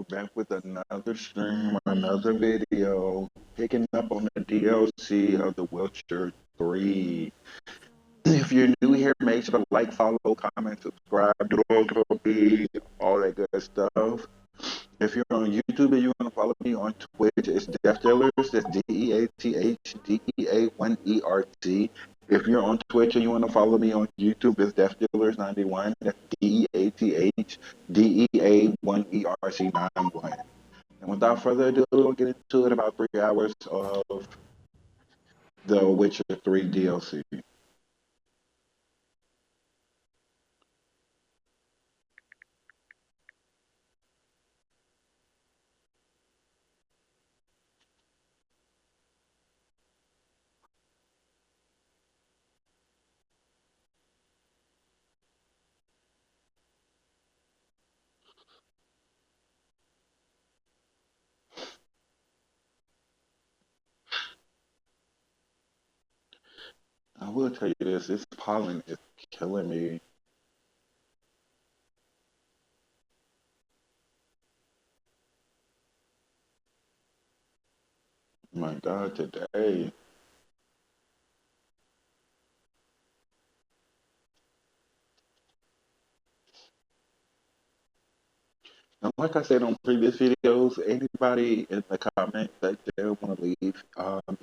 back with another stream, another video, picking up on the DLC of The Witcher 3. If you're new here, make sure to like, follow, comment, subscribe, do all all that good stuff. If you're on YouTube and you want to follow me on Twitch, it's Death Dealers. That's DeathDealers. If you're on Twitch and you want to follow me on YouTube, it's Death Dealers 91. That's DeathDealers1ERC91. And without further ado, we'll get into it about 3 hours of The Witcher 3 DLC. I will tell you this pollen is killing me. My God, today. And like I said on previous videos, anybody in the comment section want to leave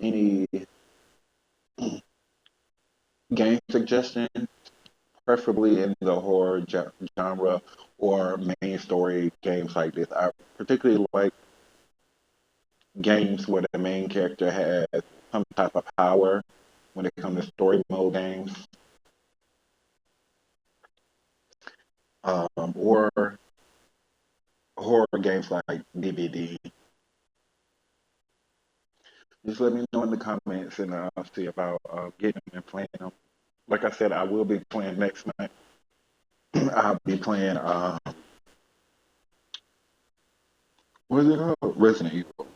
any game suggestion, preferably in the horror genre or main story games like this. I particularly like games where the main character has some type of power when it comes to story mode games, or horror games like DVD. Just let me know in the comments and I'll see about getting them and playing them. Like I said, I will be playing next night. I'll be playing, what is it called? Resident Evil.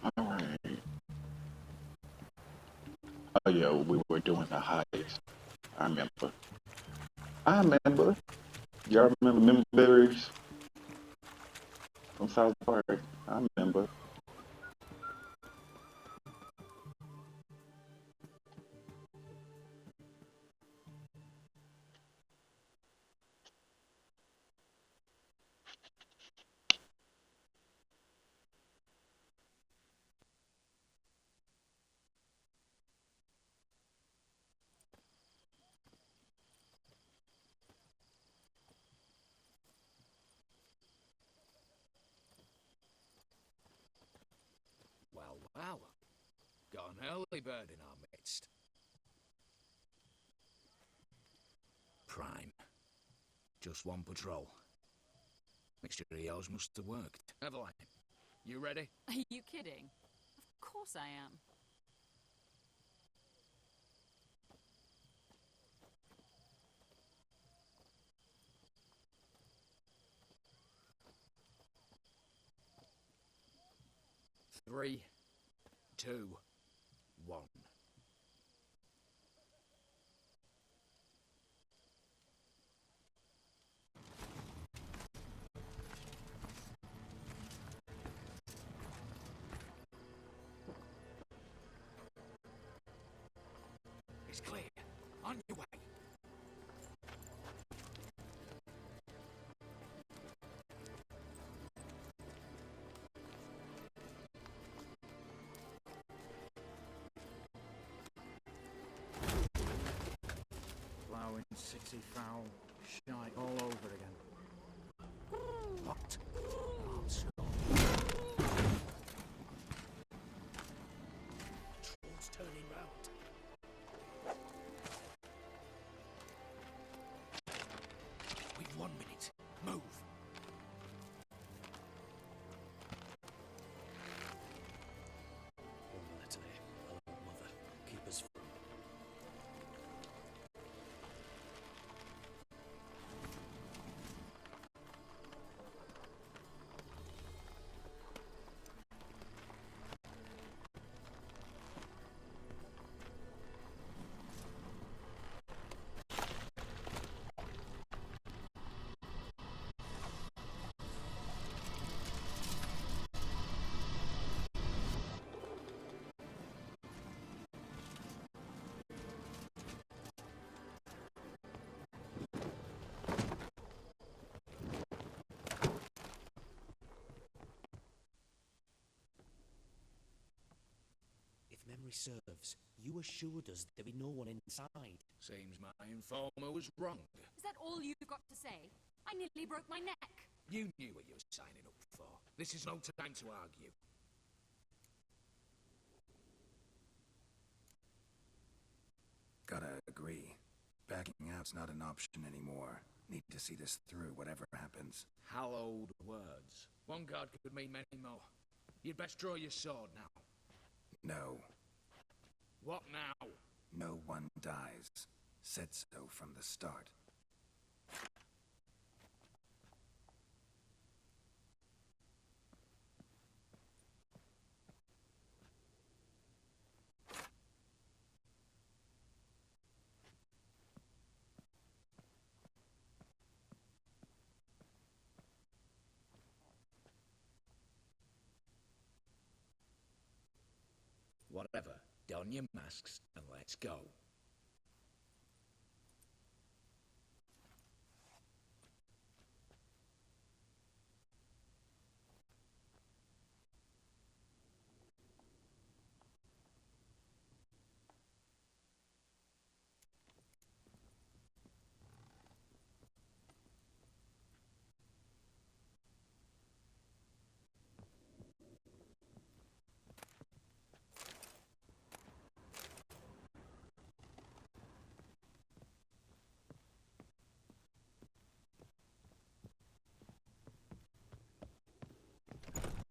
All right. Oh, yeah, we were doing the heist. I remember. I remember. Y'all remember Berries from South Park? I remember. Well, well. Got an early bird in our midst. Prime. Just one patrol. Mixture of yours must have worked. Eveline, you ready? Are you kidding? Of course I am. Three, two, one. It's clear. On your way. Plowing city foul, shite all over again. What? Trolls turning round. Wait 1 minute. Move. One letter here. Hello, mother. Keep us from. memory serves, you assured us there'd be no one inside. Seems my informer was wrong. Is that all you've got to say? I nearly broke my neck. You knew what you were signing up for. This is no time to argue. Gotta agree. Backing out's not an option anymore. Need to see this through, whatever happens. Hallowed words. One guard could mean many more. You'd best draw your sword now. No. What now? No one dies. Said so from the start. Whatever. Don your masks and let's go.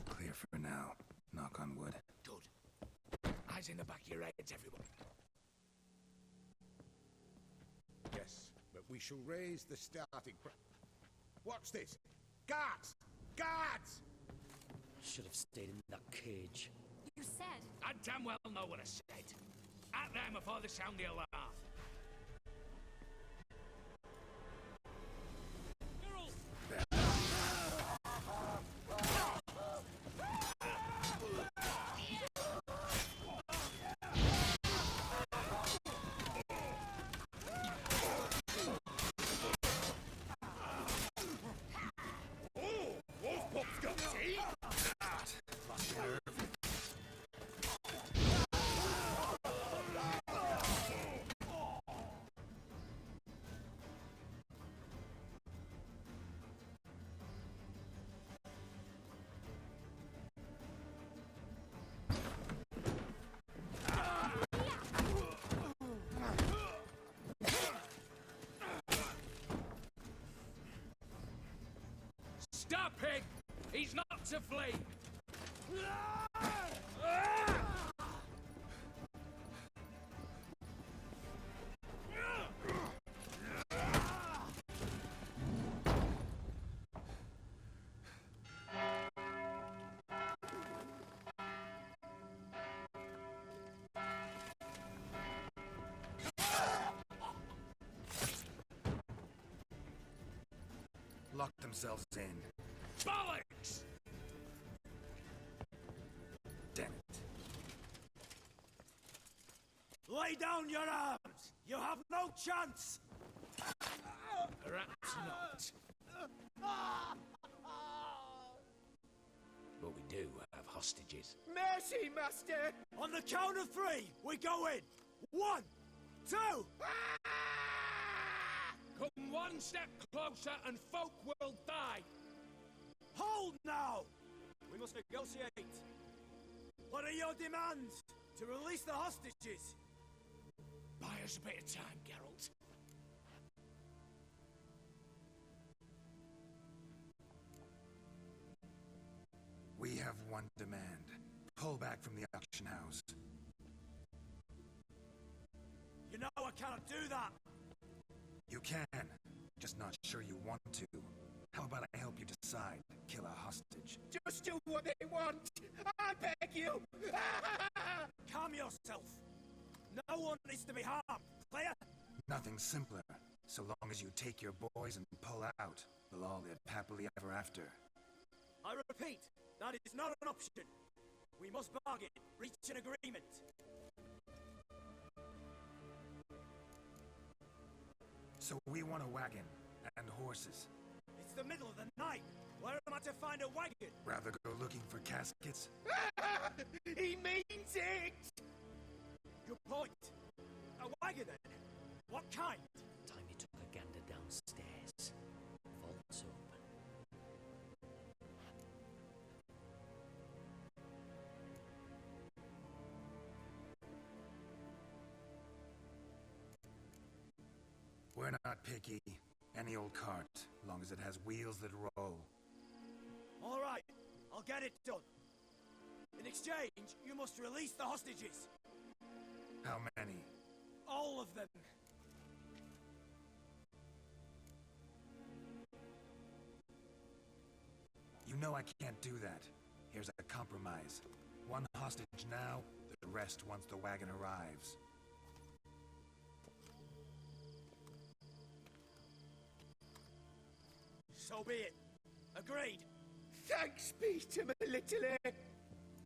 Clear for now. Knock on wood. Good. Eyes in the back of your heads, everyone. Yes, but we shall raise the starting price. Watch this! Guards! Guards! Should have stayed in that cage. You said. I damn well know what I said. At them before they sound the alarm. Stop him! He's not to flee! Lock themselves in. Bollocks! Damn it. Lay down your arms! You have no chance! Perhaps not. But we do have hostages. Mercy, Master! On the count of three, we go in! 1, 2! Come one step closer and folk will die! Hold now! We must negotiate. What are your demands? To release the hostages? Buy us a bit of time, Geralt. We have one demand. Pull back from the auction house. You know I cannot do that! You can. Just not sure you want to. How about I help you decide? Kill a hostage. Just do what they want! I beg you! Calm yourself! No one is to be harmed, clear? Nothing simpler. So long as you take your boys and pull out, we'll all live happily ever after. I repeat, that is not an option. We must bargain, reach an agreement. So we want a wagon and horses. It's the middle of the night. Where am I to find a wagon? Rather go looking for caskets? He means it! good point. A wagon then? What kind? Time you took a gander downstairs. Vault's open. We're not picky. Any old cart, long as it has wheels that roll. All right, I'll get it done. In exchange, you must release the hostages. How many? All of them. You know I can't do that. Here's a compromise. One hostage now, the rest once the wagon arrives. So be it. Agreed. Thanks be to my little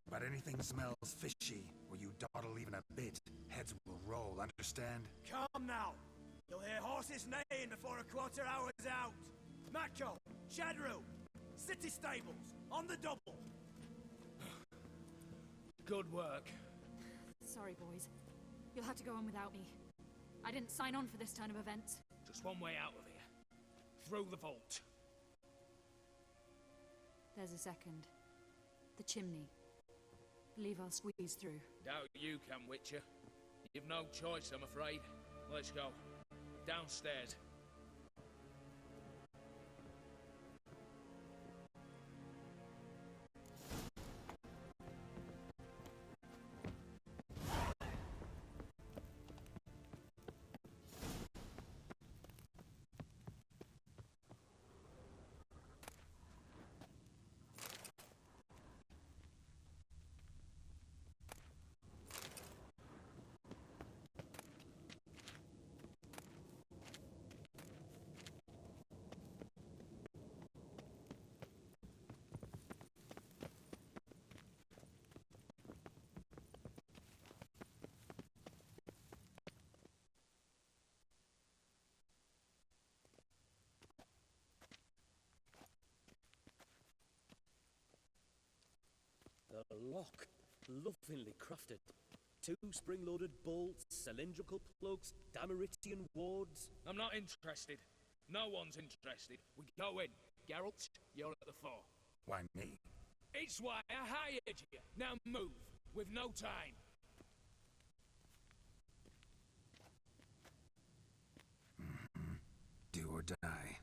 But anything smells fishy, or you dawdle even a bit, heads will roll, understand? Calm now. You'll hear horses neighing before a quarter hour's out. Mako, Shadru, city stables, on the double. Good work. Sorry, boys. You'll have to go on without me. I didn't sign on for this turn of events. Just one way out of here. Through the vault. There's a second. The chimney. Believe I'll squeeze through. Doubt you can, Witcher. You've no choice, I'm afraid. Let's go. Downstairs. The lock. Lovingly crafted. 2 spring-loaded bolts, cylindrical plugs, Damaritian wards. I'm not interested. No one's interested. We go in. Geralt, you're at the fore. Why me? It's why I hired you. Now move. We've no time. Do or die.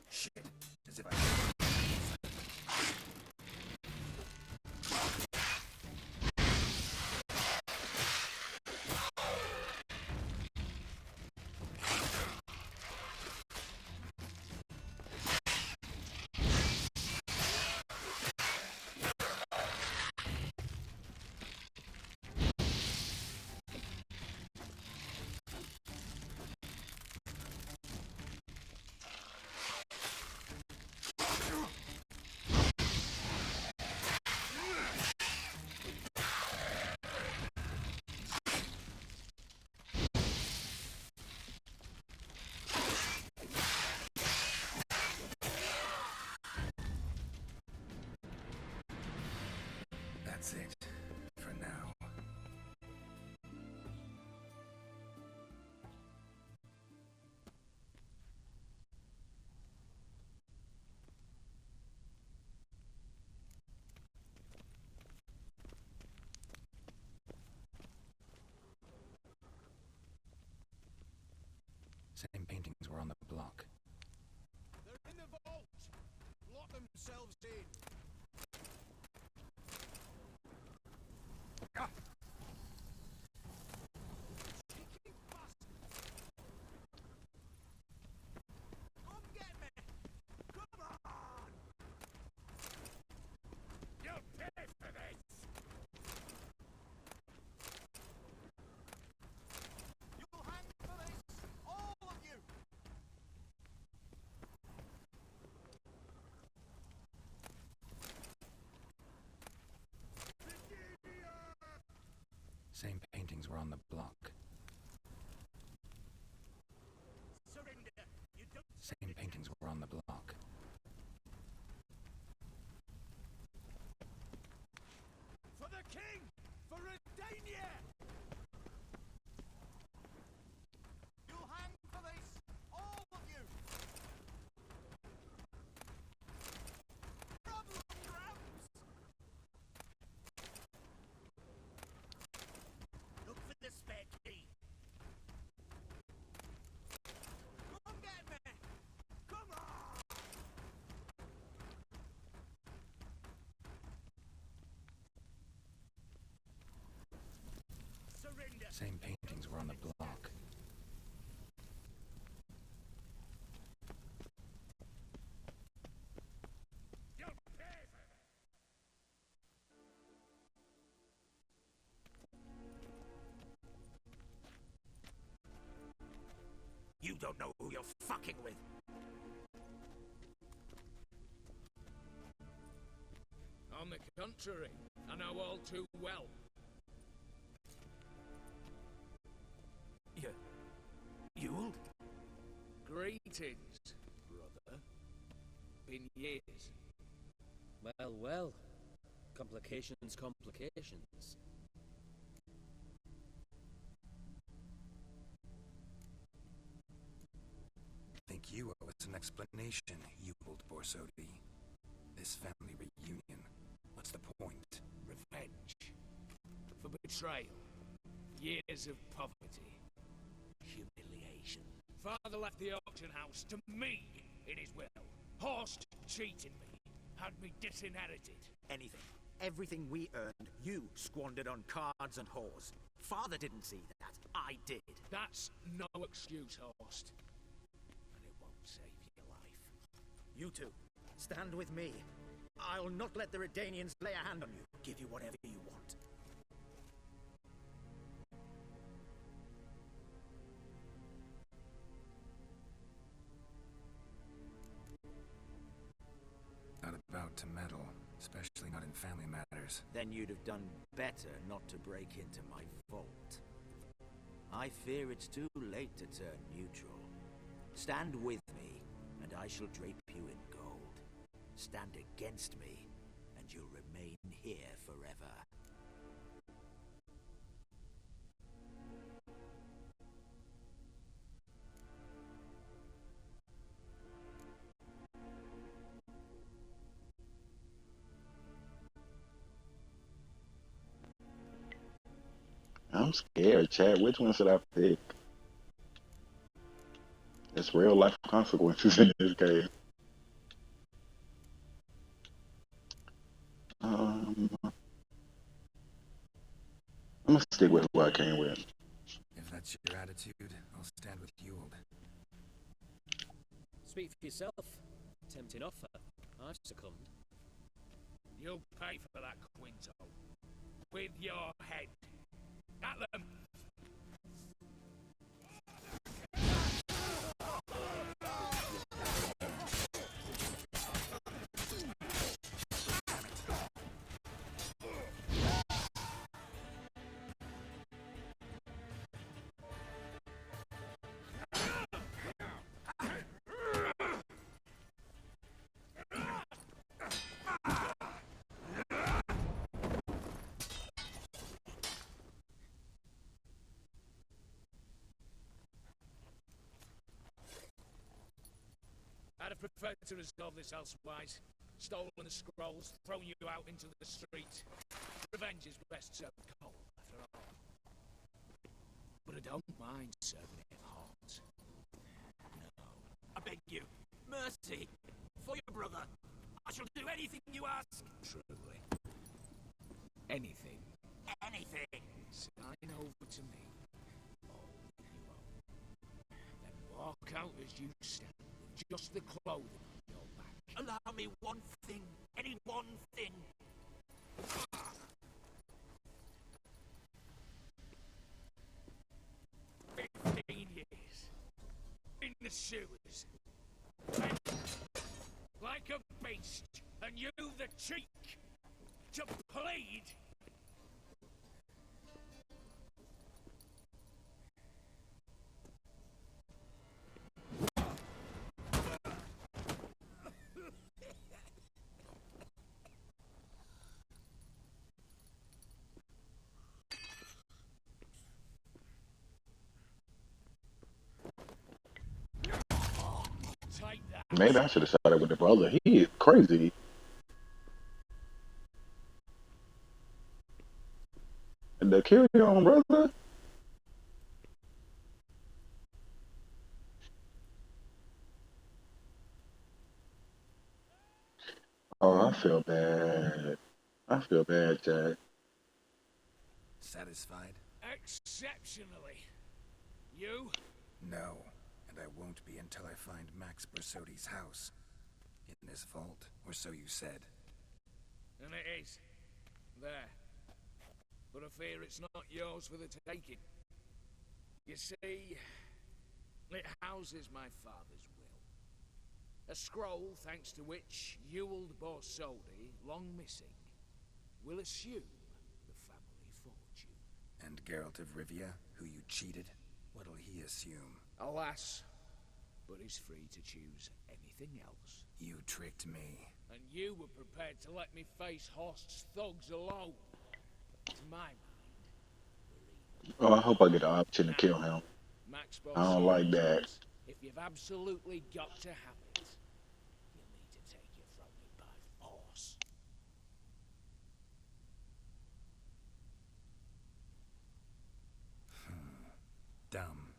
Shit. As if I... That's it. For now. Same paintings were on the block. They're in the vault. Lock themselves in. Ah! Cheeky bastards. Come get me. Come on. You'll pay for this. You'll hang for this. All of you. Same paintings were on the block. Same paintings were on the block. For the king! For Redania! You'll hang for this! All of you! Problem grabs! Look for the spare key! Come get me! Come on! Surrender! Same paintings were on the block. You'll pay for that! You don't know who you're fucking with. On the contrary, I know all too well. Yule? Greetings, brother. Been years. Well, well. Complications, complications. Think you owe us an explanation, you old Borsodi. This family reunion. What's the point? Revenge. For betrayal. Years of poverty. Humiliation. Father left the auction house to me in his will. Horst cheated me. Had me disinherited. Anything. Everything we earned, you squandered on cards and whores. Father didn't see that. I did. That's no excuse, Horst. And it won't save your life. You two, stand with me. I'll not let the Redanians lay a hand on you. Give you whatever you want. Not about to meddle, especially not in family matters. Then you'd have done better not to break into my vault. I fear it's too late to turn neutral. Stand with me, and I shall drape you in gold. Stand against me, and you'll remain here forever. I'm scared, Chad. Which one should I pick? It's real life consequences in this game. I'm gonna stick with who I came with. If that's your attitude, I'll stand with Yule. Speak for yourself. Tempting offer. I've succumbed. You'll pay for that, Quinto. With your head. At them! I'd have preferred to resolve this elsewise. Stolen the scrolls, thrown you out into the street. Revenge is best served cold, after all. But I don't mind serving it hot. No. I beg you, mercy, for your brother. I shall do anything you ask. Truly. Anything. Anything. Sign over to me. Or if you won't. Then walk out as you stand. Just the clothing on your back. Allow me one thing. Any one thing. 15 years. In the sewers. And like a beast. And you the cheek to plead. Maybe I should have started with the brother. He is crazy. The carry on brother. Oh, I feel bad. I feel bad, Jack. Satisfied? Exceptionally. You? No. And I won't be until I find Max Bersodi's house. In this vault, or so you said. And it is. There. But I fear it's not yours for the taking. You see, it houses my father's will. A scroll thanks to which Ewald Borsodi, long missing, will assume the family fortune. And Geralt of Rivia, who you cheated? What'll he assume? Alas, but he's free to choose anything else. You tricked me. And you were prepared to let me face Horst's thugs alone. To my mind, Oh, I hope I get the option to kill him. Max I don't like that. If you've absolutely got to have it, you'll need to take it from me by force. Dumb.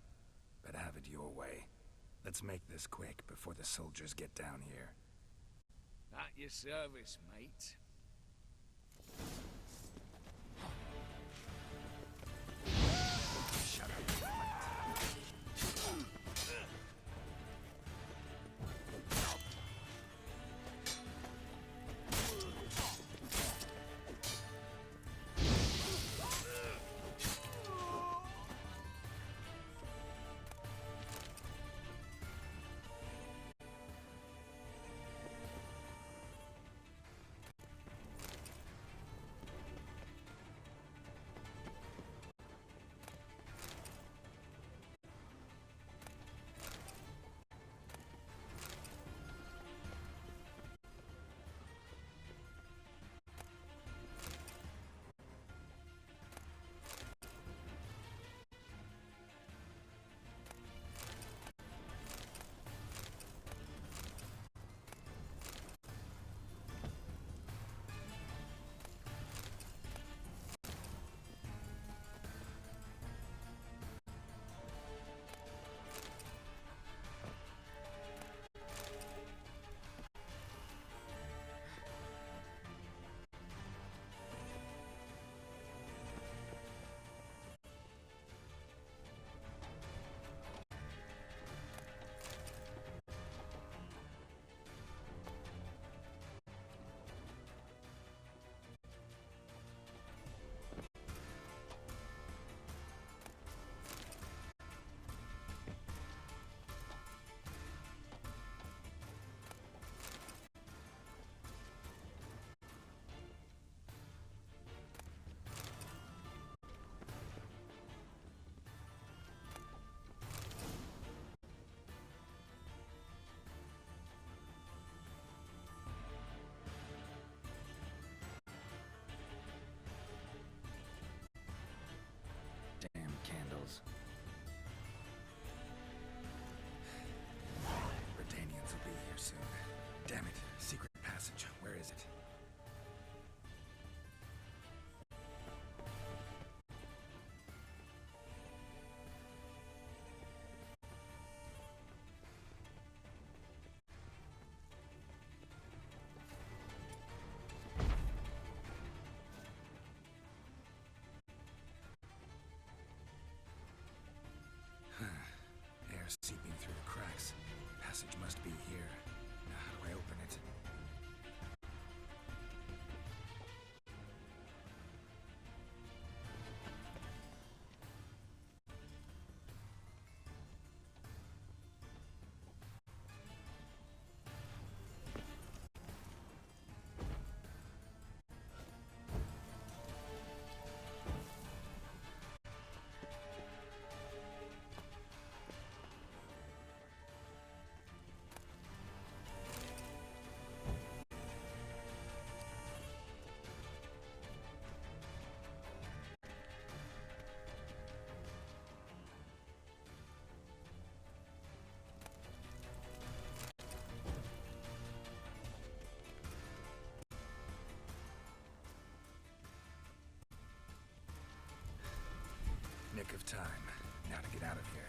But have it your way. Let's make this quick before the soldiers get down here. At your service, mate. Shut up. Damn candles. Britannians will be here soon. Damn it. Secret passage. Where is it? Air seeping through the cracks. Passage must be here. Now how do I open it? nick of time. Now to get out of here.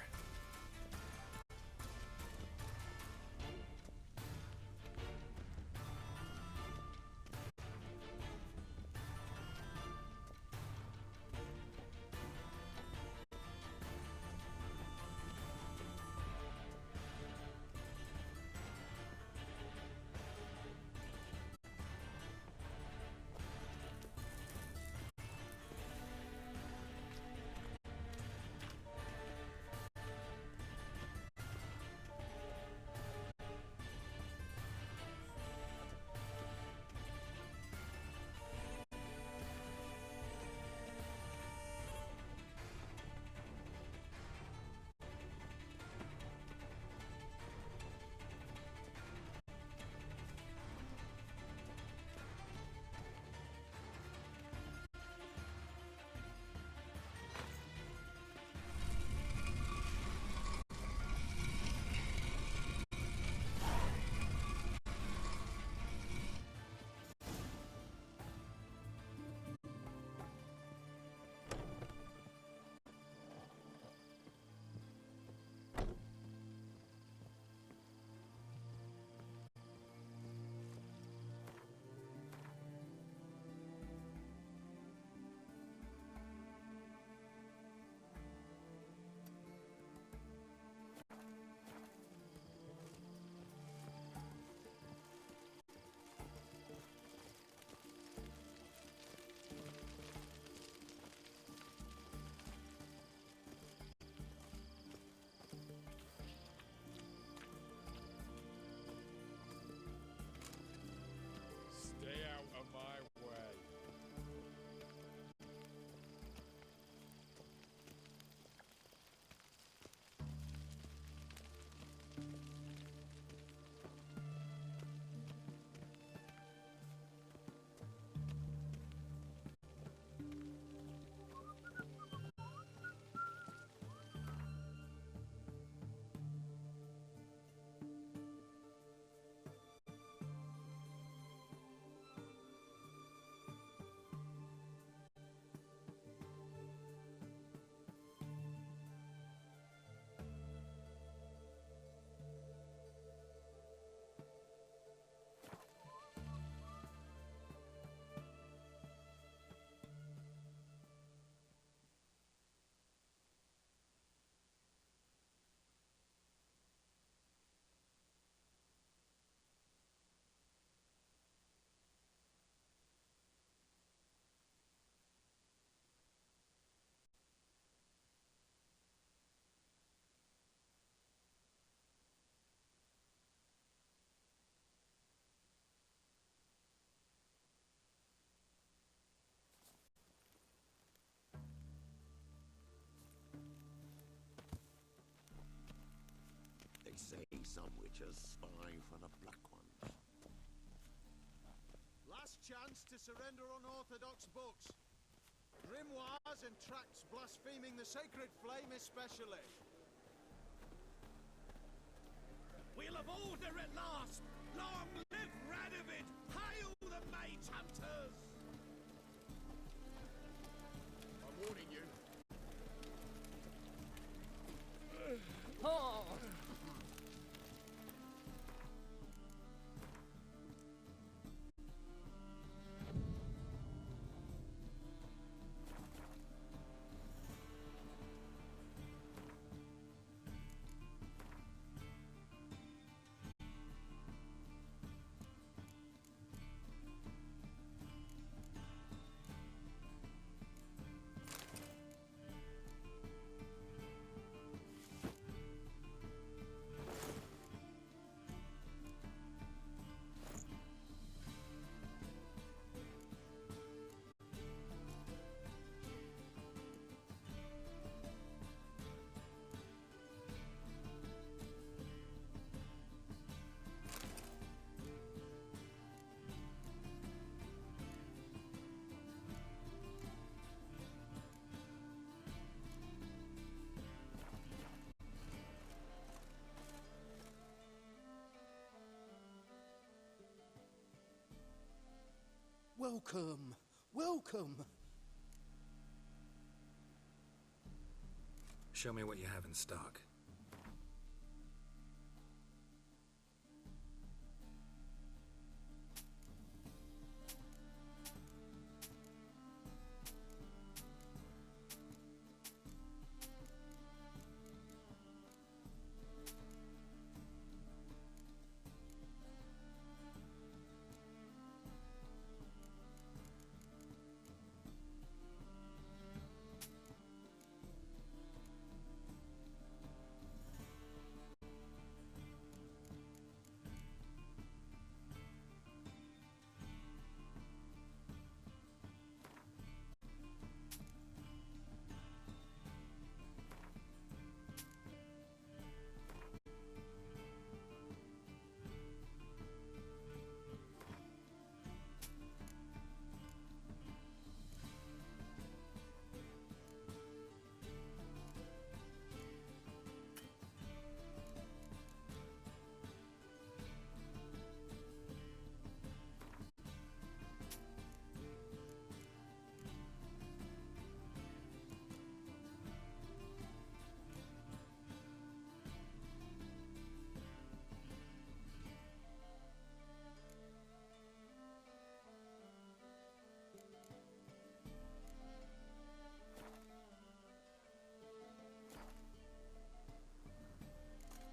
Stay out of my way. They say some witches spy for the Black Ones. Last chance to surrender unorthodox books. Grimoires and tracts blaspheming the sacred flame especially. We'll have order at last! Long live Radovid! Hail the Mage Hunters! I'm warning you. Welcome, welcome. Show me what you have in stock.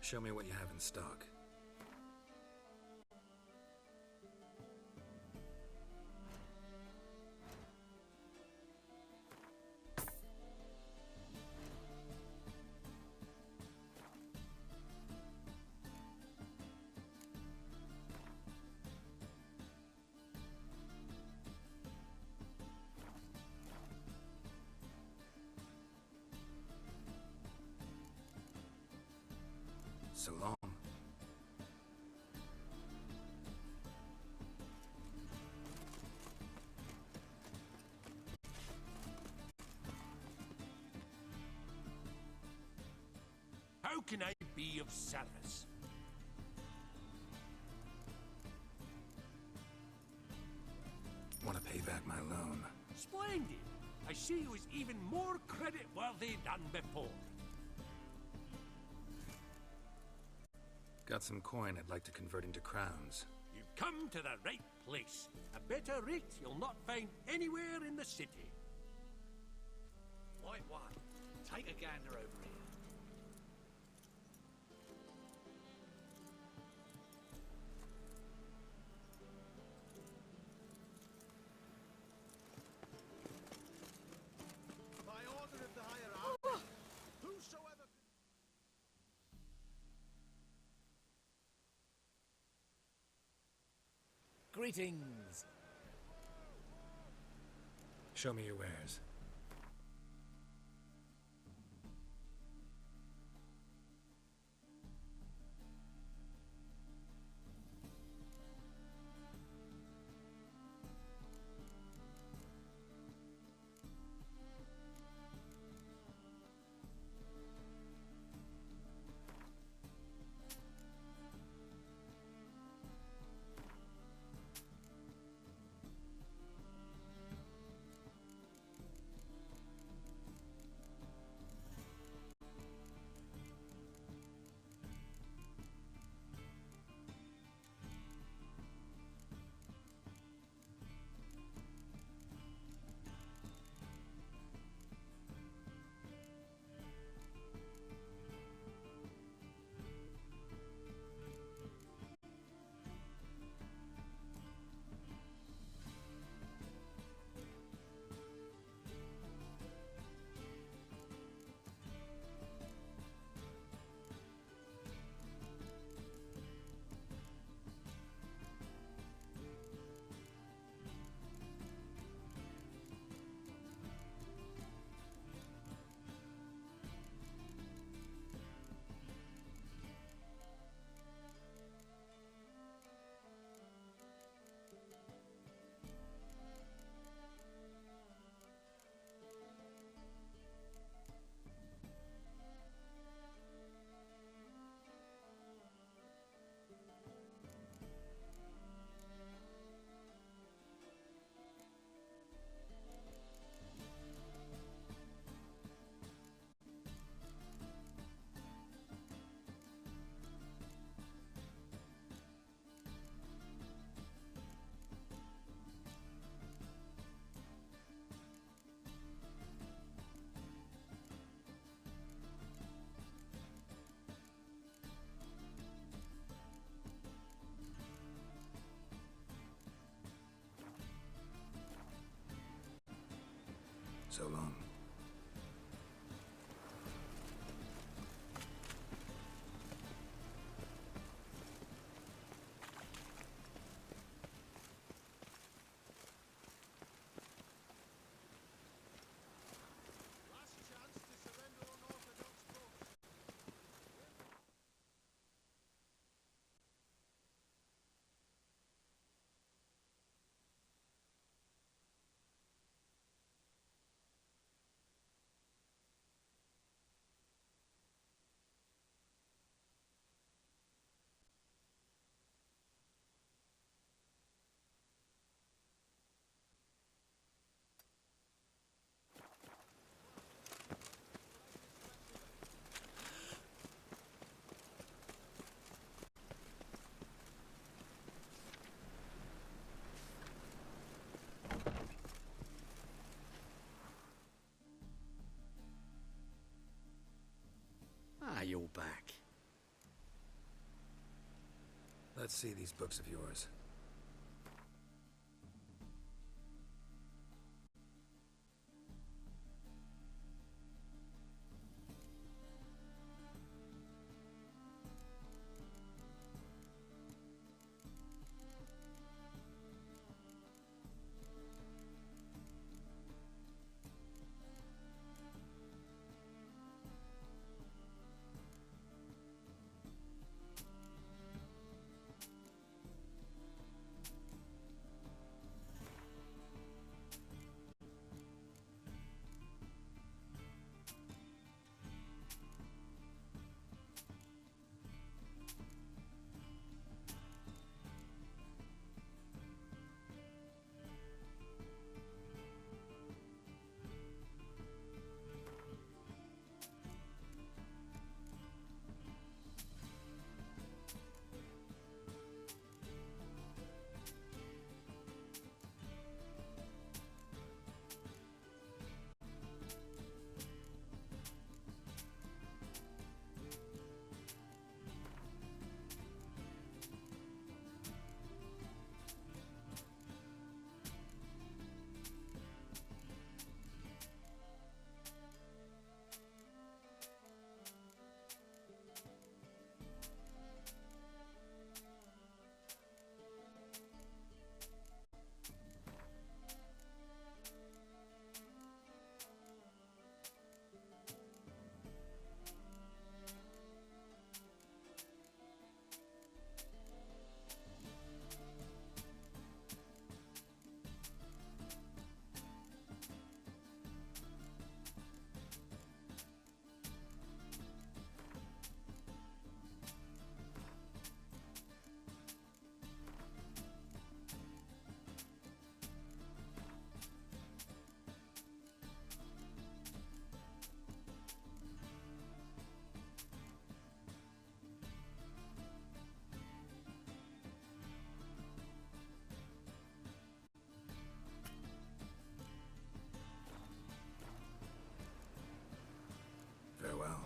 Show me what you have in stock. So long. How can I be of service? Want to pay back my loan. Splendid! I see you as even more credit-worthy than before. Got some coin I'd like to convert into crowns. You've come to the right place. A better rate you'll not find anywhere in the city. White one, take a gander over here. By order of the hierarchy, whosoever... Greetings. Show me your wares. So long. Last chance to surrender unorthodox books. Ah, you're back. Let's see these books of yours. Farewell.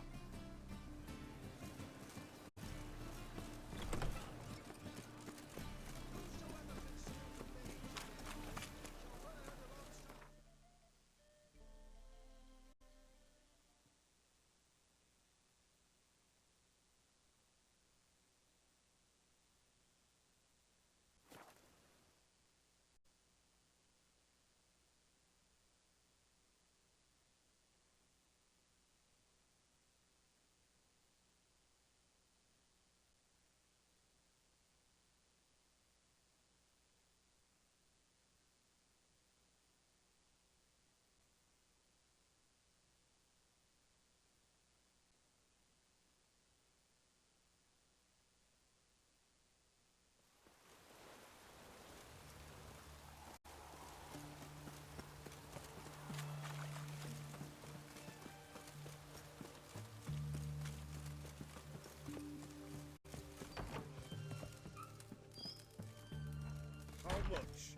How much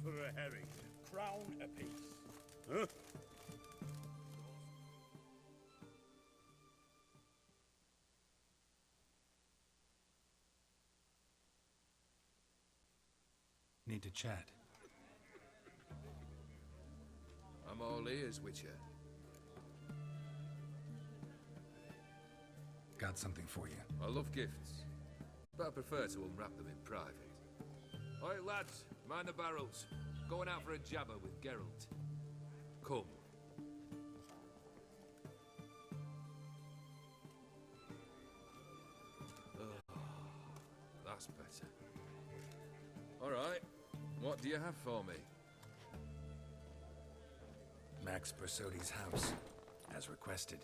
for a herring? Crown apiece. Huh? Need to chat. I'm all ears, Witcher. Got something for you. I love gifts, but I prefer to unwrap them in private. Oi, lads, mind the barrels. Going out for a jabber with Geralt. Come. Oh, that's better. All right, what do you have for me? Max Bersodi's house, as requested.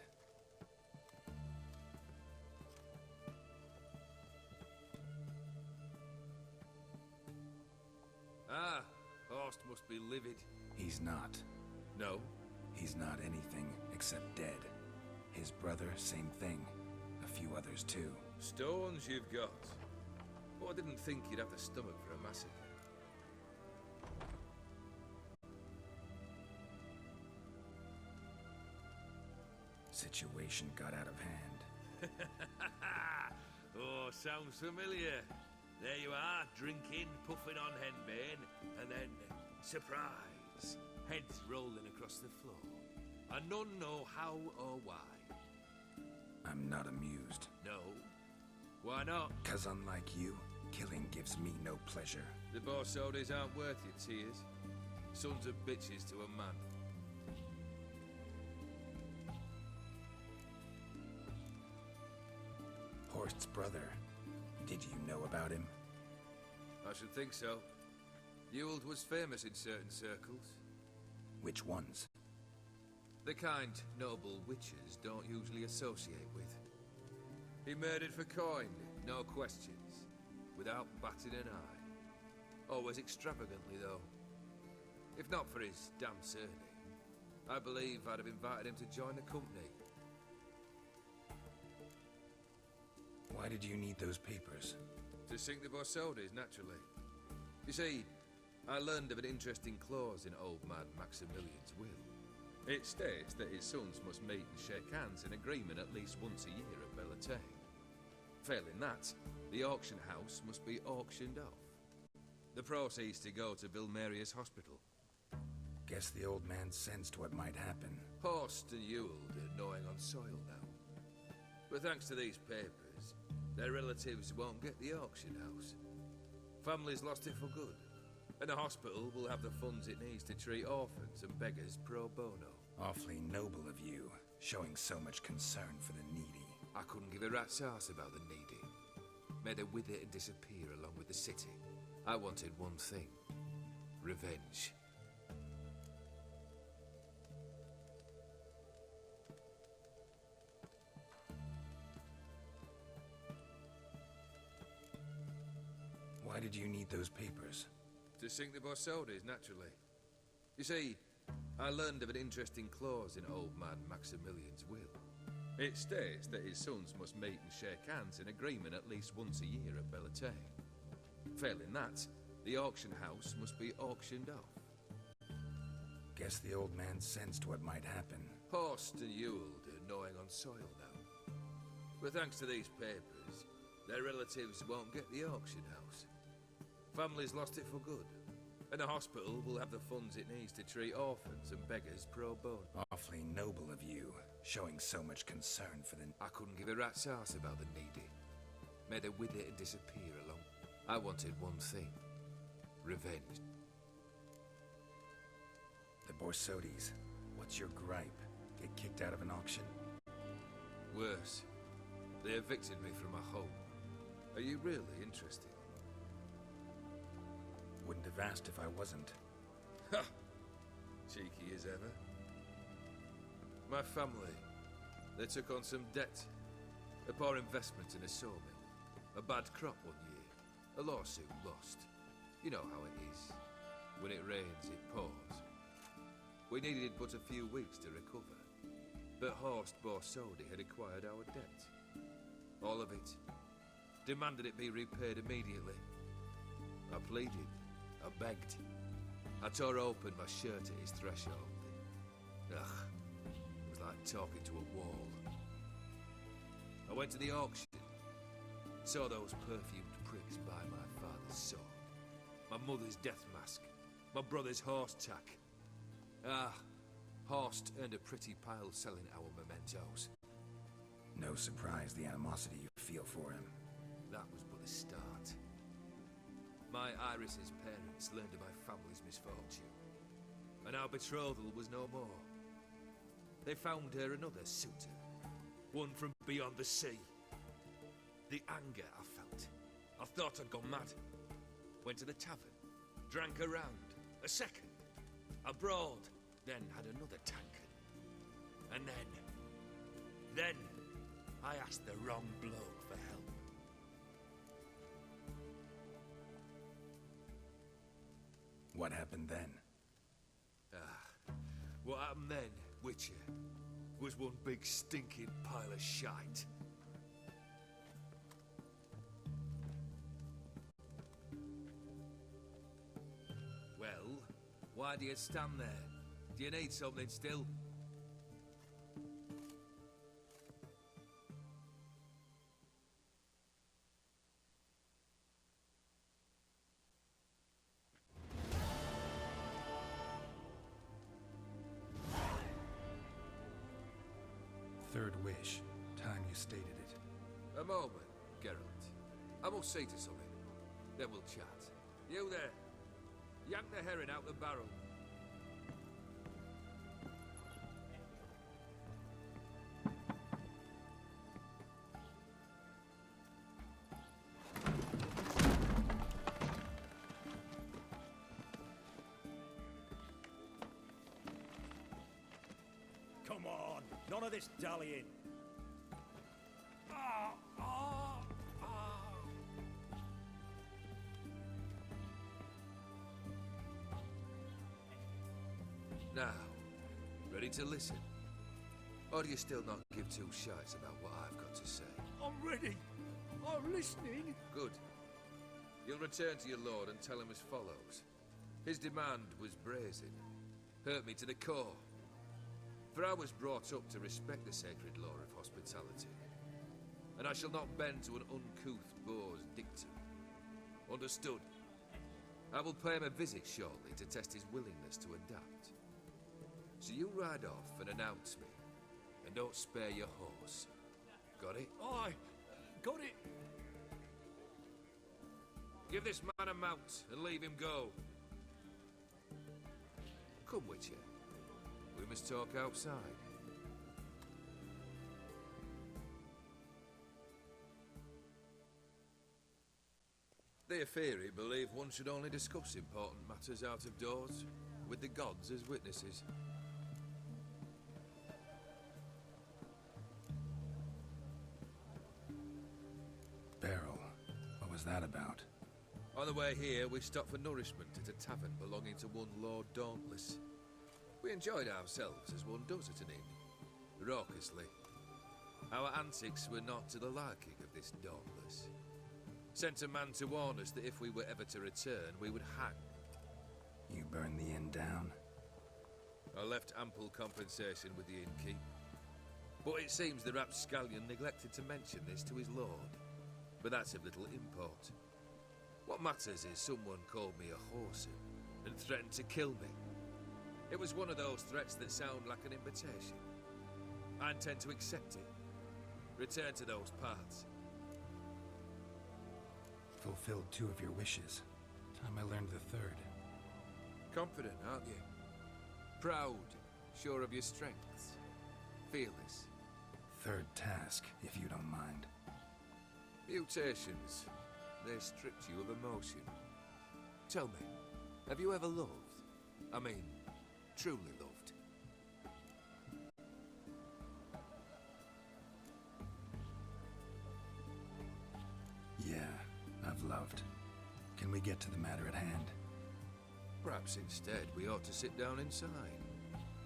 Ah, Horst must be livid. He's not. No? He's not anything except dead. His brother, same thing. A few others too. Stones you've got. But I didn't think you'd have the stomach for a massacre. Situation got out of hand. Oh, sounds familiar. There you are, drinking, puffing on henbane, and then, surprise, heads rolling across the floor. And none know how or why. I'm not amused. No? Why not? 'Cause unlike you, killing gives me no pleasure. The Borsodis aren't worth your tears. Sons of bitches to a man. Horst's brother. Did you know about him? I should think so. Ewald was famous in certain circles. Which ones? The kind noble witches don't usually associate with. He murdered for coin, no questions, without batting an eye. Always extravagantly, though. If not for his damn surname, I believe I'd have invited him to join the company. Why did you need those papers? To sink the Borsodis, naturally. You see, I learned of an interesting clause in old man Maximilian's will. It states that his sons must meet and shake hands in agreement at least once a year at Bellatane. Failing that, the auction house must be auctioned off. The proceeds to go to Vilmeria's hospital. Guess the old man sensed what might happen. Horst and Ewald are gnawing on soil now. But thanks to these papers, their relatives won't get the auction house. Families lost it for good. And the hospital will have the funds it needs to treat orphans and beggars pro bono. Awfully noble of you, showing so much concern for the needy. I couldn't give a rat's ass about the needy. Made her wither and disappear along with the city. I wanted one thing. Revenge. Why did you need those papers? To sink the Borsodis, naturally. You see, I learned of an interesting clause in old man Maximilian's will. It states that his sons must meet and shake hands in agreement at least once a year at Bellatane. Failing that, the auction house must be auctioned off. Guess the old man sensed what might happen. Horst and Ewald are gnawing on soil now. But thanks to these papers, their relatives won't get the auction house. Families lost it for good. And the hospital will have the funds it needs to treat orphans and beggars pro bono. Awfully noble of you, showing so much concern for the... I couldn't give a rat's ass about the needy. Made her wither and disappear along. I wanted one thing. Revenge. The Borsodis. What's your gripe? Get kicked out of an auction? Worse. They evicted me from my home. Are you really interested? Wouldn't have asked if I wasn't. Ha! Cheeky as ever. My family, they took on some debt. A poor investment in a sawmill. A bad crop one year. A lawsuit lost. You know how it is. When it rains, it pours. We needed but a few weeks to recover. But Horst Borsodi had acquired our debt. All of it. Demanded it be repaid immediately. I pleaded. I begged. I tore open my shirt at his threshold. Ugh. It was like talking to a wall. I went to the auction. Saw those perfumed pricks buy my father's sword. My mother's death mask. My brother's horse tack. Ah, Horst earned a pretty pile selling our mementos. No surprise the animosity you feel for him. That was but the start. My Iris's parents learned of my family's misfortune, and our betrothal was no more. They found her another suitor, one from beyond the sea. The anger I felt, I thought I'd gone mad. Went to the tavern, drank a round, a second, abroad, then had another tankard. And then I asked the wrong bloke for help. What happened then? What happened then, Witcher, was one big stinking pile of shite. Well, why do you stand there? Do you need something still? Third wish. Time you stated it. A moment, Geralt. I must see to something. Then we'll chat. You there. Yank the herring out the barrel. Come on, none of this dallying. Now, ready to listen? Or do you still not give two shites about what I've got to say? I'm ready. I'm listening. Good. You'll return to your lord and tell him as follows. His demand was brazen. Hurt me to the core. For I was brought up to respect the sacred law of hospitality. And I shall not bend to an uncouth boor's dictum. Understood? I will pay him a visit shortly to test his willingness to adapt. So you ride off and announce me. And don't spare your horse. Got it? Aye, got it. Give this man a mount and leave him go. Come, Witcher. We must talk outside. The Aetheri believe one should only discuss important matters out of doors, with the gods as witnesses. Beryl, what was that about? On the way here, we stopped for nourishment at a tavern belonging to one Lord Dauntless. We enjoyed ourselves as one does at an inn, raucously. Our antics were not to the liking of this Dauntless. Sent a man to warn us that if we were ever to return, we would hang. You burned the inn down? I left ample compensation with the innkeep. But it seems the rapscallion neglected to mention this to his lord. But that's of little import. What matters is someone called me a whoreson and threatened to kill me. It was one of those threats that sound like an invitation. I intend to accept it. Return to those parts. Fulfilled 2 of your wishes. Time I learned the 3rd. Confident, aren't you? Proud, sure of your strengths. Fearless. 3rd task, if you don't mind. Mutations. They stripped you of emotion. Tell me, have you ever loved? I mean, truly loved? Yeah, I've loved. Can we get to the matter at hand? Perhaps instead we ought to sit down inside.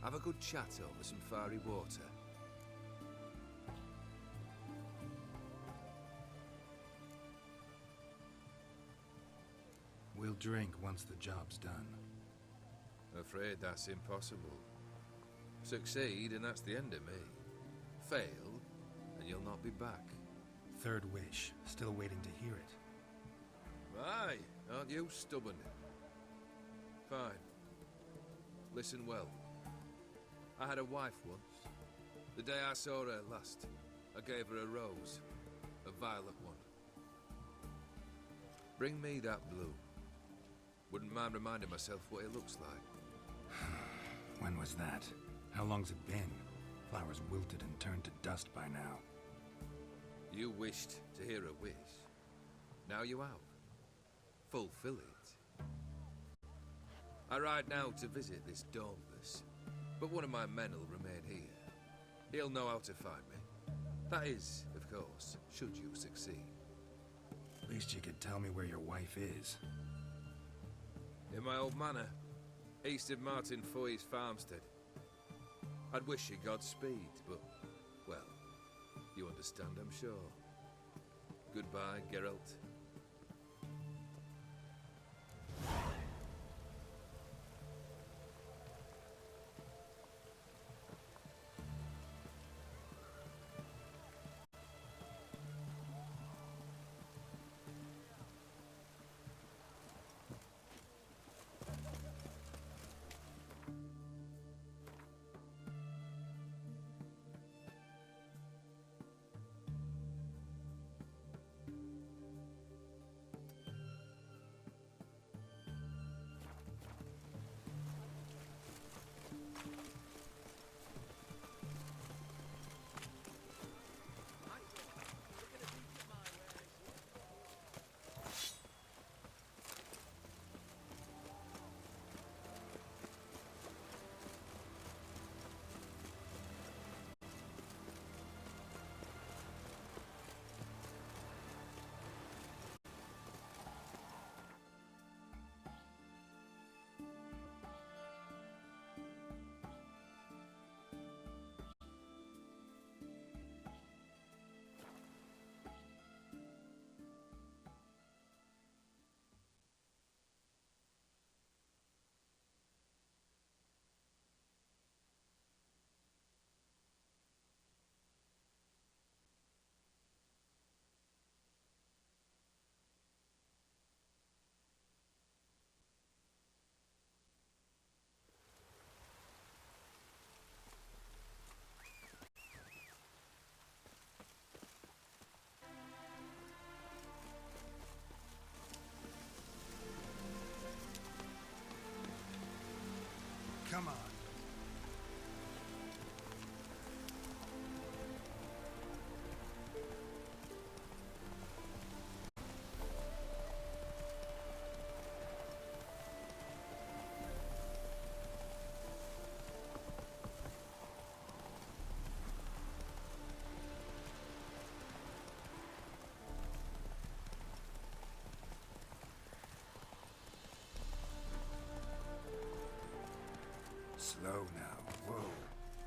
Have a good chat over some fiery water. We'll drink once the job's done. Afraid that's impossible. Succeed and that's the end of me. Fail and you'll not be back. 3rd wish. Still waiting to hear it. Aye, aren't you stubborn? Fine. Listen well. I had a wife once. The day I saw her last, I gave her a rose. A violet one. Bring me that blue. Wouldn't mind reminding myself what it looks like. When was that? How long's it been? Flowers wilted and turned to dust by now. You wished to hear a wish. Now you have. Fulfill it. I ride now to visit this Dauntless, but one of my men will remain here. He'll know how to find me. That is, of course, should you succeed. At least you could tell me where your wife is. In my old manor, east of Martin Foy's farmstead. I'd wish you Godspeed, but, well, you understand, I'm sure. Goodbye, Geralt. Come on. Slow now. Whoa.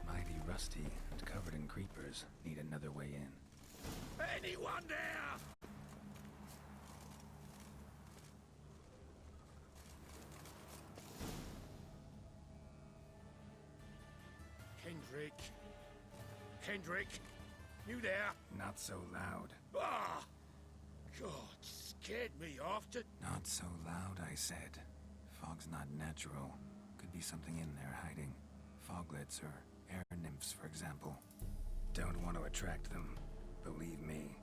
Mighty rusty and covered in creepers. Need another way in. Anyone there? Kendrick. Kendrick. You there? Not so loud. Ah! God, scared me off to... Not so loud, I said. Fog's not natural. Could be something in there hiding. Foglets or air nymphs, for example. Don't want to attract them. Believe me.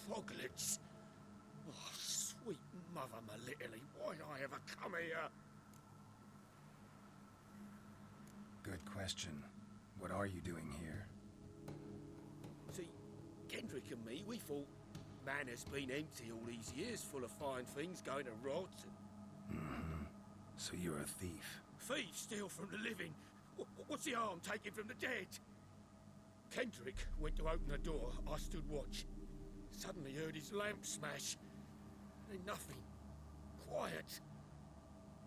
Foglets? Oh, sweet mother Melitterly, why'd I ever come here? Good question. What are you doing here? See, Kendrick and me, we thought Manor's been empty all these years, full of fine things going to rot. Mm-hmm. So you're a thief. Thieves steal from the living. What's the harm taken from the dead? Kendrick went to open the door. I stood watch. Suddenly heard his lamp smash. Then nothing. Quiet.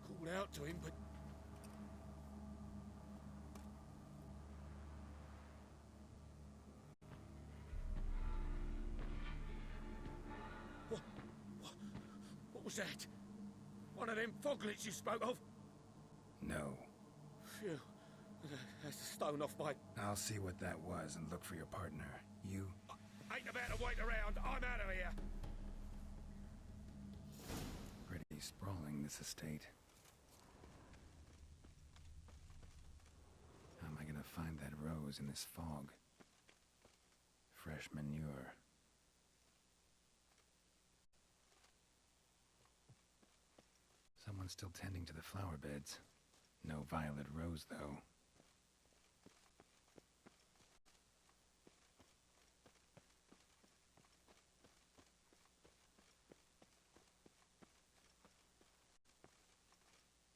Called out to him, but... What was that? One of them foglets you spoke of? No. Phew. That's a stone off my... I'll see what that was and look for your partner. You... Ain't about to wait around. I'm out of here. Pretty sprawling, this estate. shadows in this fog. Fresh manure. Someone's still tending to the flower beds. No Violet Rose, though.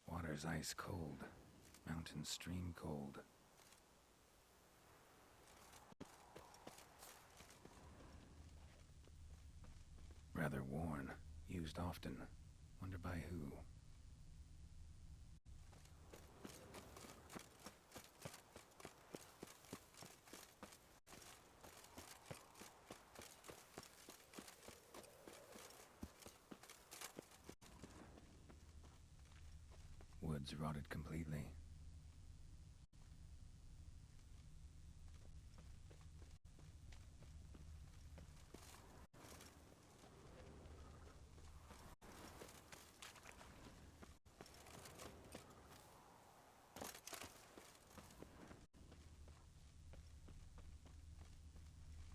Water's ice cold. Mountain stream cold. Rather worn. Used often. Wonder by who. Woods rotted completely.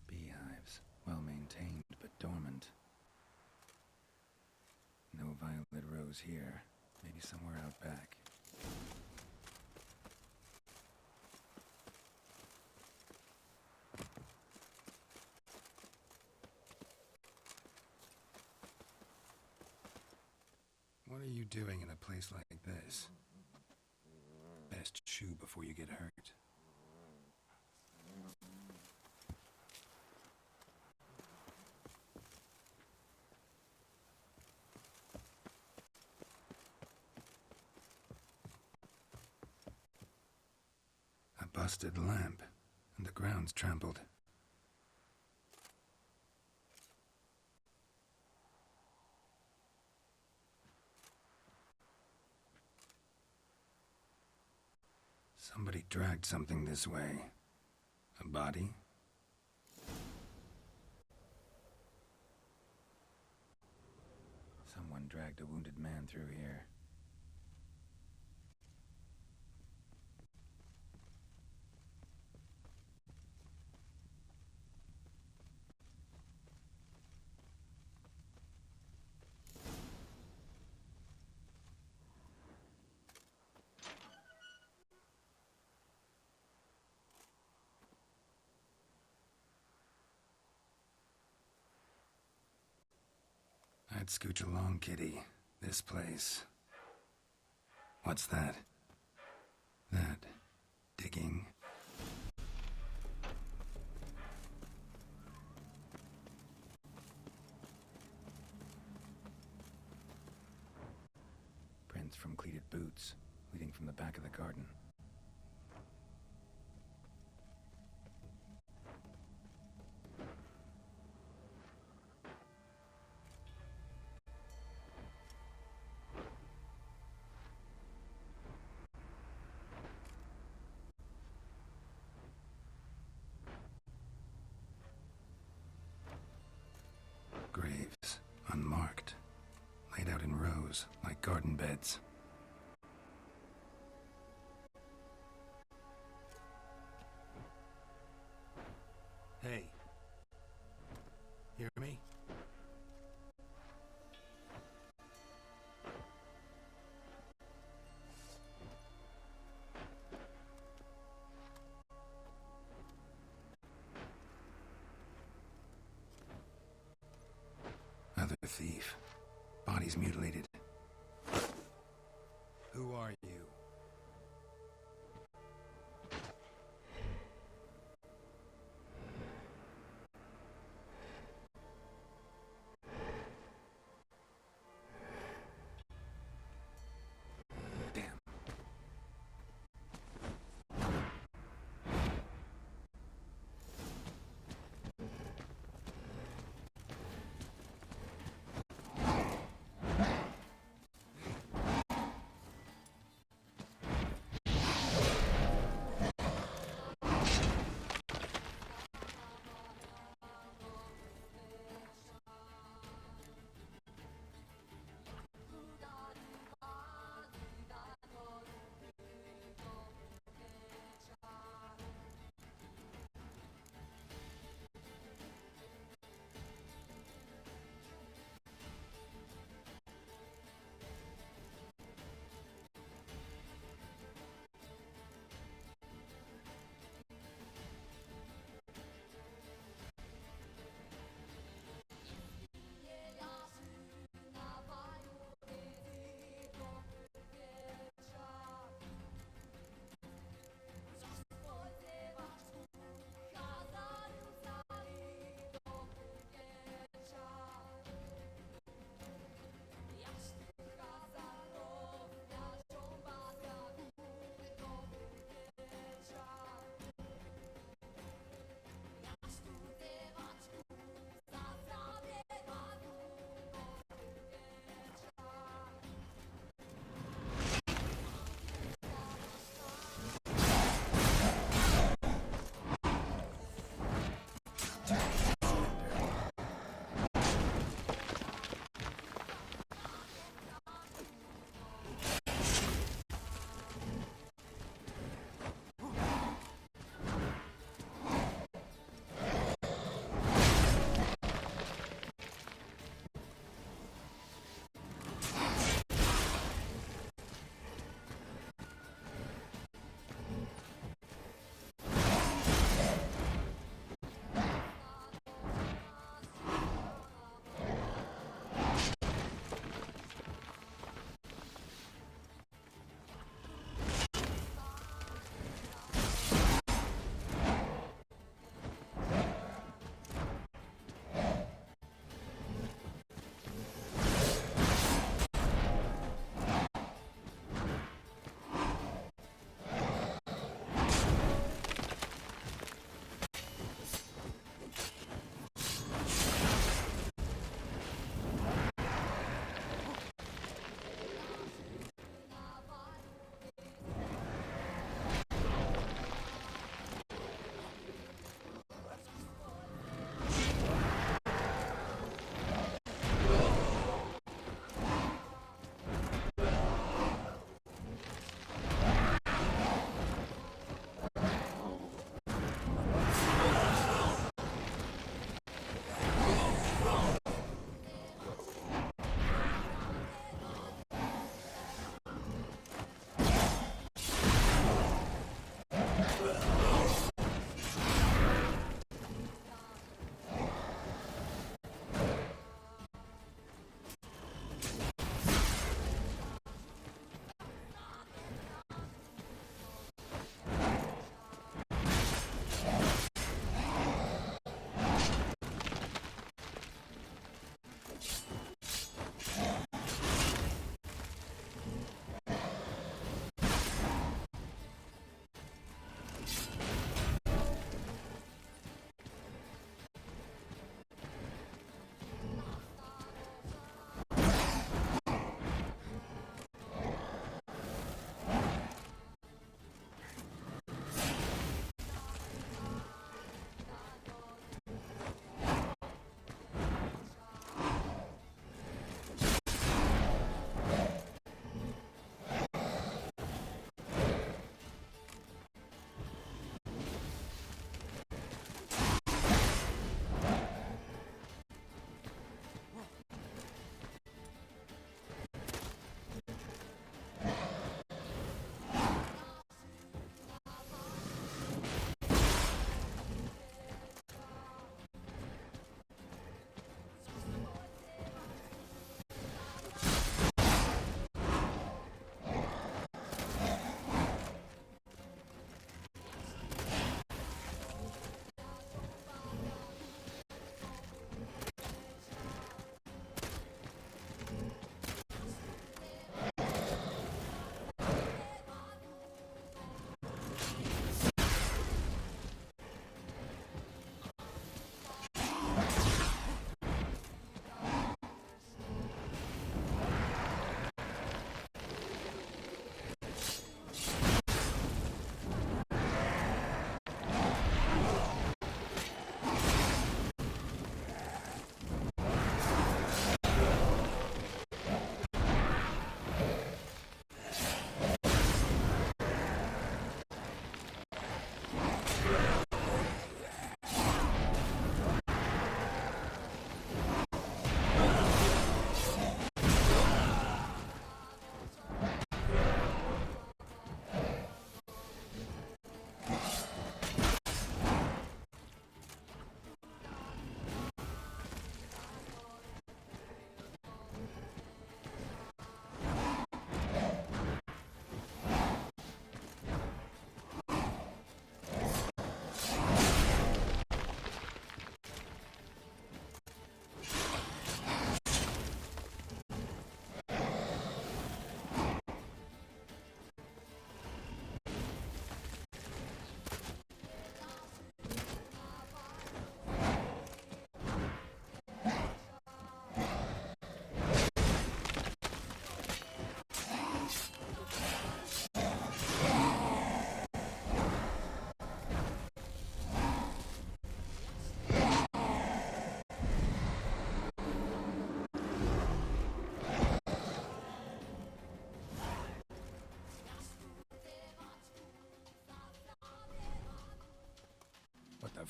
Beehives, well maintained but dormant. No Violet Rose here. Maybe somewhere out back. What are you doing in a place like this? Best chew before you get hurt. A busted lamp, and the ground's trampled. Somebody dragged something this way. A body? Someone dragged a wounded man through here. I'd scooch along, kitty. This place. What's that? That. Digging. Prints from cleated boots, leading from the back of the garden. Graves, unmarked, laid out in rows like garden beds. Hey. Hear me? Another thief. Bodies mutilated. Who are you? Damn.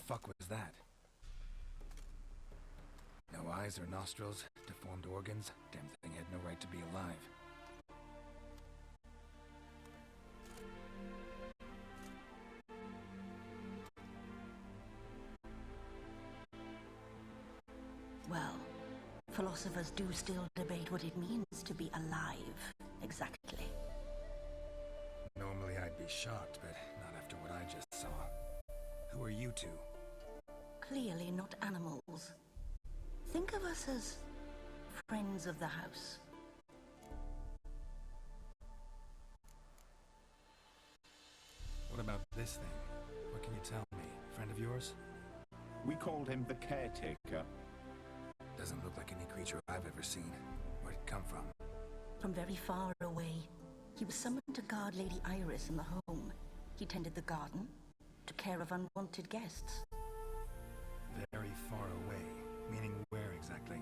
fuck was that? No eyes or nostrils, deformed organs. Damn thing had no right to be alive. Well, philosophers do still debate what it means to be alive, exactly. Normally I'd be shocked, but not after what I just saw. Who are you two? Clearly not animals. Think of us as friends of the house. What about this thing? What can you tell me? Friend of yours? We called him the Caretaker. Doesn't look like any creature I've ever seen. Where'd it come from? From very far away. He was summoned to guard Lady Iris in the home. He tended the garden, took care of unwanted guests. Very far away. Meaning where exactly?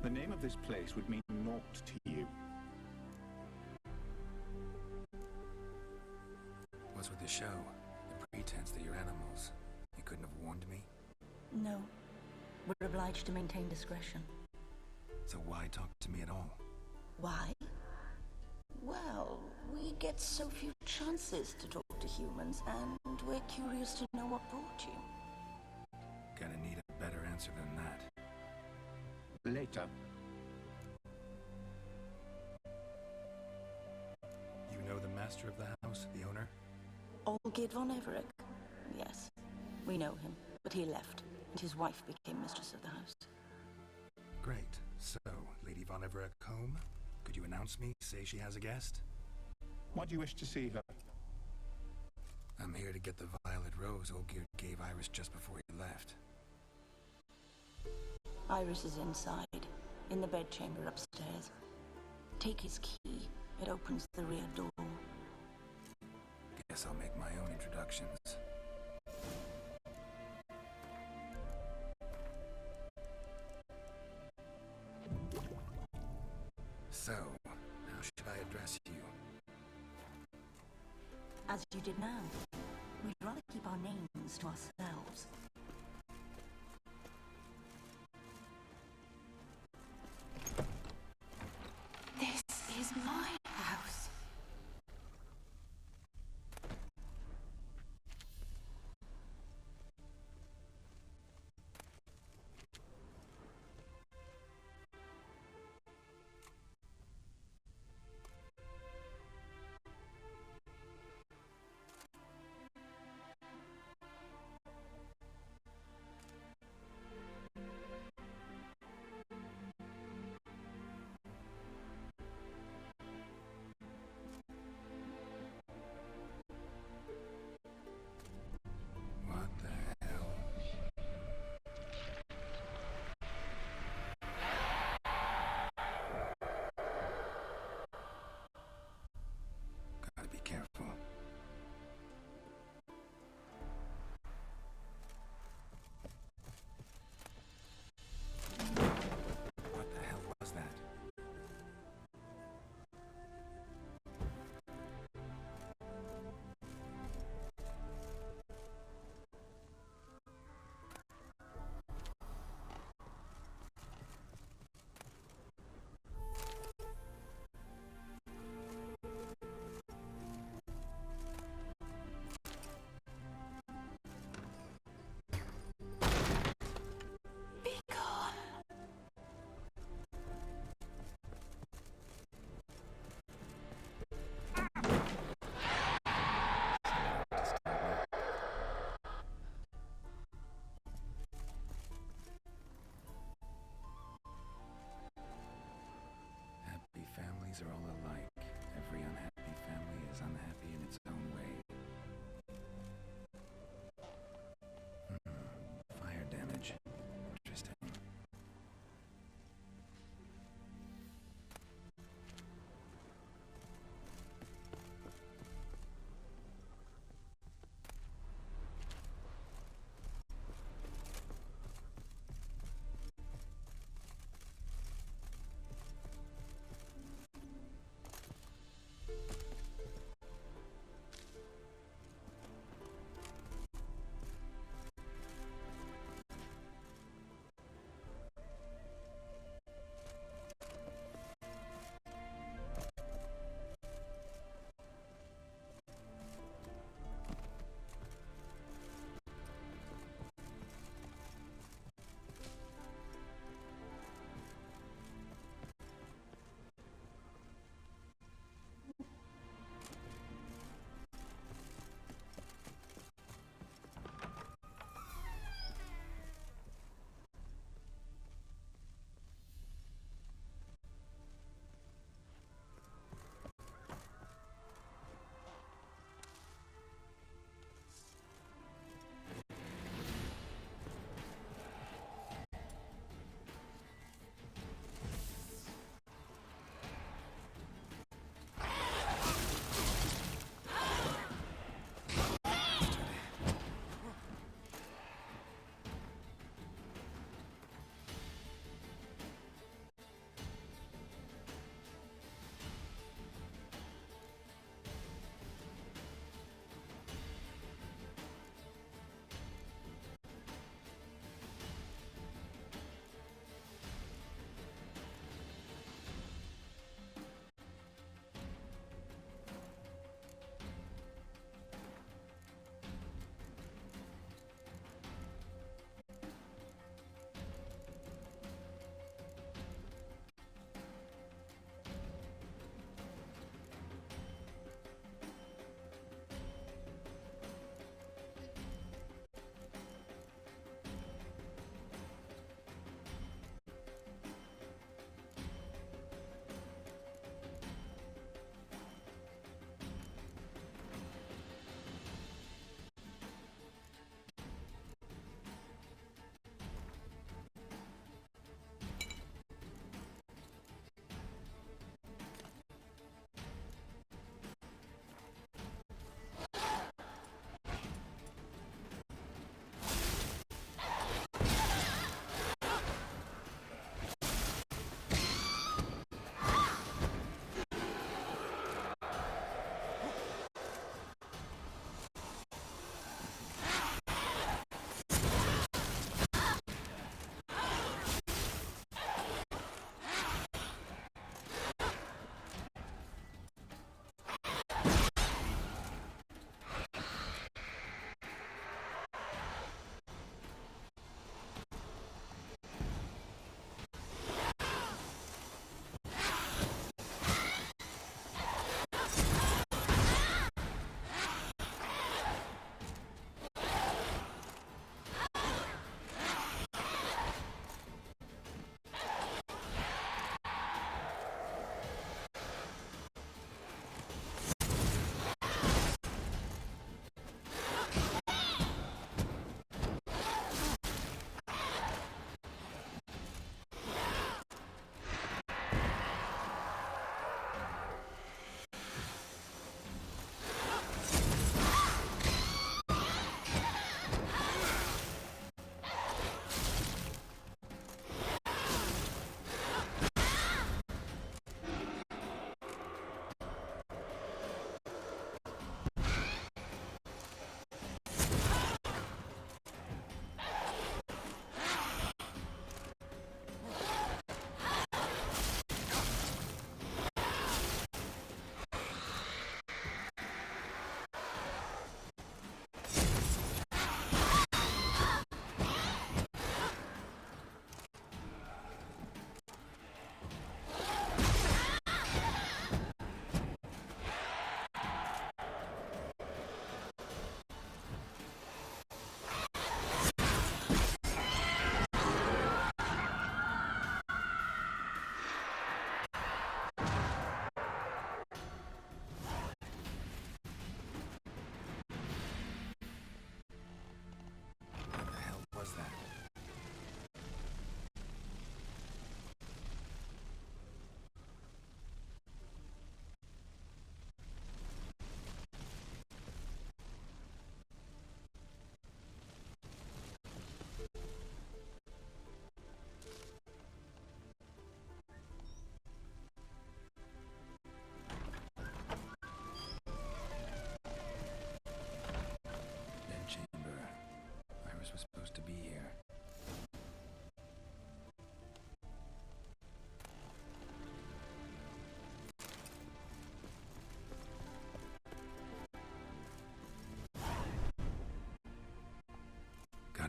The name of this place would mean naught to you. What's with the show? The pretense that you're animals. You couldn't have warned me? No. We're obliged to maintain discretion. So why talk to me at all? Why? Well, we get so few chances to talk to humans, and we're curious to know what brought you. Gonna need a better answer than that. Later. You know the master of the house, the owner? Olgerd von Everec? Yes, we know him, but he left, and his wife became mistress of the house. Great. So, Lady von Everec home? Could you announce me? Say she has a guest? Why do you wish to see her? I'm here to get the violet rose Olgerd gave Iris just before he left. Iris is inside, in the bedchamber upstairs. Take his key. It opens the rear door. Guess I'll make my own introductions. So, how should I address you? As you did now. We'd rather keep our names to ourselves. This is my house.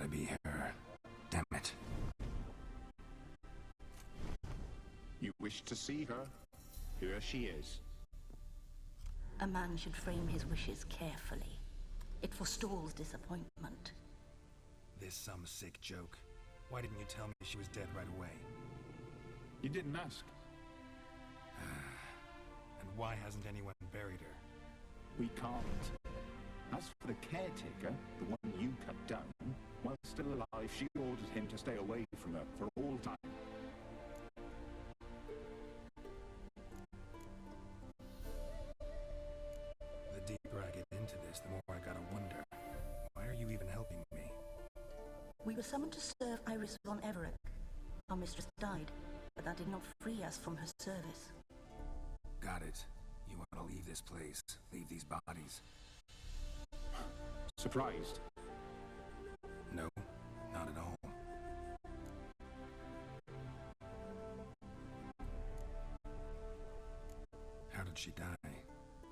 gotta be her. Damn it. You wish to see her? Here she is. A man should frame his wishes carefully. It forestalls disappointment. This some sick joke. Why didn't you tell me she was dead right away? You didn't ask. And why hasn't anyone buried her? We can't. As for the caretaker, the one you cut down, while still alive, she ordered him to stay away from her for all time. The deeper I get into this, the more I gotta wonder. Why are you even helping me? We were summoned to serve Iris von Everett. Our mistress died, but that did not free us from her service. Got it. You want to leave this place, leave these bodies. Surprised? No, not at all. How did she die?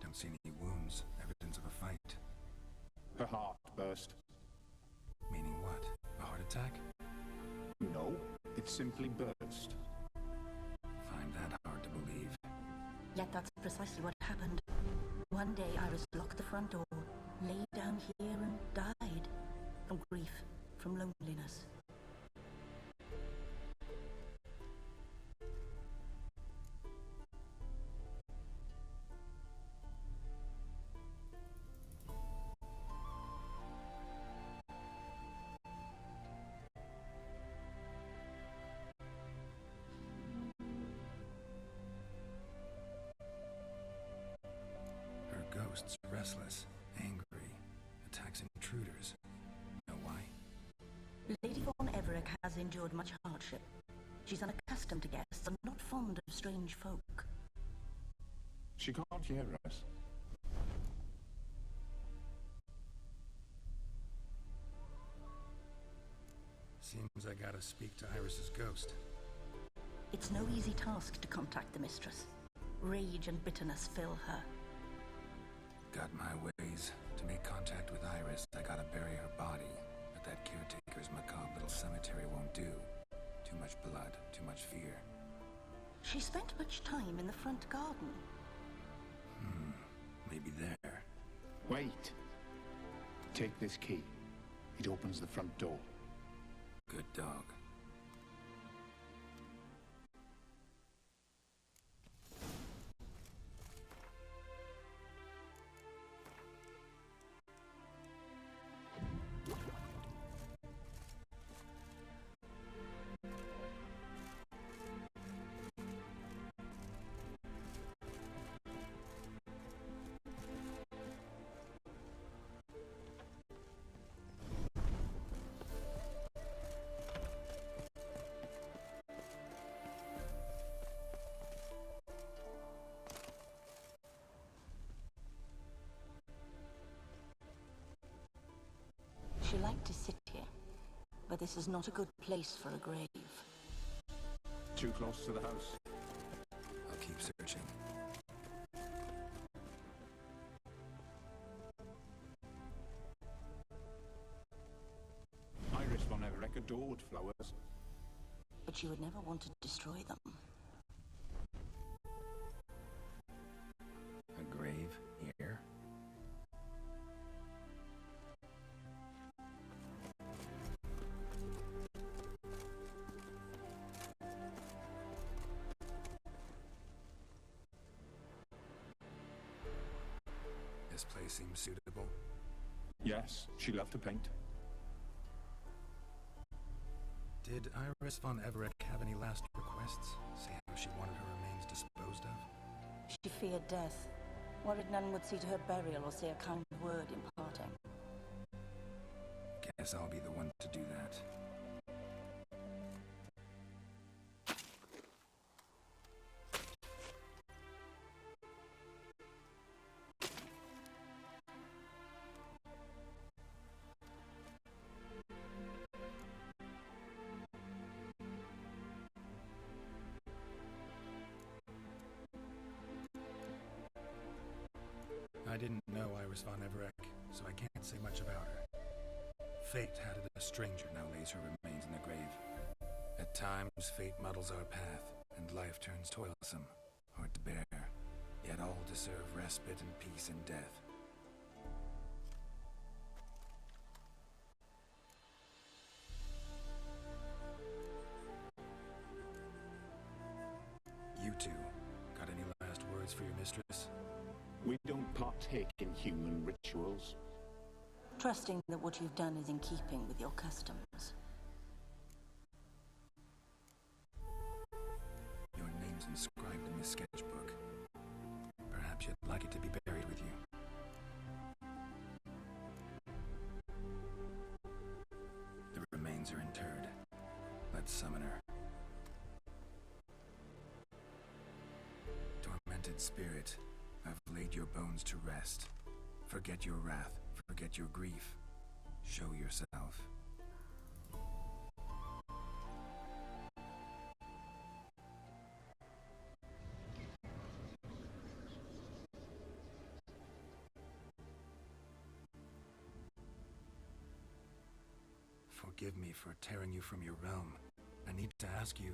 Don't see any wounds, evidence of a fight. Her heart burst. Meaning what? A heart attack? No, it simply burst. Find that hard to believe. Yet that's precisely what happened. One day Iris locked the front door, lay down here and died. From grief, from loneliness. Her ghost's restless, angry, attacks intruders. Know why? Lady von Everett has endured much hardship. She's unaccustomed to guests and not fond of strange folk. She can't hear us. Seems I gotta speak to Iris's ghost. It's no easy task to contact the mistress. Rage and bitterness fill her. Got my ways. To make contact with Iris, I gotta bury her body. But that caretaker's macabre little cemetery won't do. Too much blood, too much fear. She spent much time in the front garden. Maybe there. Wait. Take this key. It opens the front door. Good dog. She liked to sit here, but this is not a good place for a grave. Too close to the house. I'll keep searching. Iris von Everett adored flowers. But she would never want to destroy them. A grave here? This place seems suitable. Yes, she loved to paint. Did Iris von Everett have any last requests? Say how she wanted her remains disposed of? She feared death, worried none would see to her burial or say a kind word in parting. Guess I'll be the one to do that. I didn't know Iris von Everett, so I can't say much about her. fate how did a stranger now lays her remains in the grave? At times, fate muddles our path, and life turns toilsome, hard to bear. Yet all deserve respite and peace in death. You two, got any last words for your mistress? We don't partake in human rituals. Trusting that what you've done is in keeping with your customs. Your name's inscribed in the sketchbook. Perhaps you'd like it to be buried with you. The remains are interred. Let's summon her. Tormented spirit, I've laid your bones to rest. Forget your wrath, forget your grief. Show yourself. Forgive me for tearing you from your realm. I need to ask you.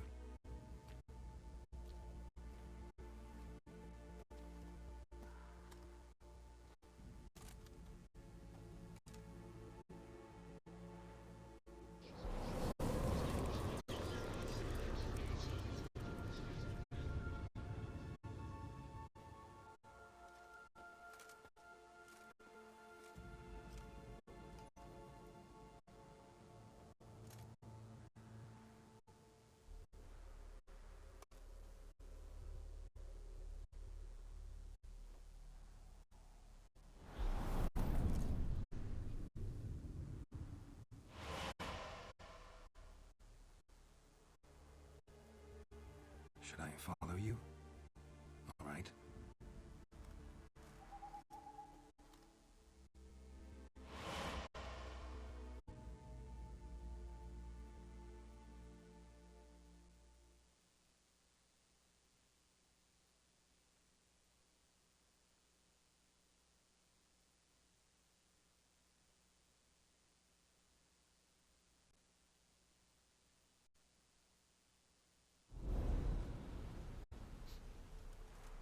Should I follow you? All right.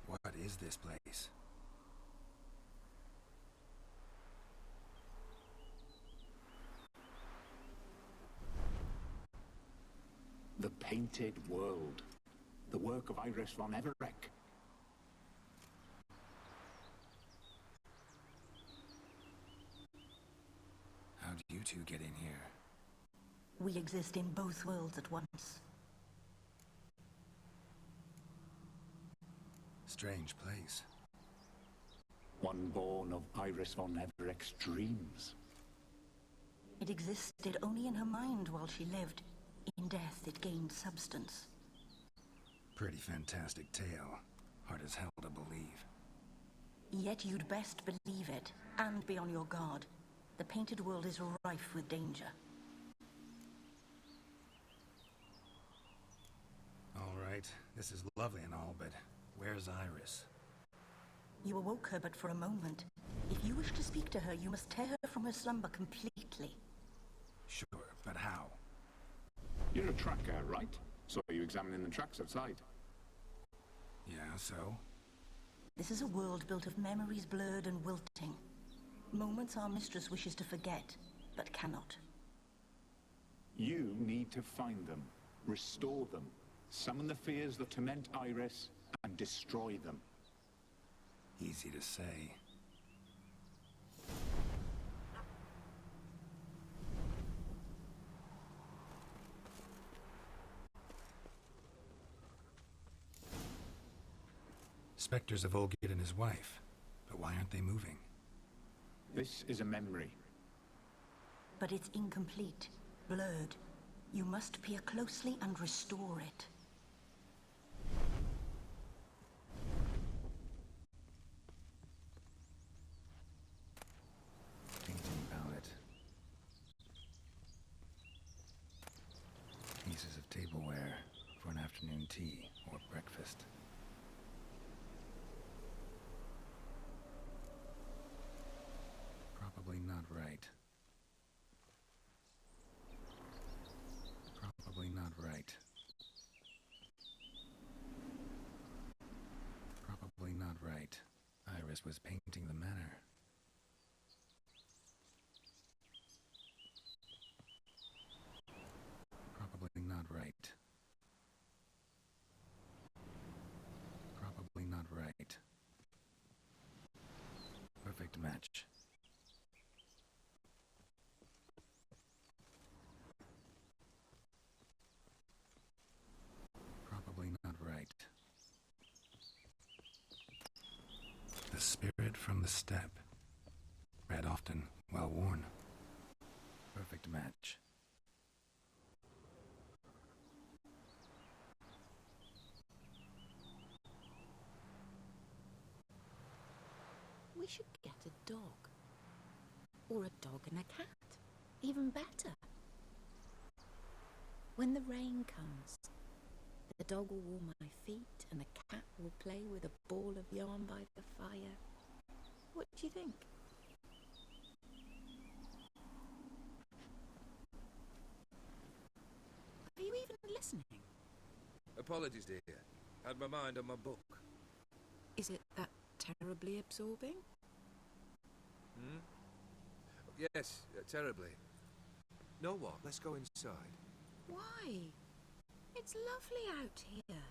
What is this place? The Painted World. The work of Iris von Everec. How do you two get in here? We exist in both worlds at once. Strange place. One born of Iris von Everec's dreams. It existed only in her mind while she lived. In death, it gained substance. Pretty fantastic tale. Hard as hell to believe. Yet you'd best believe it, and be on your guard. The Painted World is rife with danger. All right, this is lovely and all, but where's Iris? You awoke her but for a moment. If you wish to speak to her, you must tear her from her slumber completely. Sure, but how? You're a tracker, right? Saw you examining the tracks outside. Yeah, so? This is a world built of memories blurred and wilting. Moments our mistress wishes to forget, but cannot. You need to find them, restore them, summon the fears that torment Iris, and destroy them. Easy to say. Spectres of Olgid and his wife. But why aren't they moving? This is a memory. But it's incomplete, blurred. You must peer closely and restore it. Painting palette. Pieces of tableware for an afternoon tea or breakfast. Probably not right. just was painting the manor. Probably not right. Probably not right. Perfect match. Probably not right. The spirit from the steppe. Read often, well worn. Perfect match. We should get a dog. Or a dog and a cat. Even better. When the rain comes, the dog will warm my feet and the cat will play with a ball of yarn by the fire. What do you think? Are you even listening? Apologies, dear. Had my mind on my book. Is it that terribly absorbing? Hmm? Yes, terribly. Know what? Let's go inside. Why? It's lovely out here.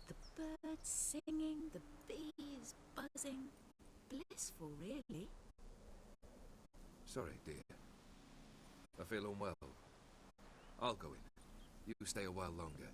The birds singing, the bees buzzing. Blissful, really. Sorry, dear. I feel unwell. I'll go in. You stay a while longer.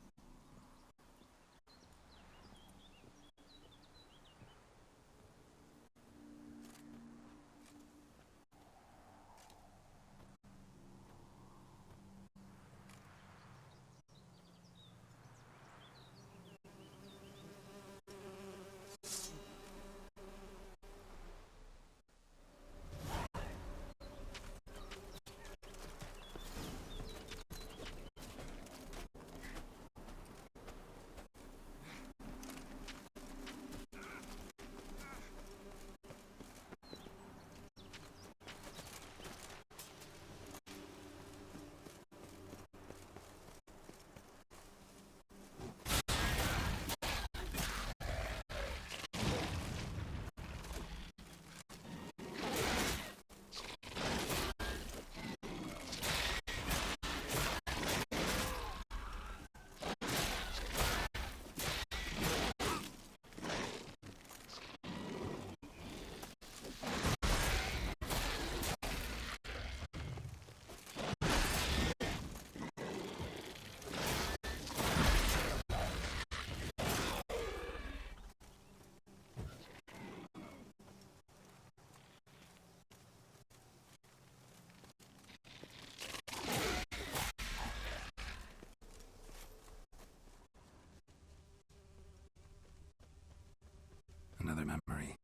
Another memory.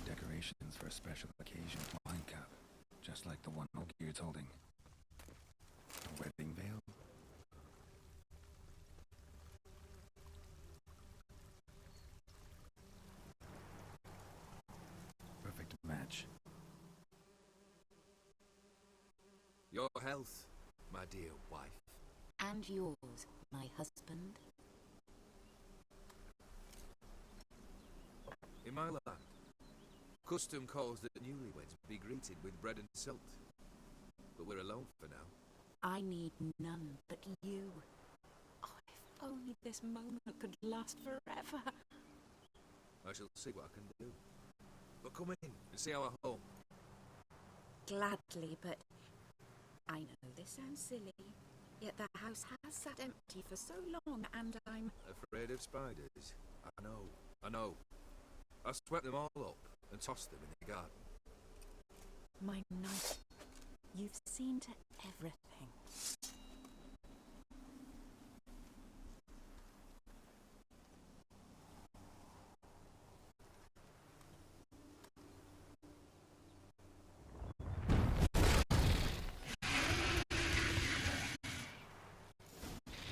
Decorations for a special occasion wine cup, just like the one Olgier's holding. A wedding veil. Perfect match. Your health, my dear wife. And yours, my husband. In my land, custom calls that newlyweds be greeted with bread and salt. But we're alone for now. I need none but you. Oh, if only this moment could last forever. I shall see what I can do. But come in and see our home. Gladly, but I know this sounds silly, yet that house has sat empty for so long, and I'm Afraid of spiders? I know. I swept them all up and tossed them in the garden. my knight. You've seen to everything.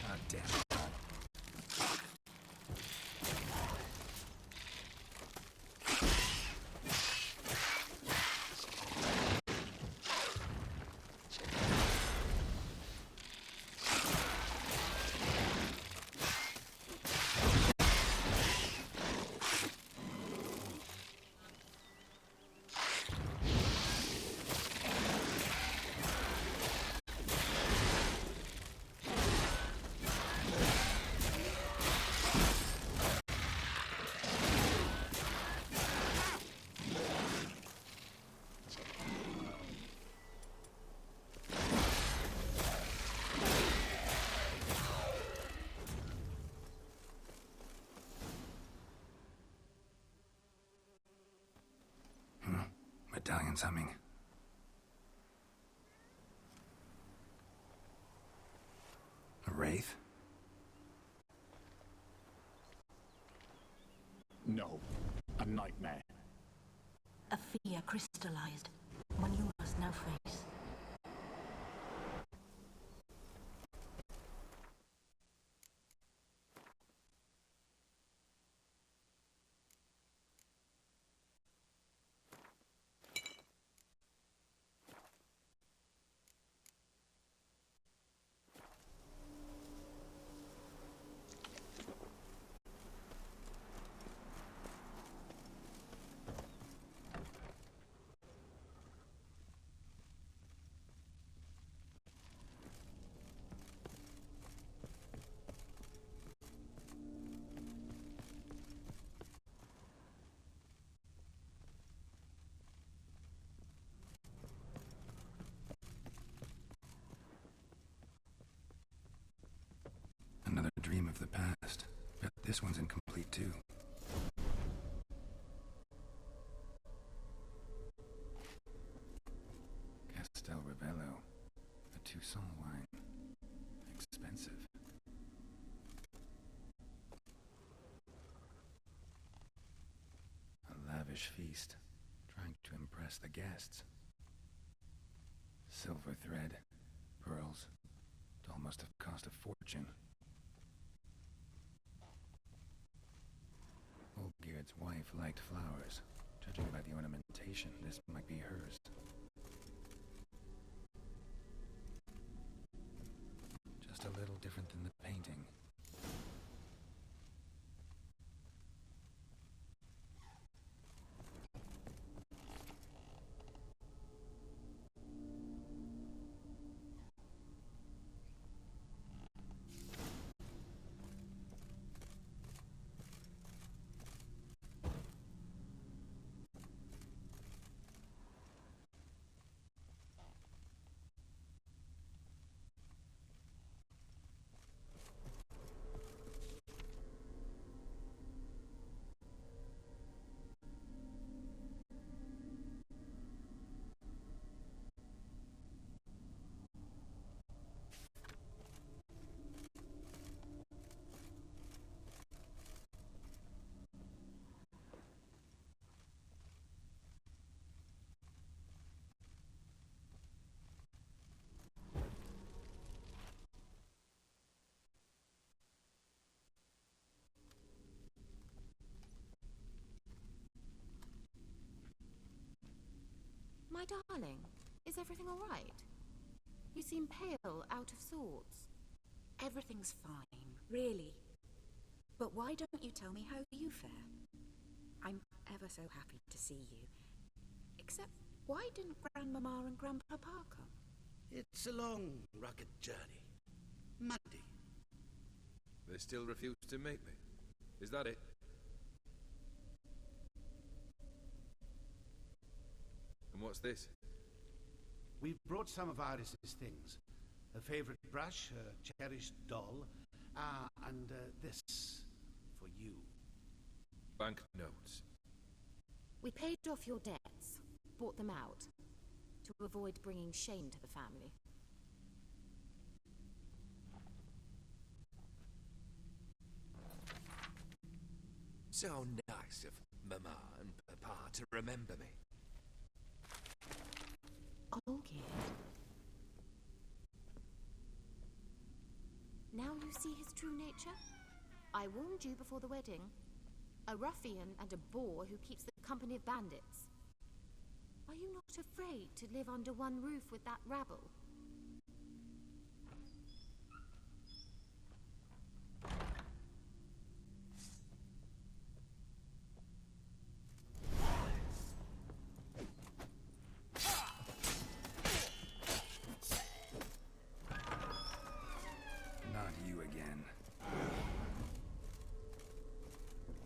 Ah, damn it. one's humming. A wraith? No, a nightmare. A fear crystallized, one you must now face. Another dream of the past. Bet this one's incomplete too. Castel Ravello. A Toussaint wine. Expensive. A lavish feast. Trying to impress the guests. Silver thread. Pearls. It almost have cost a fortune. Olgierd's wife liked flowers. Judging by the ornamentation, this might be hers. Just a little different than the painting. My darling, is everything all right? You seem pale, out of sorts. Everything's fine, really. But why don't you tell me how you fare? I'm ever so happy to see you. Except, why didn't Grandmama and Grandpapa come? It's a long, rugged journey. Muddy. They still refuse to make me. Is that it? And what's this? We've brought some of Iris's things. Her favorite brush, her cherished doll, and this for you. Banknotes. We paid off your debts, bought them out, to avoid bringing shame to the family. So nice of Mama and Papa to remember me. Olgierd. Now you see his true nature? I warned you before the wedding. A ruffian and a boor who keeps the company of bandits. Are you not afraid to live under one roof with that rabble? Not you again.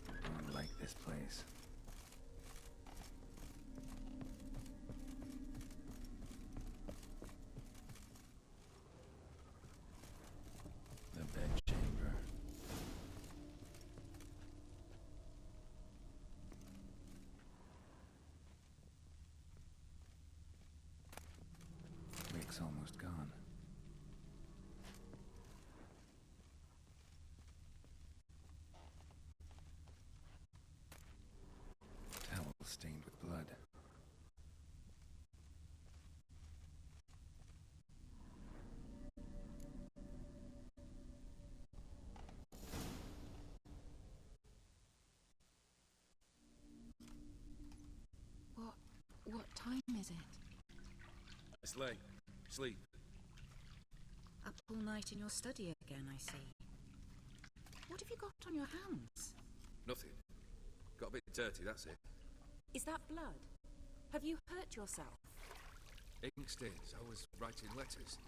I don't like this place. It's almost gone. Towel stained with blood. What time is it? It's late. Sleep. Up all night in your study again, I see. What have you got on your hands? Nothing. Got a bit dirty, that's it. Is that blood? Have you hurt yourself? Ink stains. I was writing letters.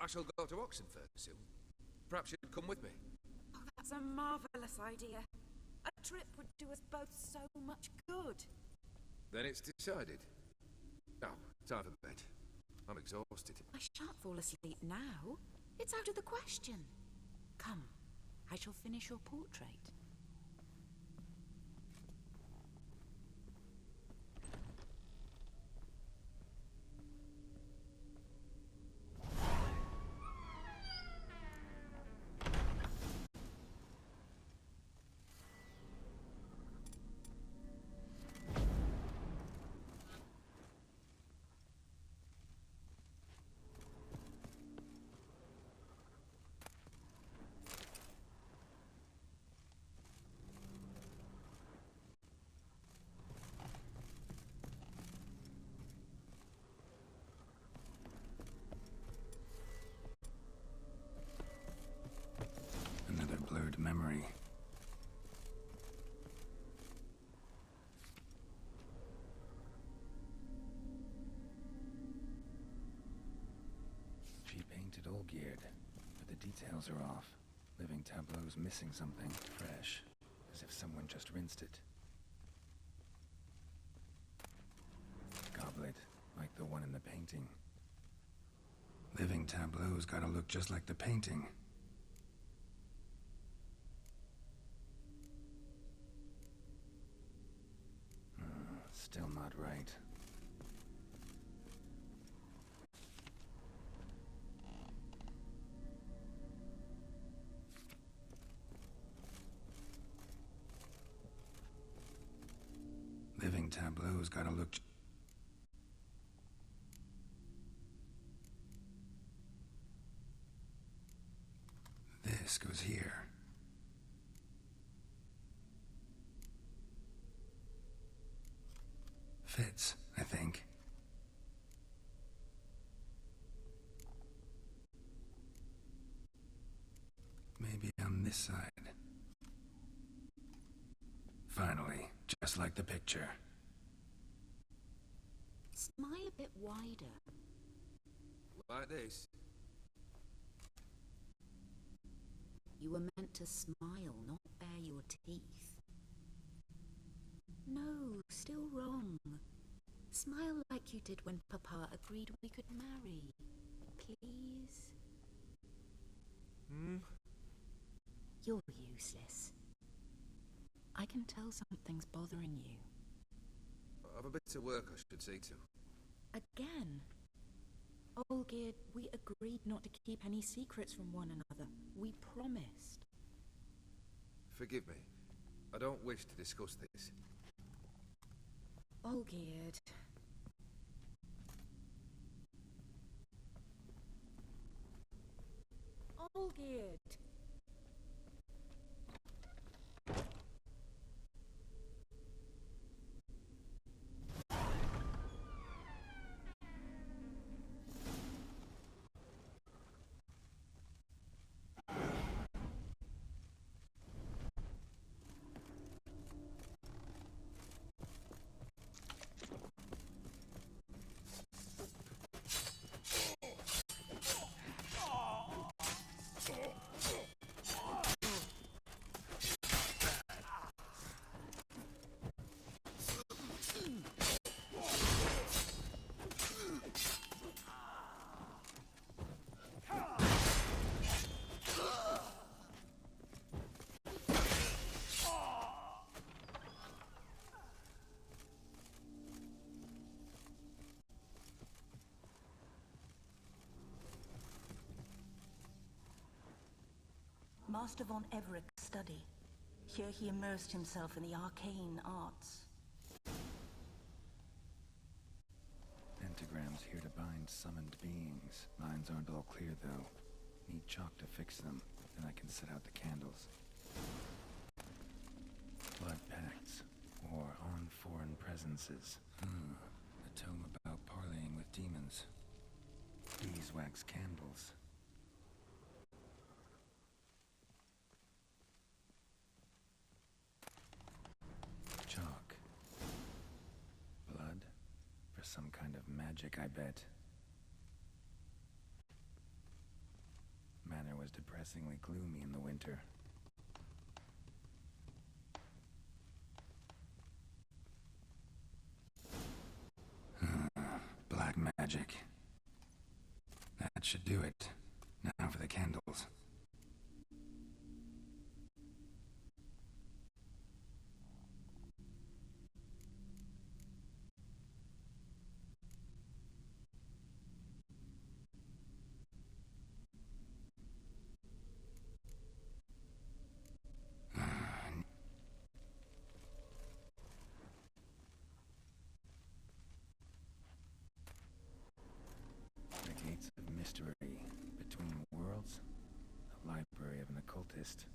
I shall go to Oxenfurt soon. Perhaps you'd come with me. Oh, that's a marvellous idea. A trip would do us both so much good. Then it's decided. Now, time for bed. I'm exhausted. I shan't fall asleep now. It's out of the question. Come, I shall finish your portrait. Another blurred memory. She painted Olgierd, but the details are off. Living tableau's missing something fresh, as if someone just rinsed it. Goblet, like the one in the painting. Living tableau's gotta look just like the painting. Still not right. Living tableau's gotta look. This goes here. Fits, I think. Maybe on this side. Finally, just like the picture. Smile a bit wider. Like this. You were meant to smile, not bare your teeth. No, still wrong. Smile like you did when Papa agreed we could marry. Please? You're useless. I can tell something's bothering you. I've a bit of work I should see to. Again? Olgierd, we agreed not to keep any secrets from one another. We promised. Forgive me. I don't wish to discuss this. Olgierd. Olgierd. Master von Everett's study. Here he immersed himself in the arcane arts. Pentagrams here to bind summoned beings. Lines aren't all clear, though. Need chalk to fix them, then I can set out the candles. Blood pacts, or on foreign presences. A tome about parleying with demons. Beeswax candles. Chalk. Blood? For some kind of magic, I bet. Manor was depressingly gloomy in the winter. Black magic. That should do it. Now for the candles. The gates of mystery between worlds. The library of an occultist.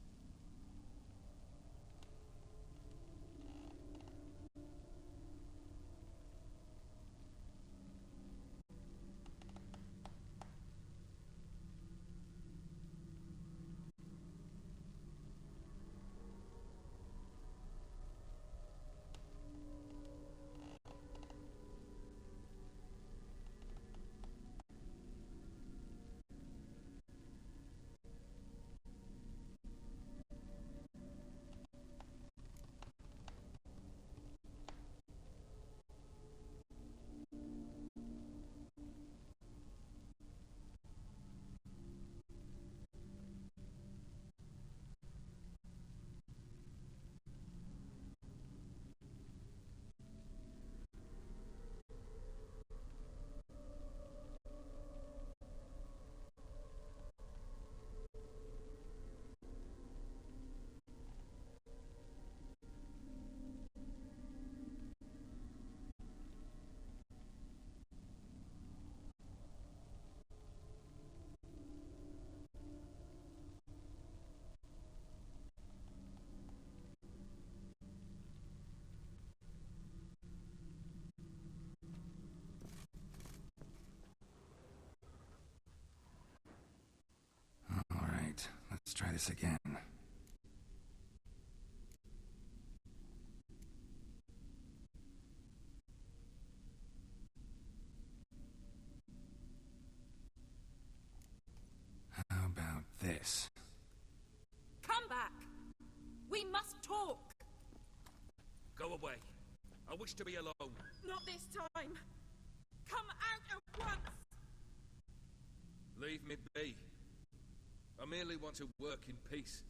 Let's try this again. How about this? Come back! We must talk! Go away. I wish to be alone. Not this time! Come out at once! Leave me be. I merely want to work in peace.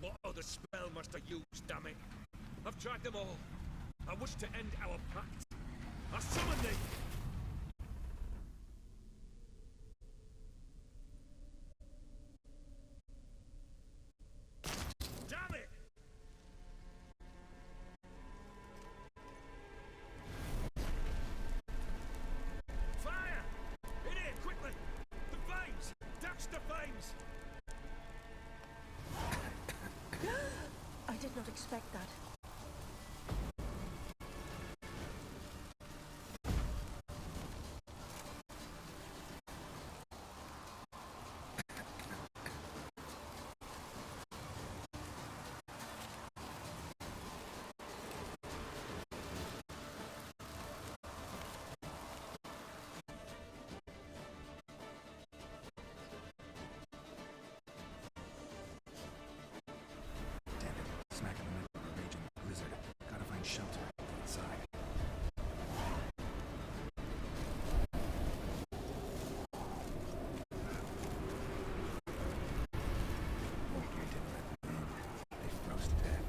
What other spell must I use, damn it? I've tried them all. I wish to end our pact. I summon thee! Damn it! Fire! In here, quickly! The flames! Dash the flames! not expect that. Smack in the middle of a raging blizzard. Gotta find shelter inside. Oldgear didn't let them in. They froze to death.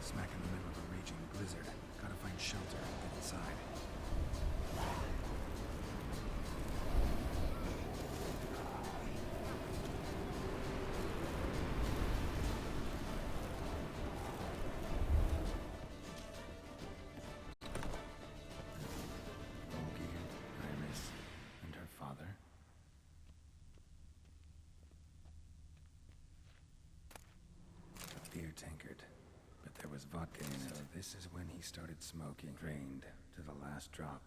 Smack in the middle of a raging blizzard. Gotta find shelter and get inside. Olgierd, Iris, and her father. A beer tankard. But there was vodka in it. So this is when he started smoking. Drained to the last drop.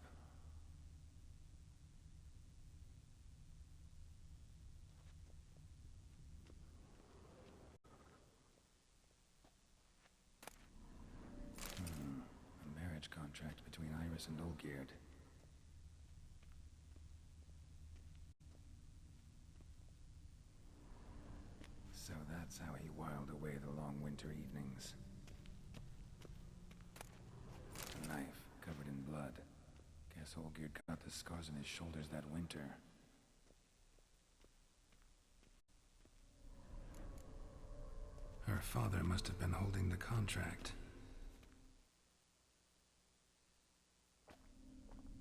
A marriage contract between Iris and Olgierd. So that's how he whiled away the long winter evenings. A knife covered in blood. Guess Olgierd got the scars on his shoulders that winter. Her father must have been holding the contract.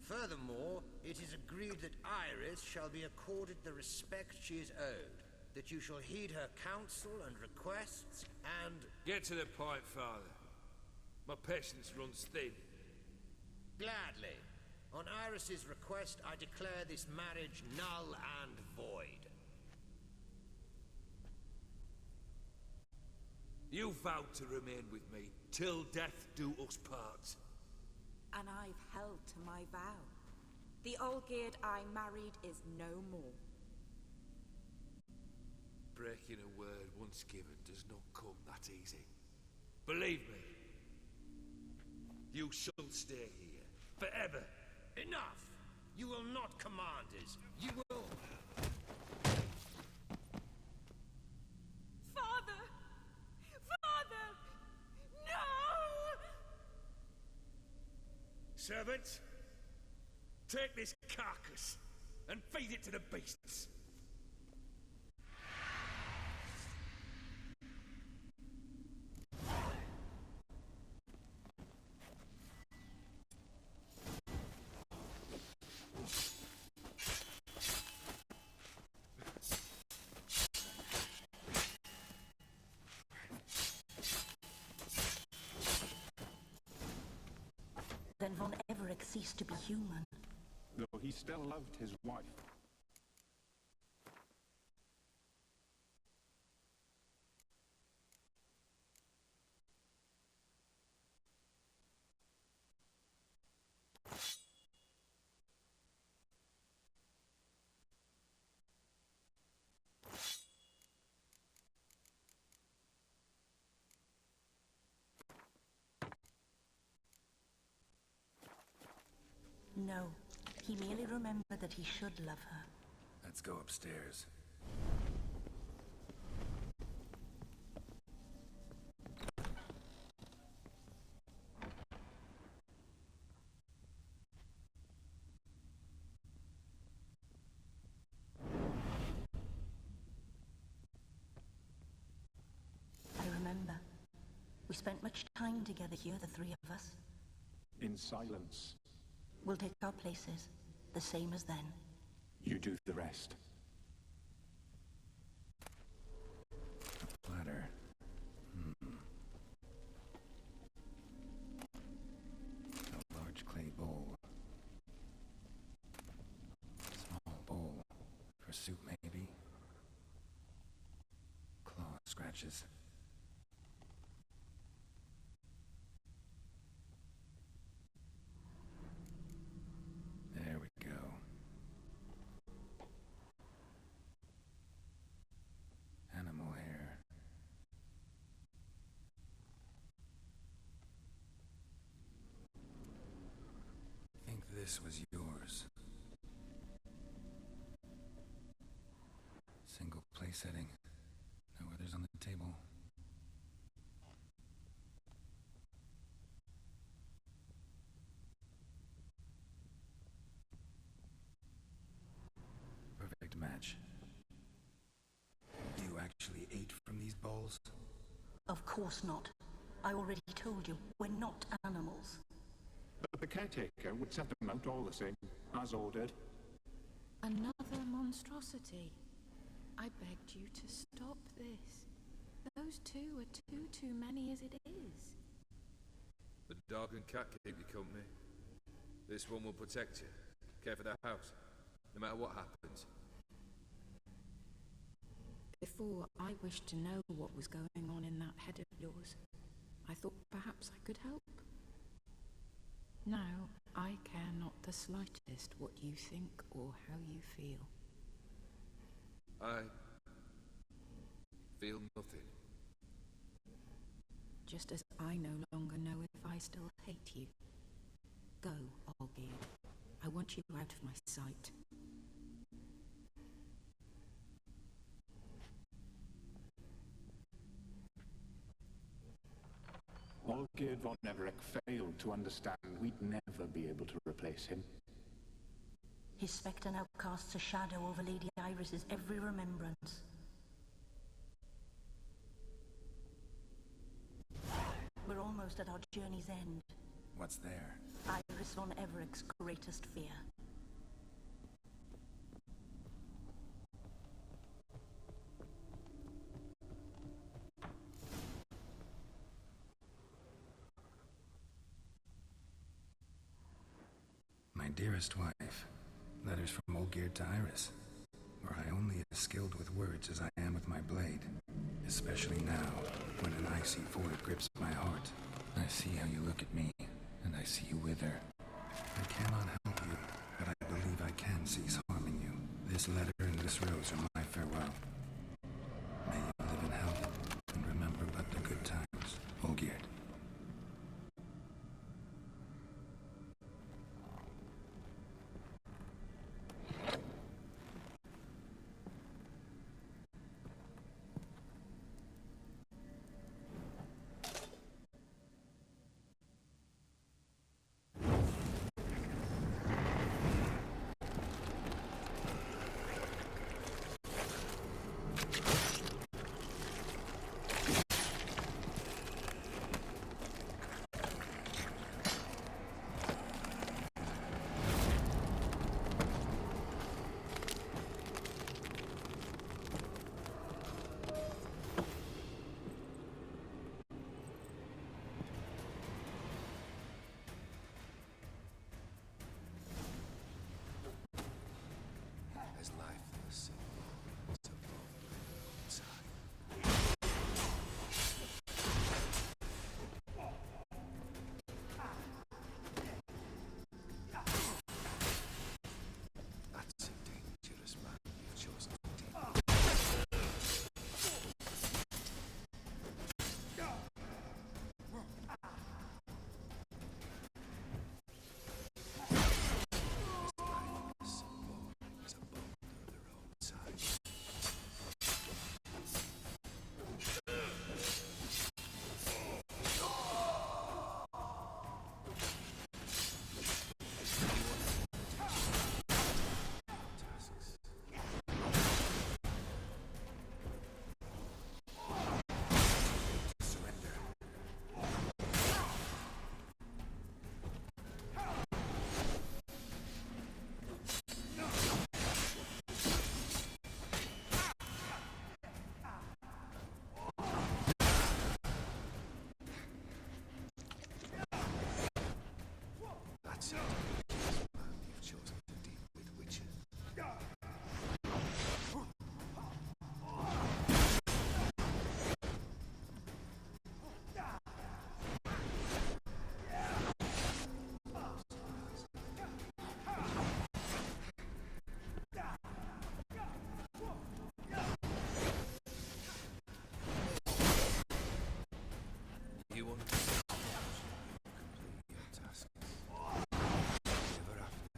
Furthermore, it is agreed that Iris shall be accorded the respect she is owed, that you shall heed her counsel and requests, and... Get to the point, Father. My patience runs thin. Gladly. On Iris's request, I declare this marriage null and void. You vowed to remain with me till death do us part. And I've held to my vow. The Olgierd I married is no more. Breaking a word once given does not come that easy. Believe me, you shall stay here forever. Enough! You will not command us. You will... Father! Father! No! Servants, take this carcass and feed it to the beasts. Then Von Everett ceased to be human. Though he still loved his wife. No, he merely remembered that he should love her. Let's go upstairs. I remember. We spent much time together here, the three of us. In silence. We'll take our places, the same as then. You do the rest. A platter. A large clay bowl. Small bowl. For soup, maybe. Claw scratches. There we go. Animal hair. Think this was yours. Single place setting. No others on the table. Perfect match. You actually ate from these bowls? Of course not. I already told you, we're not animals. But the caretaker would set them out all the same, as ordered. Another monstrosity. I begged you to stop this. Those two are too many as it is. The dog and cat keep you company. This one will protect you. Care for the house, no matter what happens. Before, I wished to know what was going on in that head of yours. I thought perhaps I could help. Now, I care not the slightest what you think or how you feel. I feel nothing. Just as I no longer know if I still hate you. Go, Olgierd. I want you out of my sight. Olgierd von Everett failed to understand we'd never be able to replace him. His spectre now casts a shadow over Lady Iris's every remembrance. We're almost at our journey's end. What's there? Iris von Everett's greatest fear. My dearest wife. Letters from Olgierd to Iris. Or for I only as skilled with words as I am with my blade. Especially now, when an icy void grips my heart. I see how you look at me, and I see you wither. I cannot help you, but I believe I can cease harming you. This letter and this rose are my farewell. May you live in health, and remember but the good times, Olgierd. As lifeless as a bone inside. That's a dangerous man you've chosen to take. That's a dangerous man you've chosen to deal with witches. You want to complete your tasks. Ever after.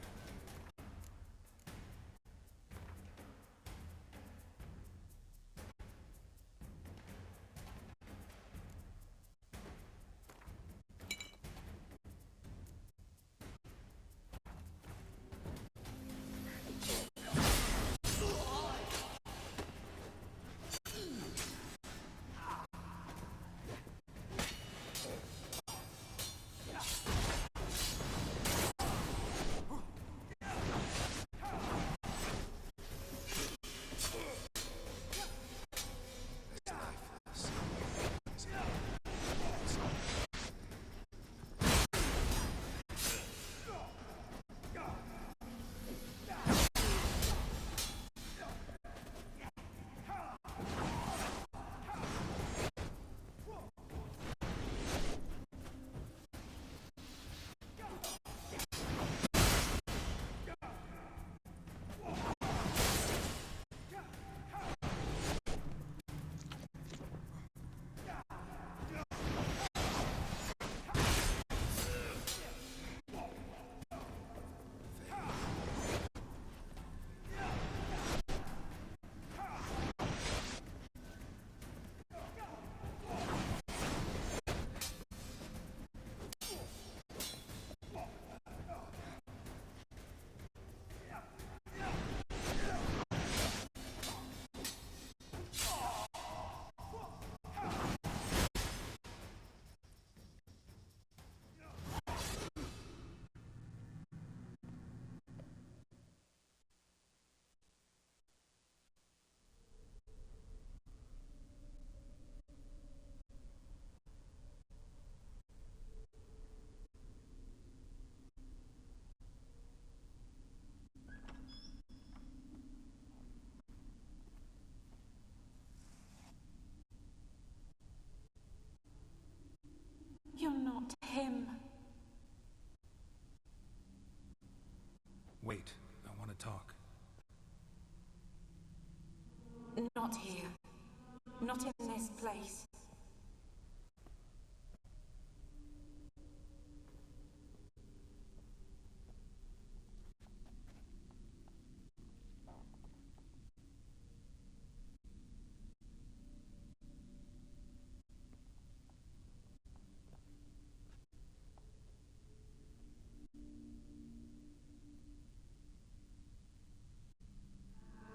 this place.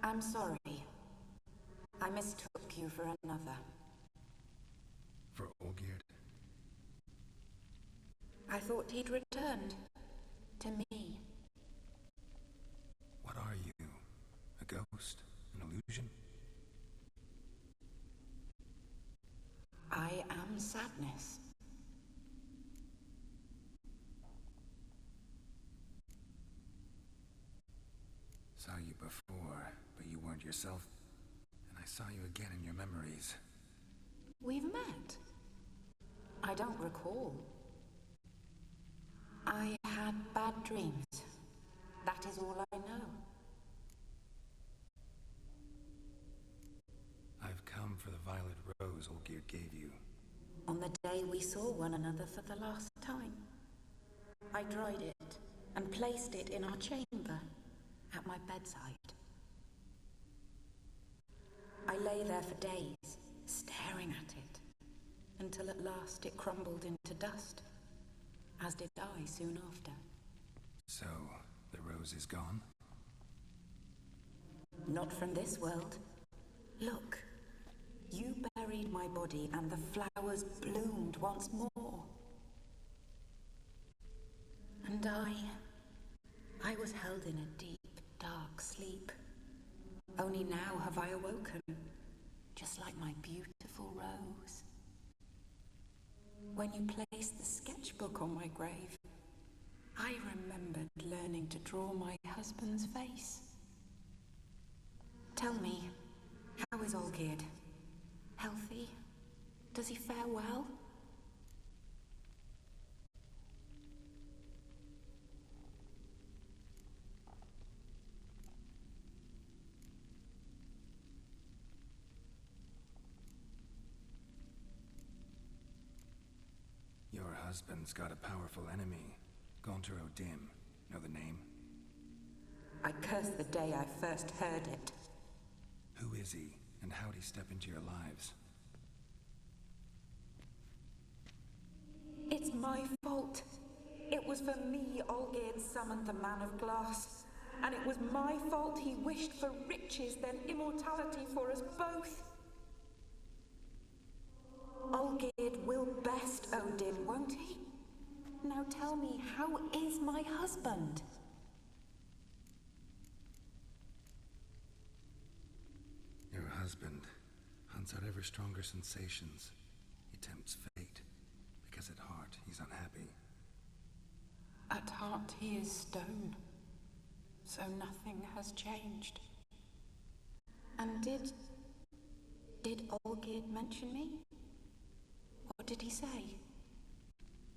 I'm sorry. I mistook you for another. For Olgierd? I thought he'd returned. To me. What are you? A ghost? An illusion? I am sadness. Saw you before, but you weren't yourself. And I saw you again in your memories. We've met. I don't recall. I had bad dreams. That is all I know. I've come for the violet rose Olgierd gave you. On the day we saw one another for the last time, I dried it and placed it in our chamber at my bedside. I lay there for days, staring at it, until at last it crumbled into dust, as did I soon after. So, the rose is gone? Not from this world. Look, you buried my body and the flowers bloomed once more. And I was held in a deep, dark sleep. Only now have I awoken, just like my beautiful rose. When you placed the sketchbook on my grave, I remembered learning to draw my husband's face. Tell me, how is Olgierd? Healthy? Does he fare well? Your husband's got a powerful enemy. Gaunter O'Dim. Know the name? I curse the day I first heard it. Who is he, and how'd he step into your lives? It's my fault. It was for me Olgierd summoned the Man of Glass. And it was my fault he wished for riches, then immortality for us both. Olgierd will best Odin, won't he? Now tell me, how is my husband? Your husband hunts out ever stronger sensations. He tempts fate, because at heart he's unhappy. At heart he is stone, so nothing has changed. And did Olgierd mention me? What did he say?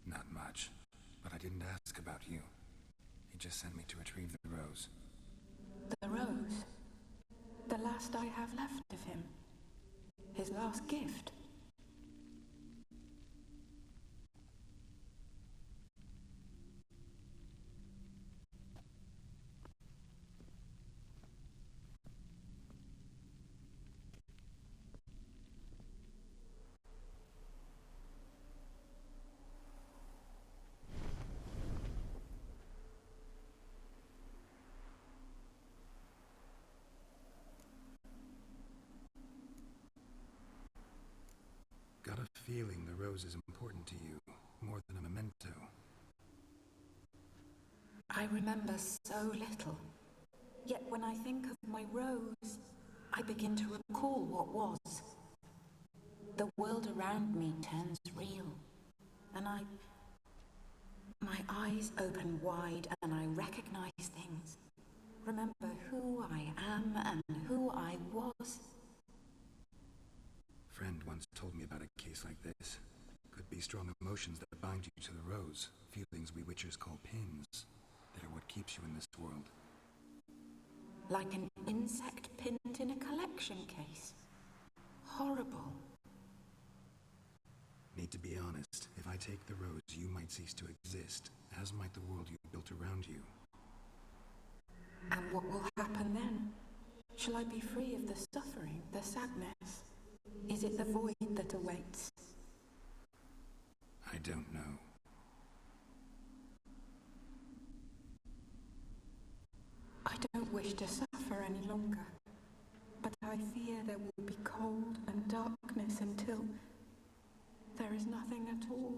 Not much, but I didn't ask about you. He just sent me to retrieve the rose. The rose? The last I have left of him. His last gift. Got a feeling the rose is important to you, more than a memento. I remember so little. Yet when I think of my rose, I begin to recall what was. The world around me turns real, and my eyes open wide and I recognize things. Remember who I am and who I was. Friend once told me about a case like this. Could be strong emotions that bind you to the rose, feelings we witchers call pins. They're what keeps you in this world. Like an insect pinned in a collection case. Horrible. to be honest. If I take the rose, you might cease to exist, as might the world you built around you. And what will happen then? Shall I be free of the suffering, the sadness? Is it the void that awaits? I don't know. I don't wish to suffer any longer, but I fear there will be cold and darkness until there is nothing at all.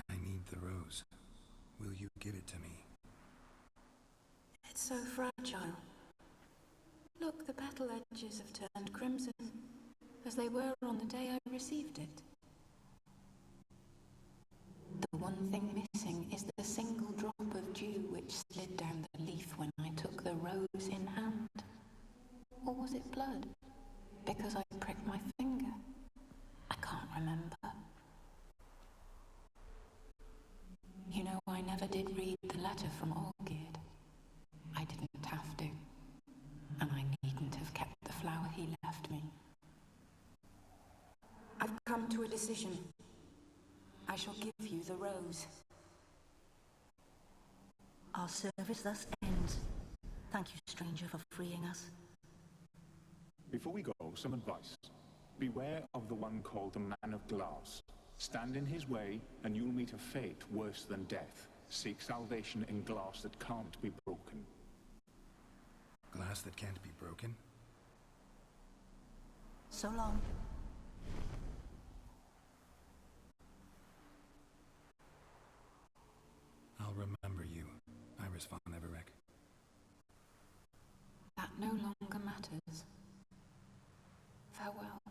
I need the rose. Will you give it to me? It's so fragile. Look, the petal edges have turned crimson, as they were on the day I received it. The one thing missing is the single drop of dew which slid down the leaf when I took the rose in hand. Or was it blood? Because I pricked my finger? I can't remember. You know, I never did read the letter from Olgierd. I didn't have to. And I needn't have kept the flower he left me. I've come to a decision. I shall give you the rose. Our service thus ends. Thank you, stranger, for freeing us. Before we go, some advice. Beware of the one called the Man of Glass. Stand in his way, and you'll meet a fate worse than death. Seek salvation in glass that can't be broken. Glass that can't be broken? So long. I'll remember you, Iris von Everec. That no longer matters. Farewell.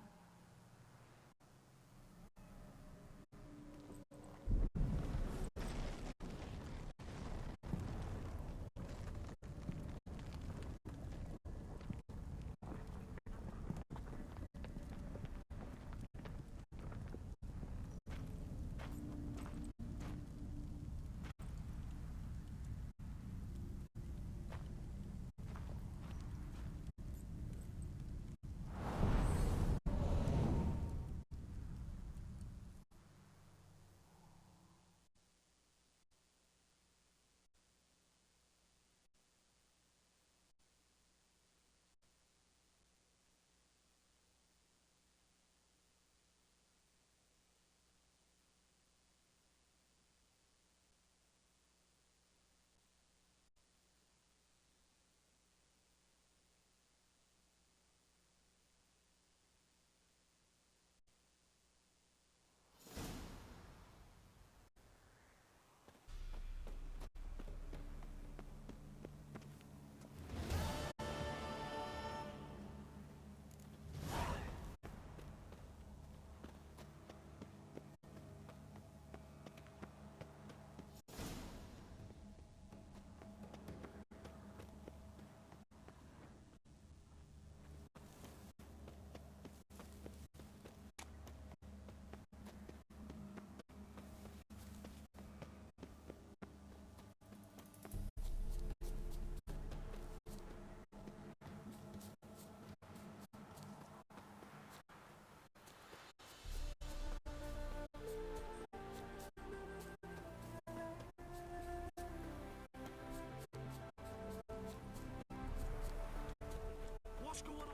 What's going on?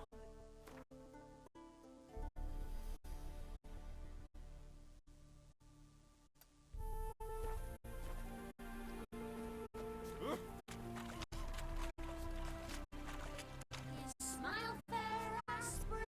Smile fair as spring.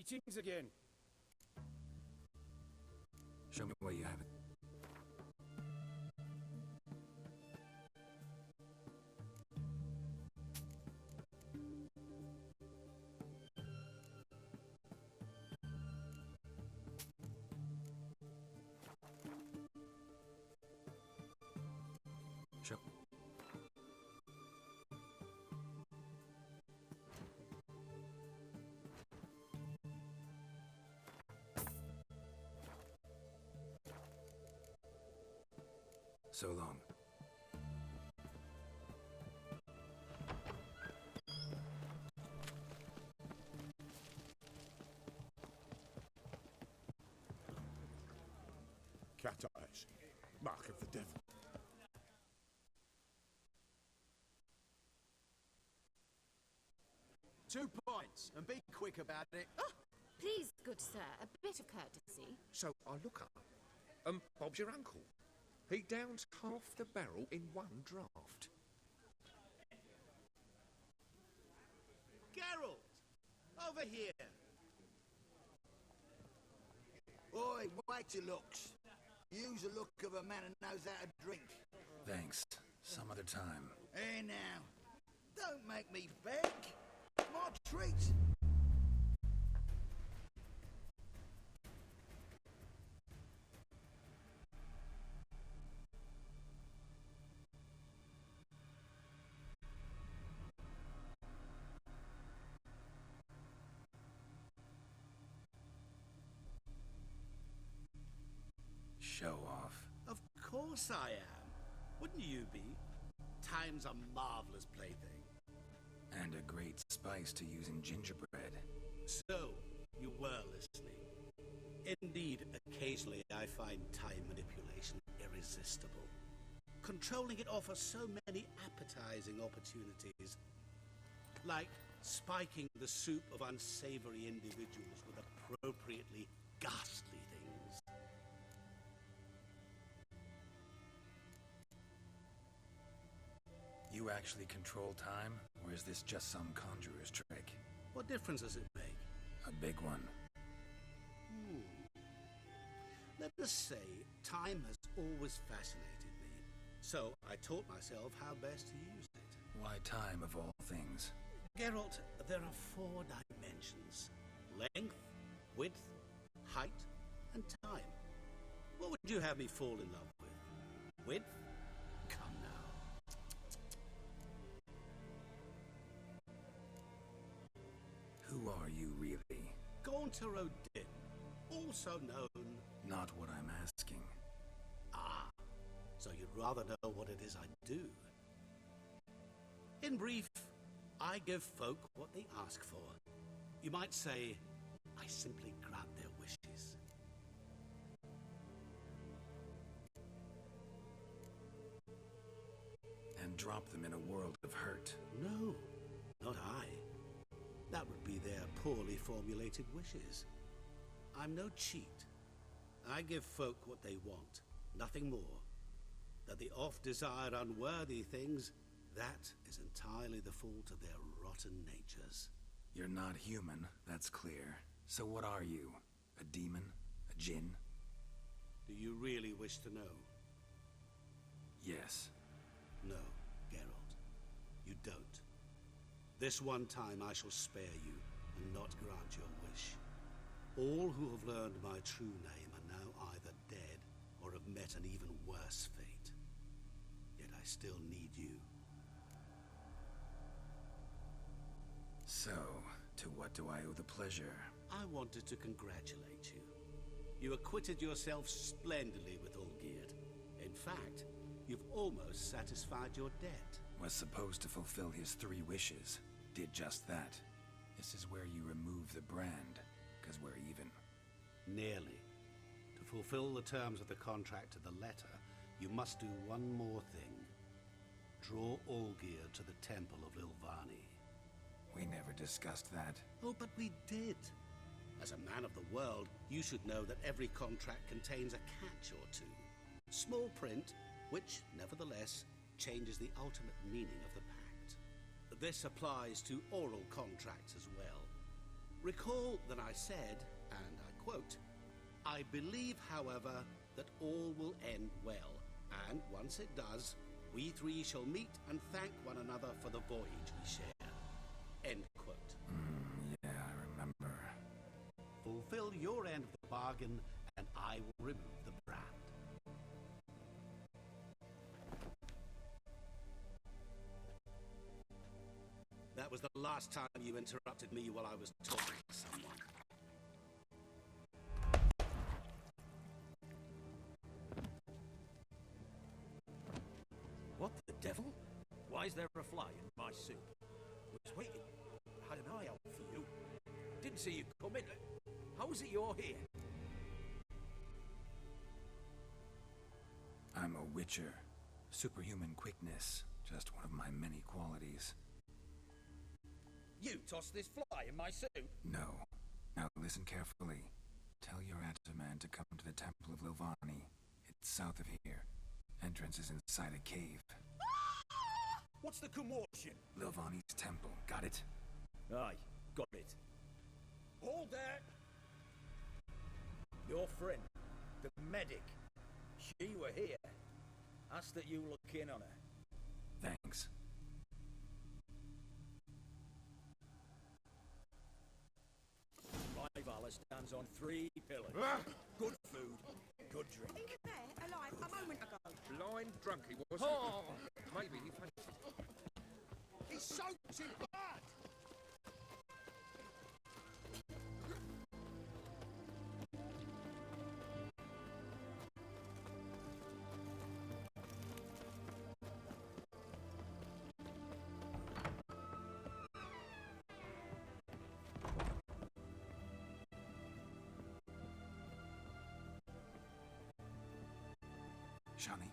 Greetings again. Show me where you have it. Show. So long. Cat eyes. Mark of the devil. 2 points, and be quick about it. Oh, please, good sir, a bit of courtesy. So I look up. Bob's your uncle. He downs half the barrel in one draft. Geralt! Over here! Oi, wait your looks. Use the look of a man who knows how to drink. Thanks. Some other time. Hey now, don't make me beg. My treat. Show off. Of course I am. Wouldn't you be? Time's a marvelous plaything. And a great spice to use in gingerbread. So, you were listening. Indeed, occasionally I find time manipulation irresistible. Controlling it offers so many appetizing opportunities. Like spiking the soup of unsavory individuals with appropriately ghastly things. You actually control time, or is this just some conjurer's trick? What difference does it make? A big one. Let us say, time has always fascinated me. So I taught myself how best to use it. Why time of all things? Geralt, there are 4 dimensions. Length, width, height, and time. What would you have me fall in love with? Width? Come now. Who are you really? Gaunter O'Din, also known... Not what I'm asking. Ah, so you'd rather know what it is I do. In brief, I give folk what they ask for. You might say, I simply grant their wishes. And drop them in a world of hurt. No, not I. That would be their poorly formulated wishes. I'm no cheat. I give folk what they want, nothing more. That they oft desire unworthy things, that is entirely the fault of their rotten natures. You're not human, that's clear. So what are you? A demon? A djinn? Do you really wish to know? Yes. No, Geralt. You don't. This one time I shall spare you and not grant your wish. All who have learned my true name are now either dead or have met an even worse fate. Yet I still need you. So, to what do I owe the pleasure? I wanted to congratulate you. You acquitted yourself splendidly with Olgierd. In fact, you've almost satisfied your debt. Was supposed to fulfill his 3 wishes. Did just that. This is where you remove the brand, because we're even. Nearly. To fulfill the terms of the contract to the letter, you must do one more thing. Draw Olgierd to the Temple of Lilvani. We never discussed that. Oh, but we did. As a man of the world, you should know that every contract contains a catch or two. Small print, which, nevertheless, changes the ultimate meaning of the pact. This applies to oral contracts as well. Recall that I said, and I quote, "I believe, however, that all will end well, and once it does, we three shall meet and thank one another for the voyage we share." End quote. Yeah, I remember. Fulfill your end of the bargain, and I will remove the brand. That was the last time you interrupted me while I was talking to someone. What the devil? Why is there a fly in my soup? Was waiting. Had an eye out for you. Didn't see you come in. How is it you're here? I'm a witcher. Superhuman quickness. Just one of my many qualities. You tossed this fly in my soup? No. Now listen carefully. Tell your Ataman to come to the Temple of Lilvani. It's south of here. Entrance is inside a cave. What's the commotion? Lilvani's temple. Got it? Aye, got it. Hold there! Your friend, the medic, she were here. Ask that you look in on her. Thanks. My Valor stands on 3 pillars. Good food, good drink. There, alive, a moment ago. Blind drunk he was. Oh. Maybe he fainted. He's soaked in blood! Shani.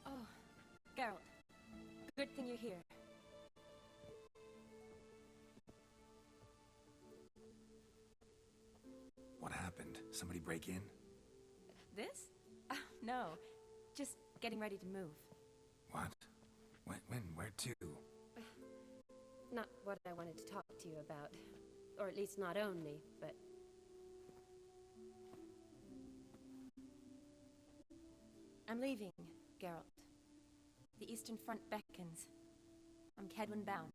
Oh, Geralt. Good thing you're here. What happened? Somebody break in? This? No. Just getting ready to move. What? When? Where to? Not what I wanted to talk to you about. Or at least not only, but... I'm leaving, Geralt. The Eastern Front beckons. I'm Kedwin bound.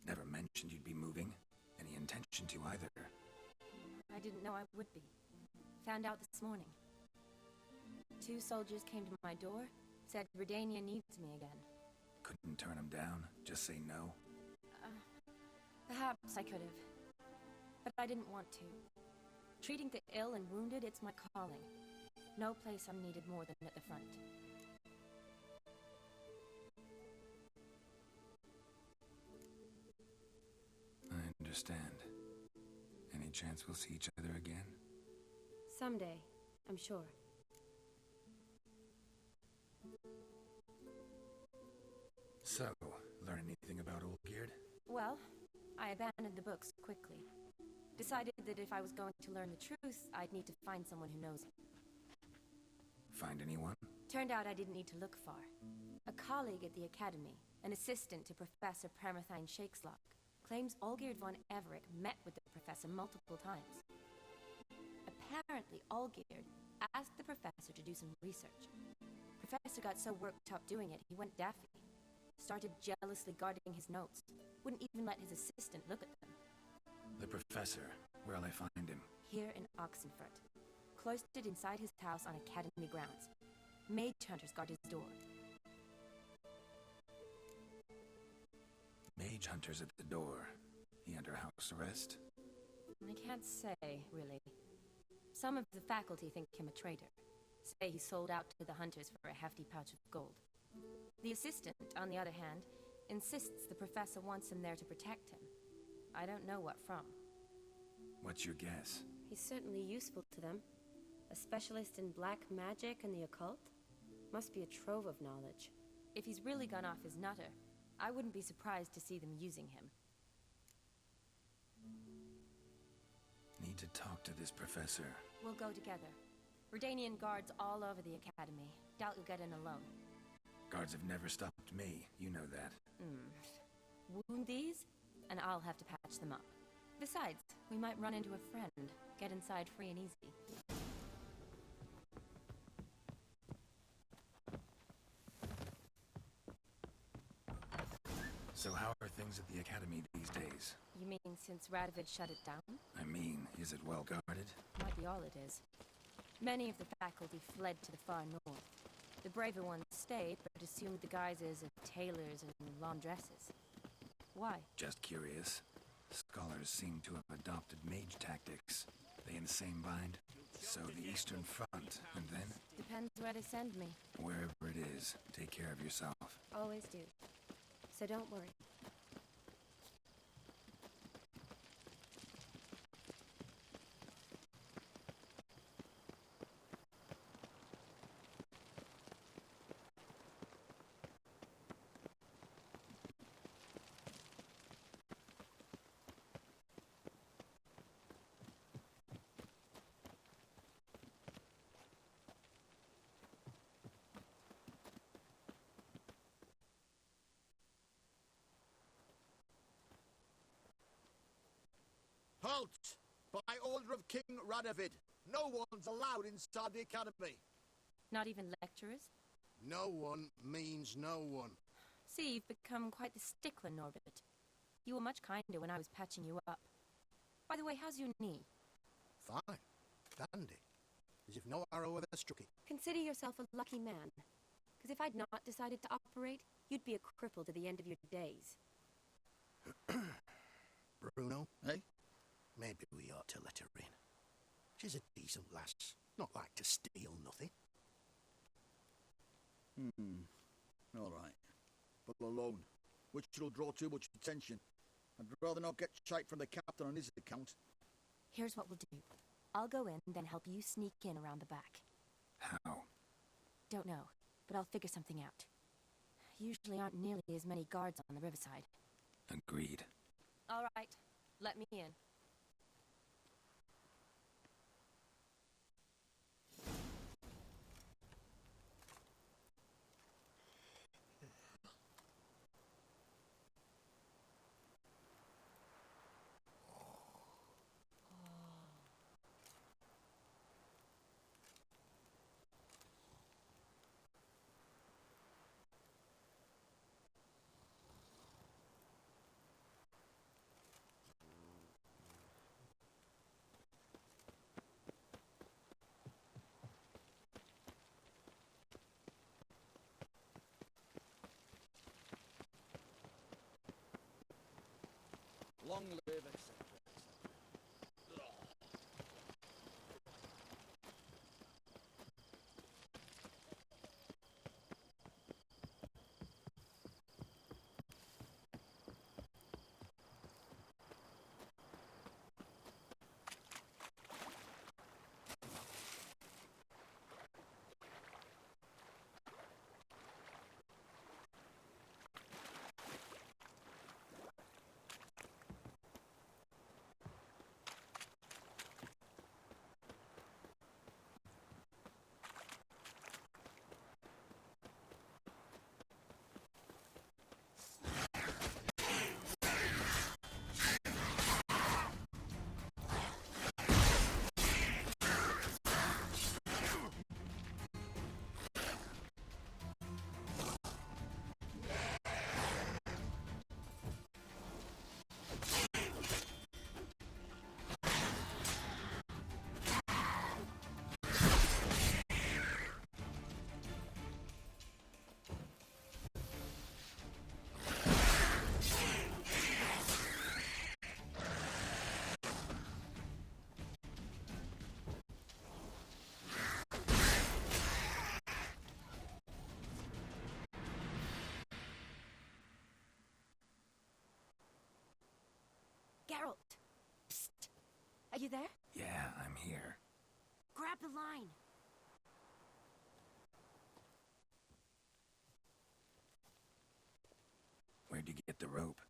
Never mentioned you'd be moving. Any intention to either. I didn't know I would be. Found out this morning. 2 soldiers came to my door, said Redania needs me again. Couldn't turn him down? Just say no? Perhaps I could have. But I didn't want to. Treating the ill and wounded, it's my calling. No place I'm needed more than at the front. I understand. Any chance we'll see each other again? someday, I'm sure. So, learn anything about Olgierd? Well, I abandoned the books quickly. Decided that if I was going to learn the truth, I'd need to find someone who knows it. Find anyone? Turned out I didn't need to look far. A colleague at the Academy, an assistant to Professor Permathine Shakeslock, claims Olgierd von Everec met with the professor multiple times. Apparently, Olgierd asked the professor to do some research. Professor got so worked up doing it, he went daffy. Started jealously guarding his notes. Wouldn't even let his assistant look at them. The professor. Where'll I find him? Here in Oxenfurt. Cloistered inside his house on Academy grounds. Mage hunters guard his door. Mage hunters at the door. He under house arrest? I can't say, really. Some of the faculty think him a traitor. Say he sold out to the hunters for a hefty pouch of gold. The assistant, on the other hand, insists the professor wants him there to protect him. I don't know what from. What's your guess? He's certainly useful to them. A specialist in black magic and the occult? Must be a trove of knowledge. If he's really gone off his nutter, I wouldn't be surprised to see them using him. Need to talk to this professor. We'll go together. Redanian guards all over the Academy. Doubt you'll get in alone. Guards have never stopped me, you know that. Wound these, and I'll have to patch them up. Besides, we might run into a friend. Get inside free and easy. So how are things at the Academy these days? You mean since Radovid shut it down? I mean, is it well guarded? Might be all it is. Many of the faculty fled to the far north. The braver ones stayed, but assumed the guises of tailors and laundresses. Why? Just curious. Scholars seem to have adopted mage tactics. They in the same bind? So the Eastern Front, and then? Depends where they send me. Wherever it is, take care of yourself. Always do. So don't worry. Halt! By order of King Radovid, no one's allowed inside the Academy. Not even lecturers? No one means no one. See, you've become quite the stickler, Norbert. You were much kinder when I was patching you up. By the way, how's your knee? Fine. Dandy. As if no arrow ever struck it. Consider yourself a lucky man. Because if I'd not decided to operate, you'd be a cripple to the end of your days. Bruno, eh? Maybe we ought to let her in. She's a decent lass. Not like to steal nothing. All right. But alone, which will draw too much attention. I'd rather not get shite from the captain on his account. Here's what we'll do. I'll go in, then help you sneak in around the back. How? Don't know, but I'll figure something out. Usually aren't nearly as many guards on the riverside. Agreed. All right, let me in. Long live, etc. Geralt! Psst! Are you there? Yeah, I'm here. Grab the line! Where'd you get the rope?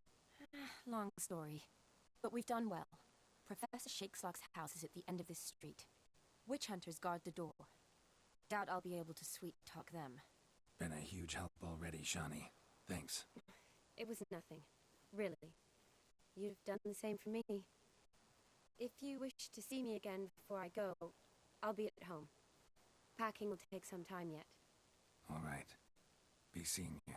Long story. But we've done well. Professor Shakeslock's house is at the end of this street. Witch hunters guard the door. Doubt I'll be able to sweet-talk them. been a huge help already, Shani. Thanks. It was nothing. Really. You'd have done the same for me. If you wish to see me again before I go, I'll be at home. Packing will take some time yet. All right. Be seeing you.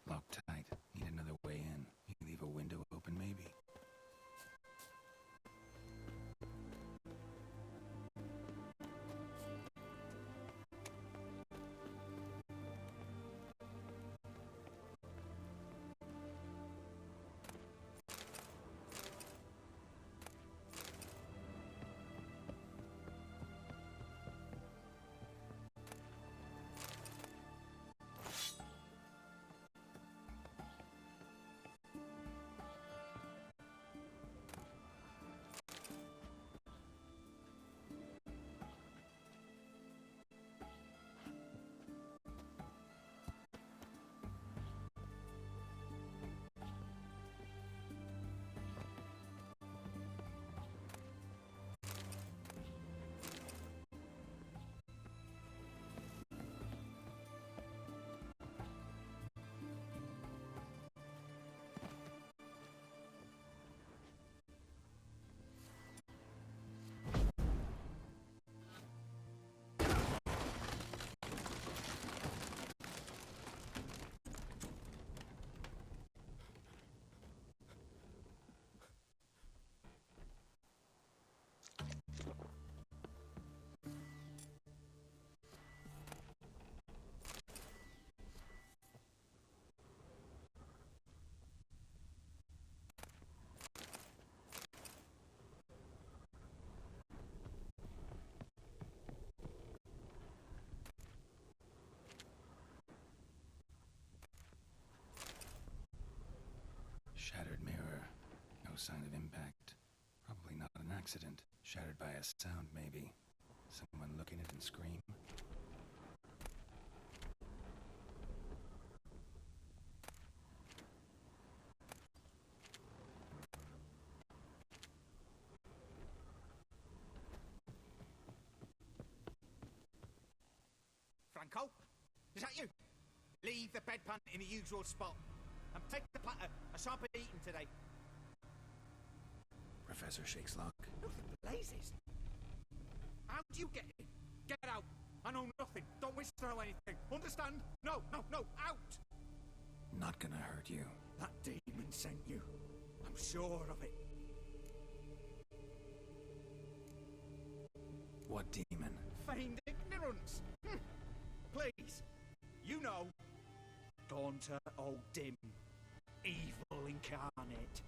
Locked tight. Need another way in. You leave a window open, maybe? Shattered mirror. No sign of impact. Probably not an accident. Shattered by a sound, maybe. Someone look in it and scream. Franco? Is that you? Leave the bedpan in the usual spot. And take the platter. I shan't be eating today. Professor Shakeslock. Look at the blazes. How do you get in? Get out. I know nothing. Don't wish to know anything. Understand? No, no, no. Out! Not gonna hurt you. That demon sent you. I'm sure of it. What demon? Feigned ignorance. Please. You know. Gaunter O'Dim. Evil incarnate.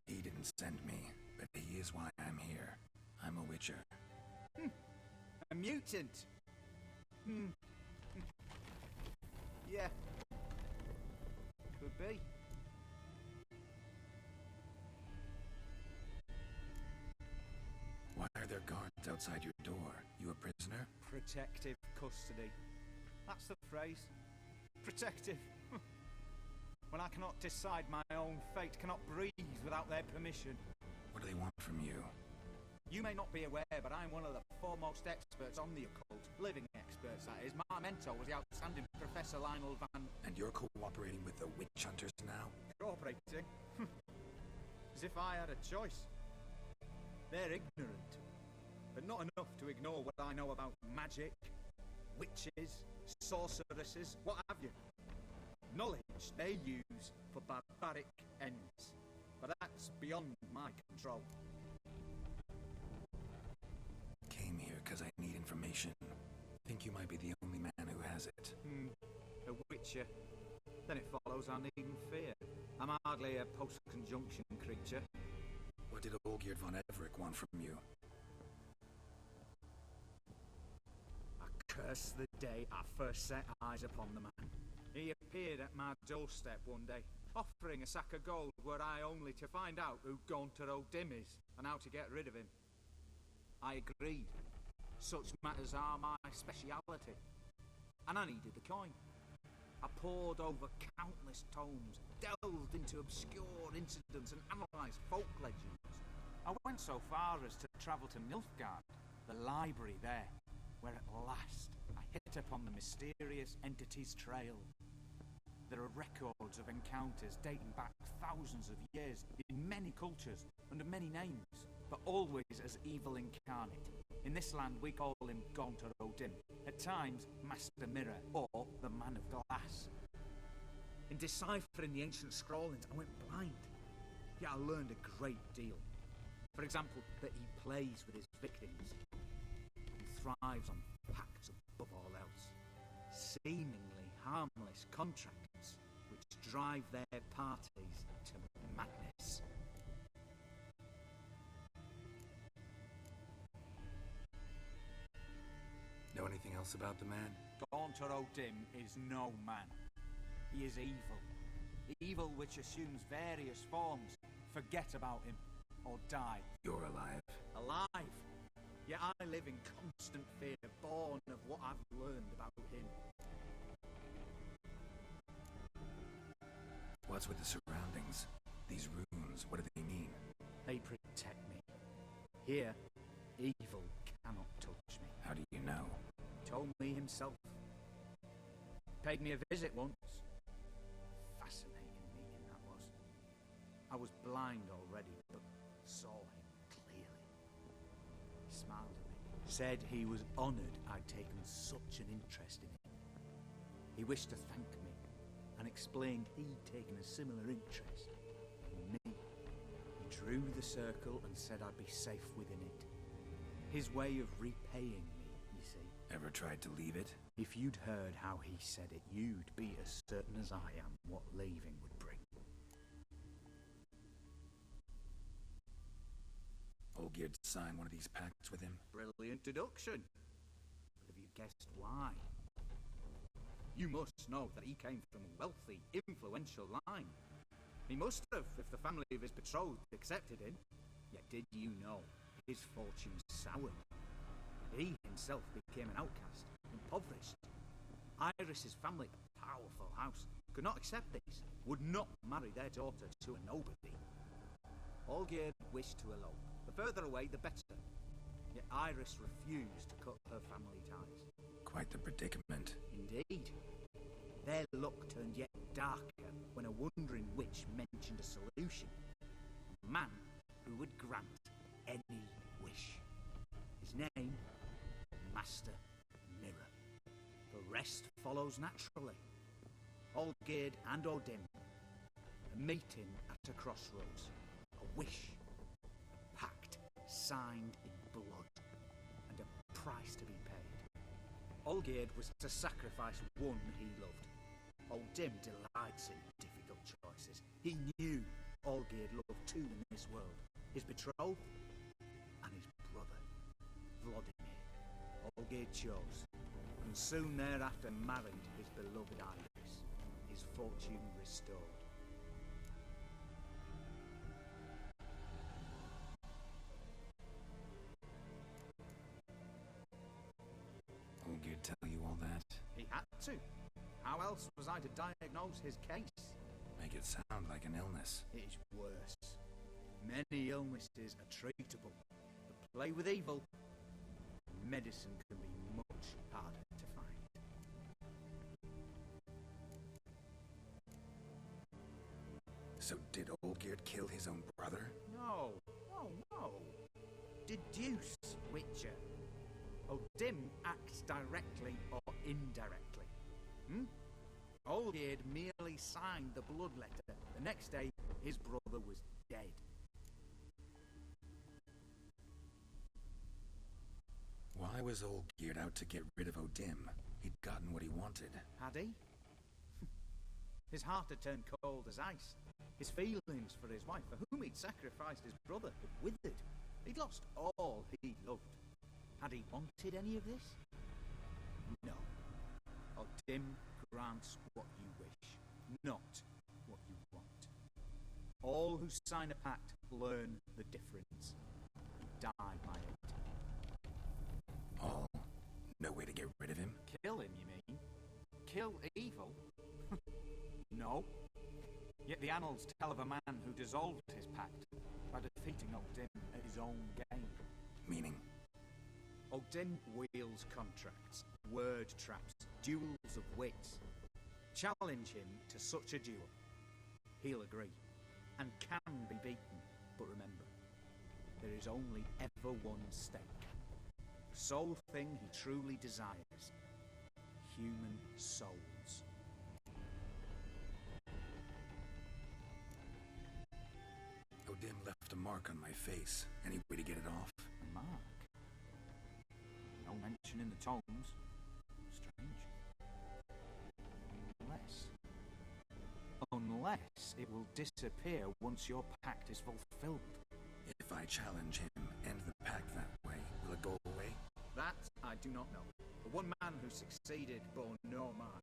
He didn't send me, but he is why I'm here. I'm a witcher. A mutant. Yeah. Could be. Why are there guards outside your door? You a prisoner? Protective custody. That's the phrase. Protective. When I cannot decide my own fate, cannot breathe without their permission. What do they want from you? You may not be aware, but I'm one of the foremost experts on the occult. Living experts, that is. My mentor was the outstanding Professor Lionel Van... And you're cooperating with the witch hunters now? Cooperating? As if I had a choice. They're ignorant, but not enough to ignore what I know about magic, witches, sorceresses, what have you. Knowledge they use for barbaric ends, but that's beyond my control. Came here because I need information. Think you might be the only man who has it. A witcher. Then it follows I needn't fear. I'm hardly a post-conjunction creature. What did Olgierd von Everec want from you? I curse the day I first set eyes upon the man. He appeared at my doorstep one day, offering a sack of gold were I only to find out who Gaunter O'Dim is and how to get rid of him. I agreed. Such matters are my speciality. And I needed the coin. I pored over countless tomes, delved into obscure incidents and analysed folk legends. I went so far as to travel to Nilfgaard, the library there, where at last I hit upon the mysterious entity's trail. There are records of encounters dating back thousands of years in many cultures, under many names, but always as evil incarnate. In this land we call him Gaunter O'Dim, at times Master Mirror, or the Man of Glass. In deciphering the ancient scrollings I went blind, yet I learned a great deal. For example, that he plays with his victims. He thrives on pacts above all else. Seemingly harmless contracts which drive their parties to madness. Know anything else about the man? Gaunter O'Dim is no man. He is evil. Evil which assumes various forms. Forget about him, or die. You're alive. Alive! Yet I live in constant fear, born of what I've learned about him. What's with the surroundings? These runes, what do they mean? They protect me. Here, evil cannot touch me. How do you know? He told me himself. Paid me a visit once. Fascinating meeting that was. I was blind already, but saw him clearly. He smiled at me, said he was honoured I'd taken such an interest in him. He wished to thank me, and explained he'd taken a similar interest in me. He drew the circle and said I'd be safe within it. His way of repaying me, you see. Ever tried to leave it? If you'd heard how he said it, you'd be as certain as I am what leaving would bring. Olgierd signed one of these pacts with him. Brilliant deduction. But have you guessed why? You must know that he came from a wealthy, influential line. He must have, if the family of his betrothed accepted him. Yet did you know his fortune soured? He himself became an outcast, impoverished. Iris's family, a powerful house, could not accept this, would not marry their daughter to a nobody. Olgierd wished to elope. The further away, the better. Yet Iris refused to cut her family ties. Quite the predicament. Indeed. Their luck turned yet darker when a wandering witch mentioned a solution. A man who would grant any wish. His name, Master Mirror. The rest follows naturally. Olgierd and O'Dim. A meeting at a crossroads. A wish. A pact signed in blood. And a price to be paid. Olgierd was to sacrifice one he loved. O'Dim delights in difficult choices. He knew Olgierd loved two in this world. His betrothed and his brother, Vladimir. Olgierd chose, and soon thereafter married his beloved Iris, his fortune restored. Olgierd tell you all that? He had to. How else was I to diagnose his case? Make it sound like an illness. It is worse. Many illnesses are treatable. But play with evil, medicine can be much harder to find. So did Olgierd kill his own brother? No, no. Deduce, Witcher. Odim acts directly or indirectly. Olgierd merely signed the blood letter. The next day, his brother was dead. Why was Olgierd out to get rid of Odim? He'd gotten what he wanted. Had he? His heart had turned cold as ice. His feelings for his wife, for whom he'd sacrificed his brother, had withered. He'd lost all he loved. Had he wanted any of this? No. Odim grants what you wish, not what you want. All who sign a pact learn the difference. Die by it. All? No way to get rid of him? Kill him, you mean? Kill evil? No. Yet the annals tell of a man who dissolved his pact by defeating Odim at his own game. Meaning? Odim wields contracts, word traps, duels of wits. Challenge him to such a duel. He'll agree, and can be beaten. But remember, there is only ever one stake. The sole thing he truly desires. Human souls. Odim left a mark on my face. Any way to get it off? A mark? No mention in the tomes. Strange. Unless it will disappear once your pact is fulfilled. If I challenge him, end the pact that way, will it go away? That I do not know. The one man who succeeded bore no mark.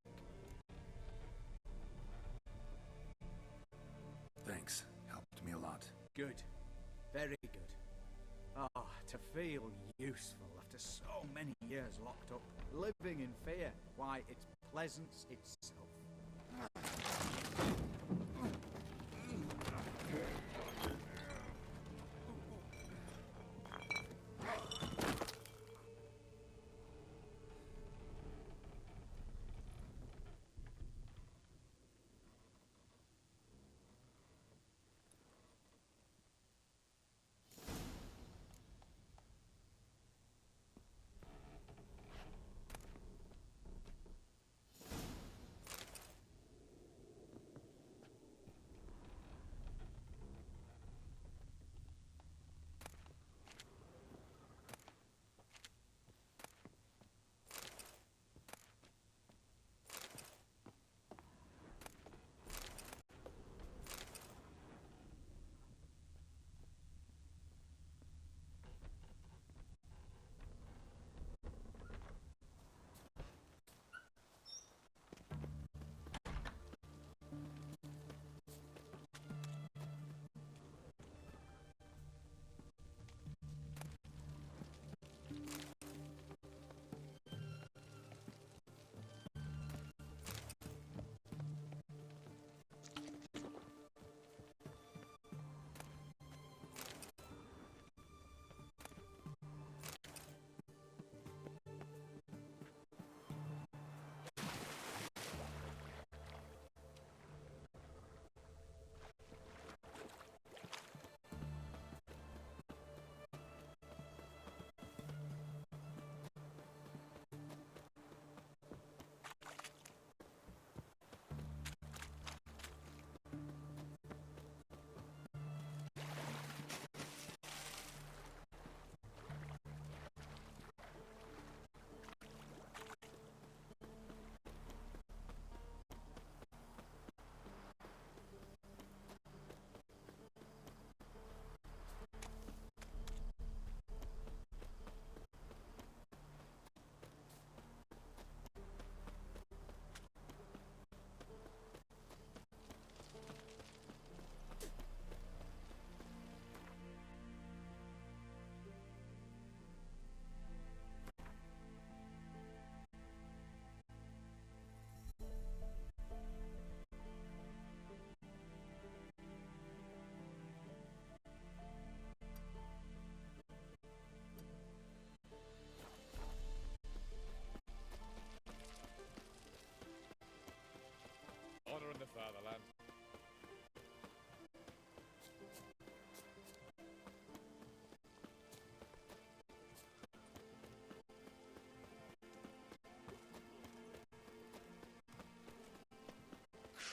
Thanks. Helped me a lot. Good. Very good. Ah, to feel useful after so many years locked up, living in fear. Why, it's pleasance itself.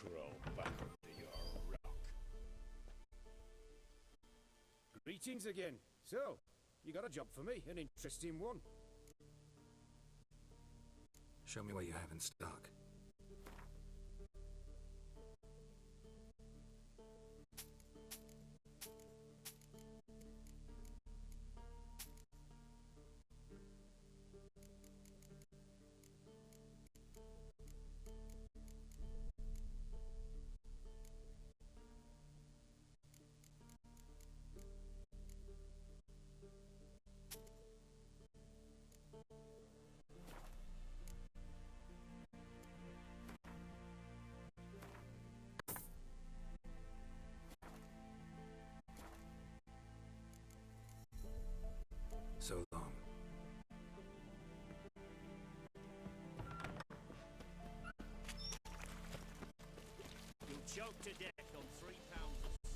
crawl back under your rock. Greetings again. So, you got a job for me, an interesting one. Show me what you have in stock. So long. You'll choke to death on 3 pounds of steam.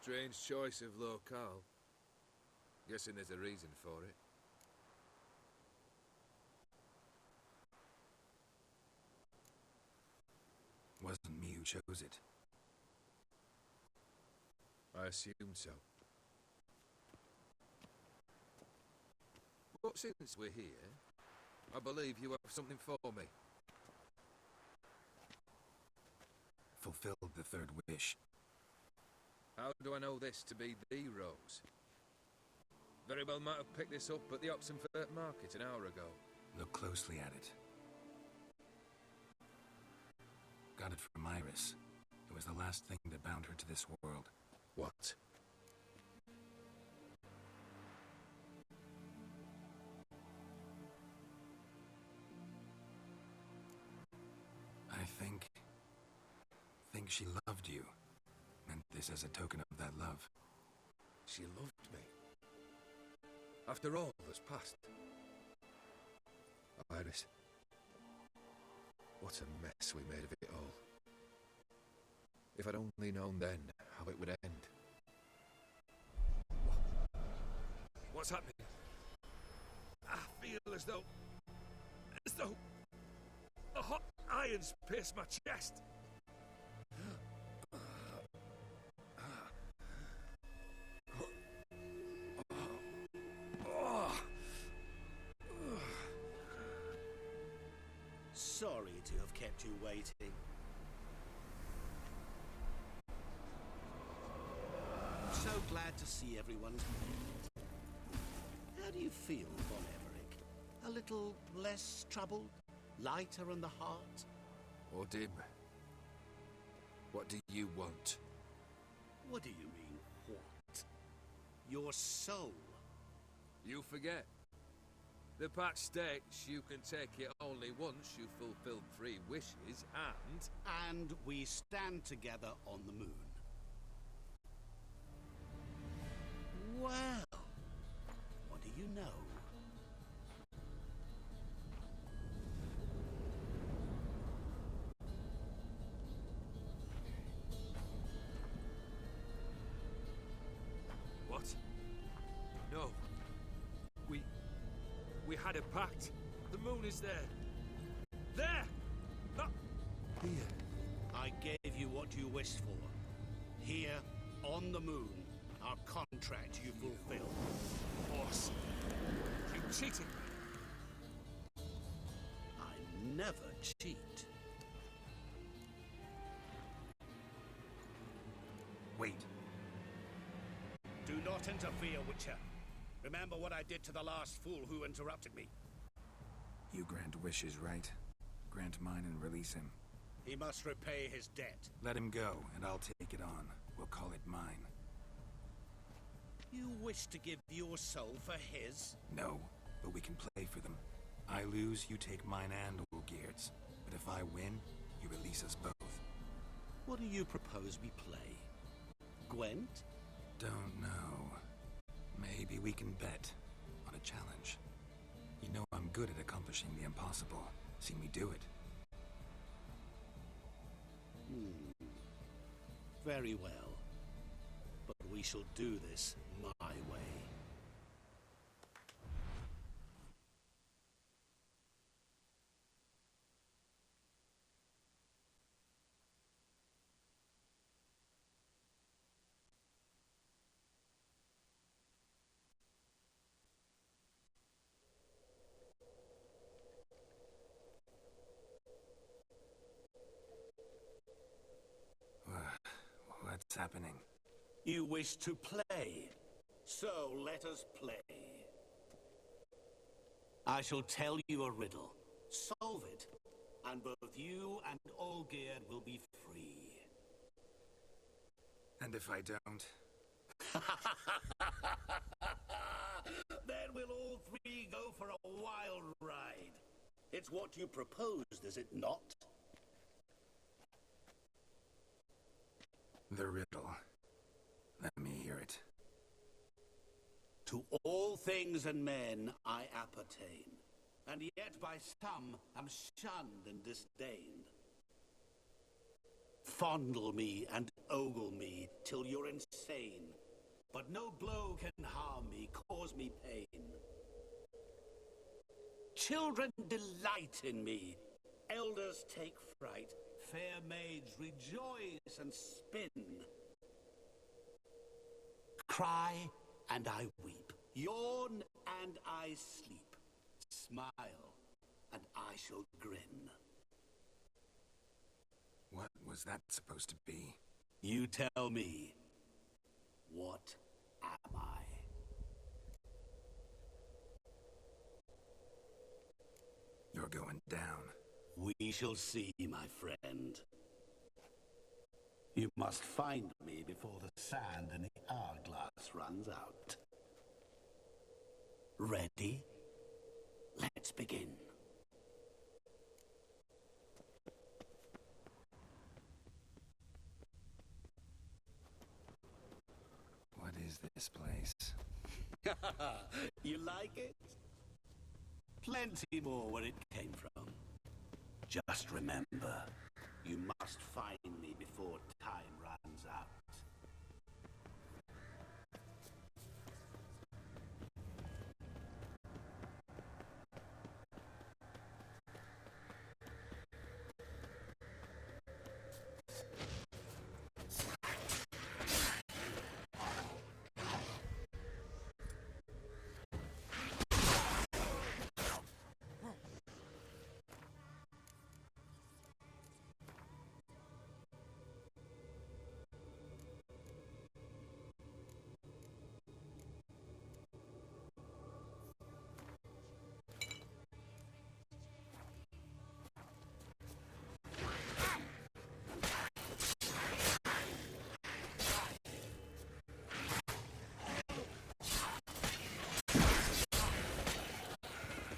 Strange choice of locale. Guessing there's a reason for it. Wasn't me who chose it. I assumed so. But since we're here, I believe you have something for me. Fulfilled the third wish. How do I know this to be the rose? Very well might have picked this up at the Oxenfurt market an hour ago. Look closely at it. Got it from Iris. It was the last thing that bound her to this world. What? I think she loved you. meant this as a token of that love. She loved me. After all that's passed. Iris. What a mess we made of it all. If I'd only known then how it would end. What's happening? I feel as though a hot iron's pierced my chest. Sorry to have kept you waiting. I'm so glad to see everyone's made it. How do you feel, Von Everett? A little less troubled? Lighter in the heart? Or dim? What do you want? What do you mean, what? Your soul. You forget. The pact states you can take it only once you've fulfilled 3 wishes, and... And we stand together on the moon. Well, what do you know? What? No. We had a pact. The moon is there. There! Not here. I gave you what you wished for. Here, on the moon, our contract you fulfilled. Boss, you cheated me. I never cheat. Wait. Do not interfere, Witcher. Remember what I did to the last fool who interrupted me. You grant wishes, right? Grant mine and release him. He must repay his debt. Let him go, and I'll take it on. We'll call it mine. You wish to give your soul for his? No, but we can play for them. I lose, you take mine and Olgerd's. But if I win, you release us both. What do you propose we play? Gwent? Don't know. Maybe we can bet on a challenge. You know I'm good at accomplishing the impossible. See me do it. Very well. But we shall do this my way. What's happening? You wish to play, so let us play. I shall tell you a riddle. Solve it, and both you and Olgerd will be free. And if I don't? Then we'll all 3 go for a wild ride. It's what you proposed, is it not? The riddle. Let me hear it. To all things and men I appertain, and yet by some am shunned and disdained. Fondle me and ogle me till you're insane, but no blow can harm me, cause me pain. Children delight in me, elders take fright, fair maids rejoice and spin. Cry and I weep, yawn and I sleep, smile and I shall grin. What was that supposed to be? You tell me, what am I? You're going down. We shall see, my friend. You must find me before the sand in the hourglass runs out. Ready? Let's begin. nice. You like it? Plenty more where it came from. Just remember, you must find me before time runs out.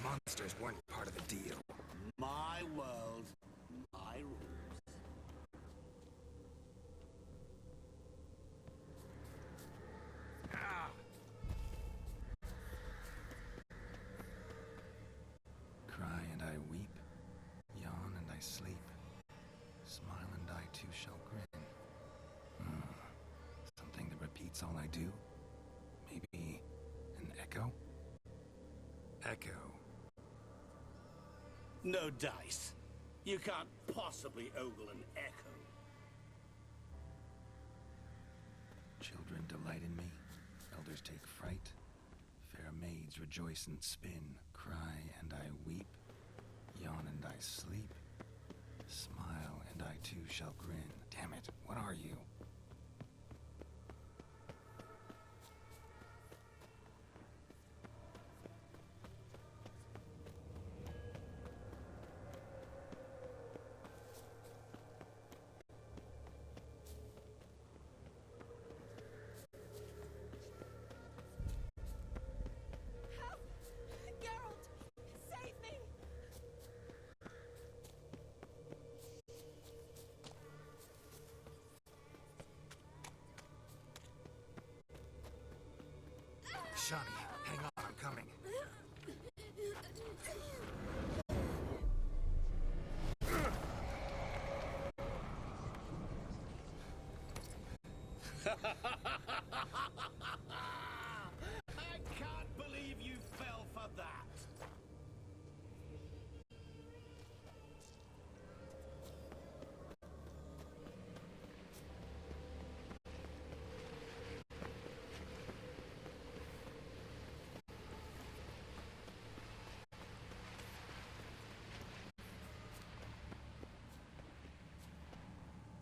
Monsters weren't part of the deal. My world, my rules. Cry and I weep, yawn and I sleep, smile and I too shall grin. Something that repeats all I do? Maybe an echo? Echo. No dice. You can't possibly ogle an echo. Children delight in me, elders take fright. Fair maids rejoice and spin, cry and I weep, yawn and I sleep, smile and I too shall grin. Damn it, what are you? Geralt! Save me! Shani, hang on, I'm coming. I can't believe you fell for that.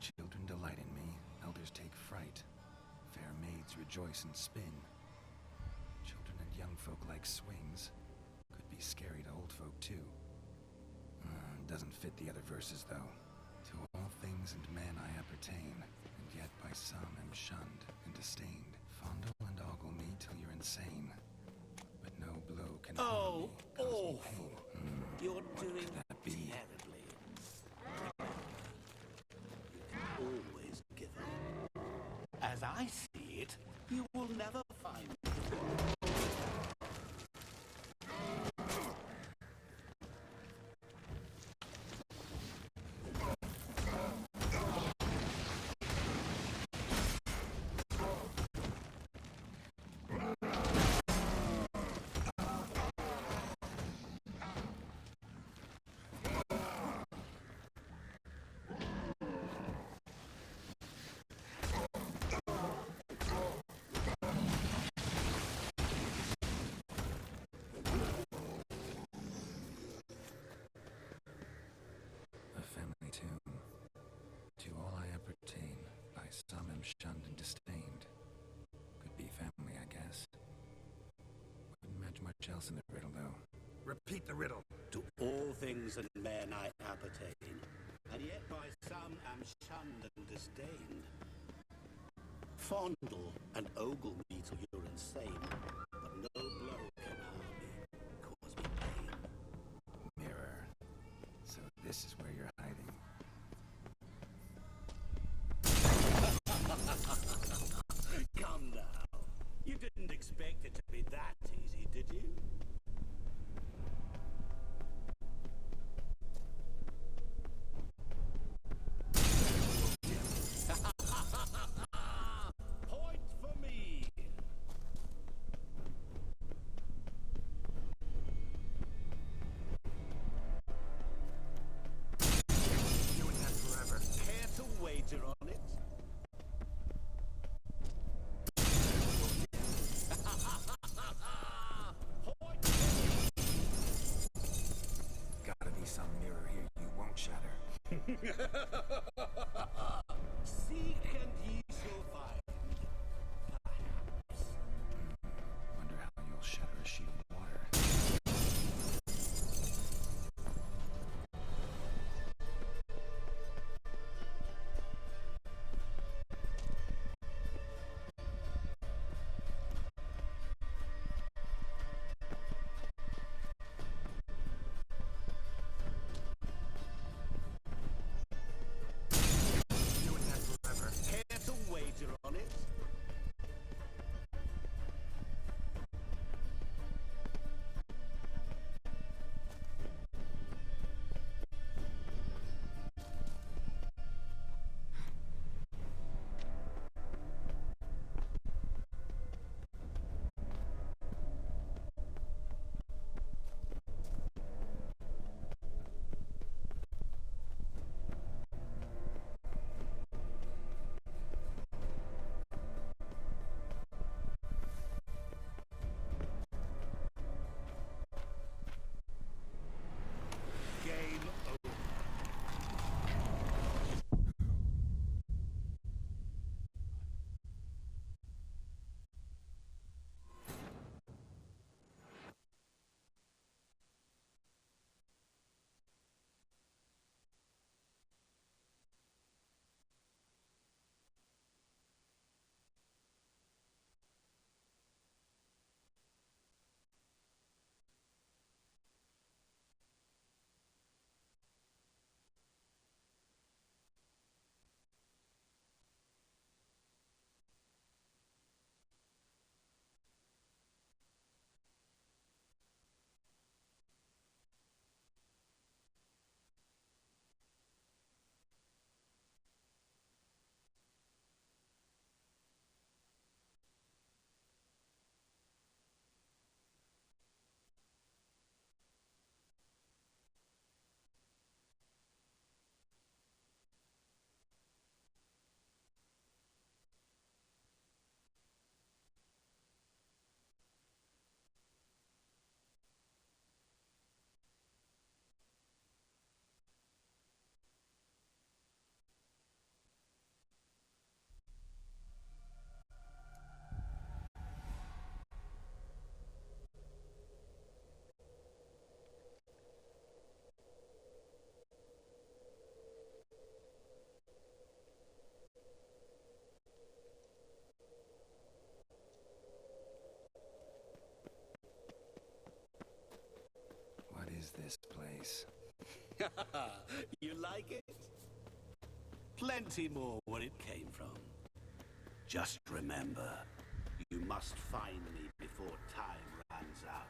Children delight in me, elders take fright. Fair maids rejoice and spin. Children and young folk like swings. Could be scary to old folk too. Doesn't fit the other verses though. To all things and men I appertain, and yet by some am shunned and disdained. Fondle and ogle me till you're insane, but no blow can harm me, cause me pain. You're What doing could that be? terribly. You always give up. As I see it, you will never find me. A family tomb. To all I appertain, by some am shunned and disdained. Could be family, I guess. Wouldn't match much else in the riddle, though. Repeat the riddle. To all things and men I appertain, and yet by some am shunned and disdained. Fondle and ogle me till you're insane, but no blow can harm me, cause me pain. Mirror. So this is where you're hiding. Come now. You didn't Seek and ye shall find. Perhaps. Wonder how you'll shatter a sheet of water. You and that forever. Care to wager on it? Game over. What is this place? You like it? Plenty more where it came from. Just remember, you must find me before time runs out.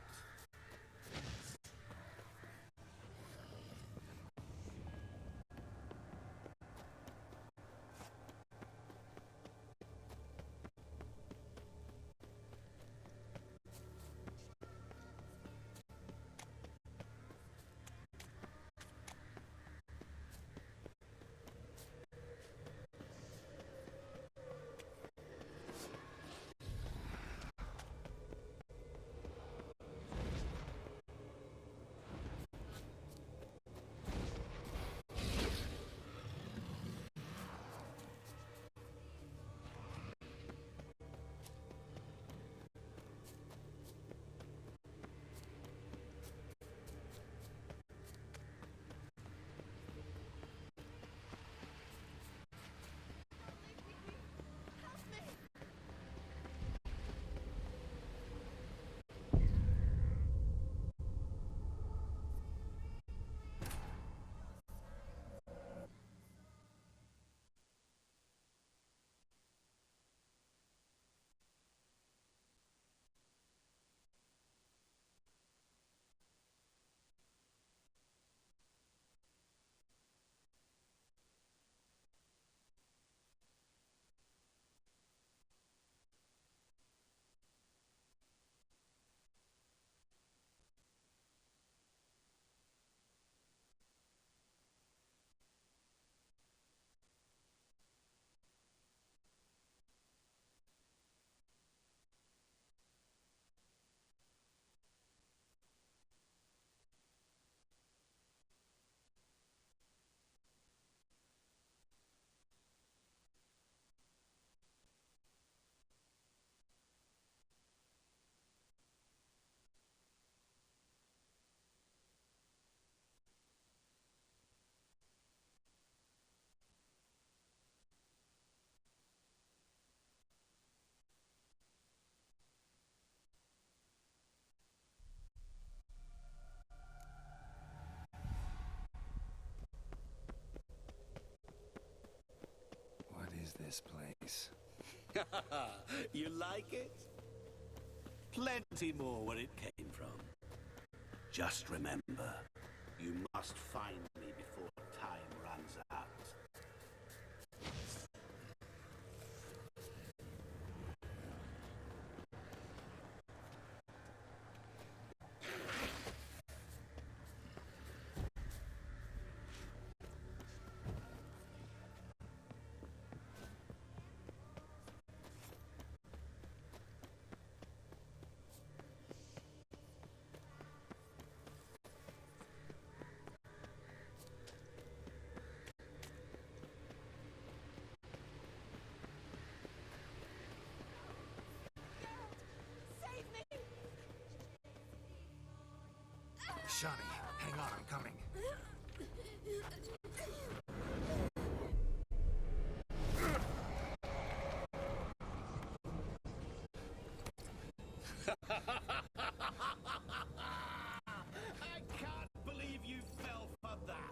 this place. You like it? Plenty more where it came from. Just remember, you must find me before time runs out. Shani, hang on, I'm coming. I can't believe you fell for that.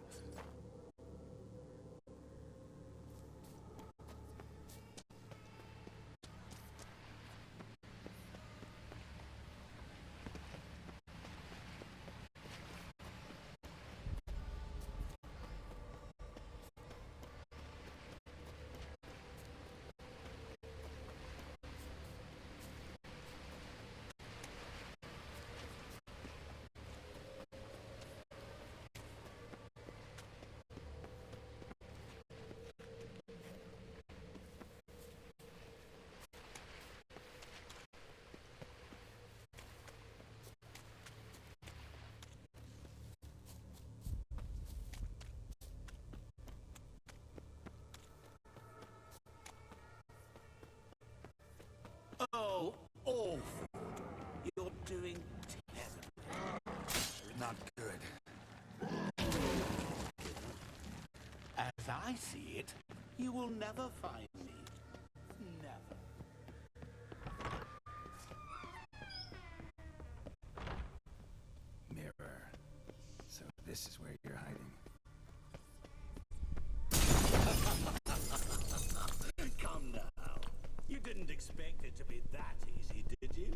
Oh, awful. You're doing terrible. Not good. As I see it, you will never find me. Never. Mirror. So this is where you're hiding. Come now. You didn't expect it to be that easy, did you?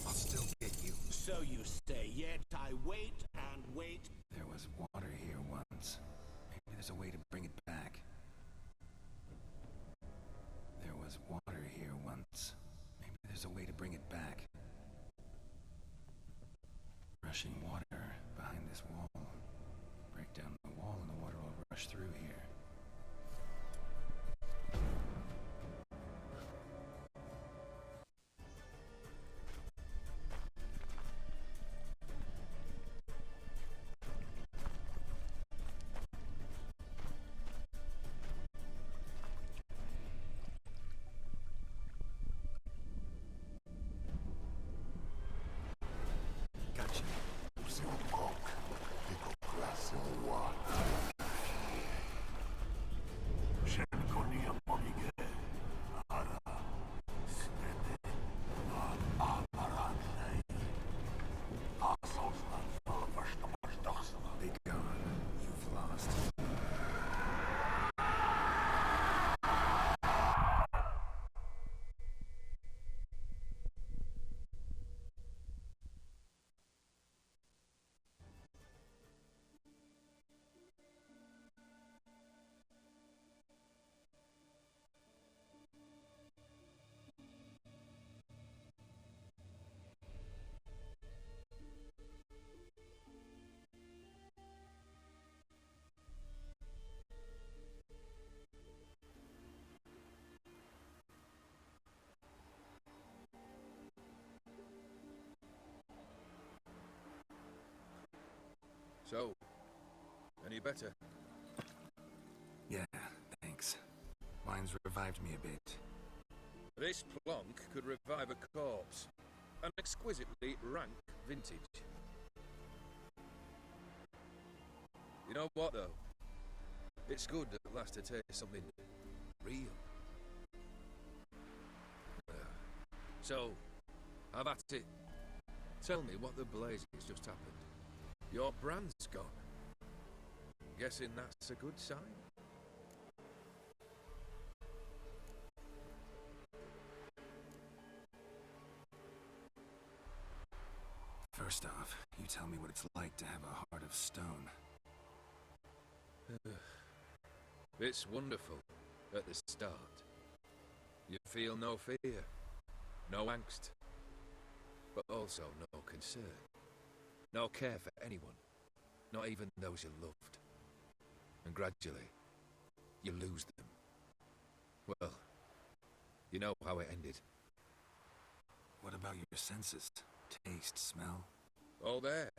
I'll still get you. So you say, yet I wait and wait. There was water here once. Maybe there's a way to bring it back. There was water here once. Maybe there's a way to bring it back. Rushing water behind this wall. Break down the wall and the water will rush through here. Gotcha. Be gone. You've lost. So, any better? Yeah, thanks. Wine's revived me a bit. This plonk could revive a corpse. An exquisitely rank vintage. You know what, though? It's good at last to taste something real. So, Ah, that's it. Tell me what the blazes just happened. Your brand's gone. Guessing that's a good sign? First off, you tell me what it's like to have a heart of stone. It's wonderful at the start. You feel no fear, no angst, but also no concern, no care for anyone, not even those you loved. And gradually, you lose them. Well, you know how it ended. What about your senses? Taste, smell? All there.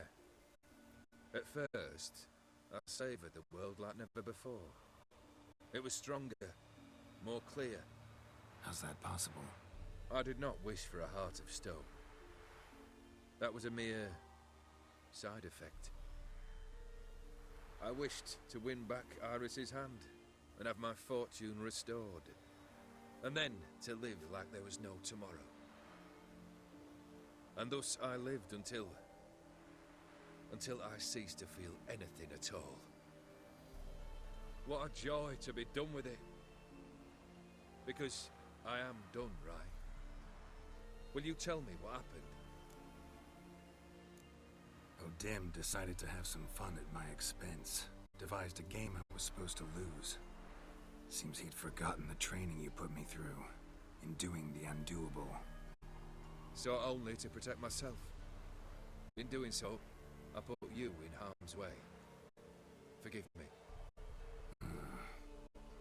At first, I savoured the world like never before. It was stronger, more clear. How's that possible? I did not wish for a heart of stone. That was a mere side effect. I wished to win back Iris's hand and have my fortune restored. And then to live like there was no tomorrow. And thus I lived until I ceased to feel anything at all. What a joy to be done with it. Because I am done, right? Will you tell me what happened? O'Dim decided to have some fun at my expense. Devised a game I was supposed to lose. Seems he'd forgotten the training you put me through in doing the undoable. So only to protect myself. In doing so, I put you in harm's way. Forgive me.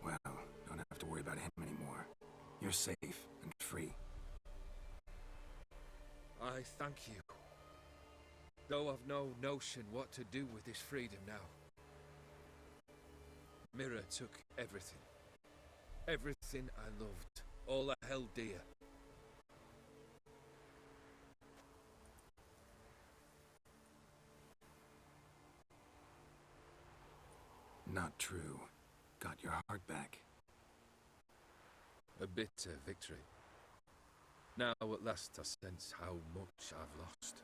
Well, don't have to worry about him anymore. You're safe and free. I thank you. Though I've no notion what to do with this freedom now. Mira took everything. Everything I loved. All I held dear. Not true. Got your heart back. A bitter victory. Now at last I sense how much I've lost.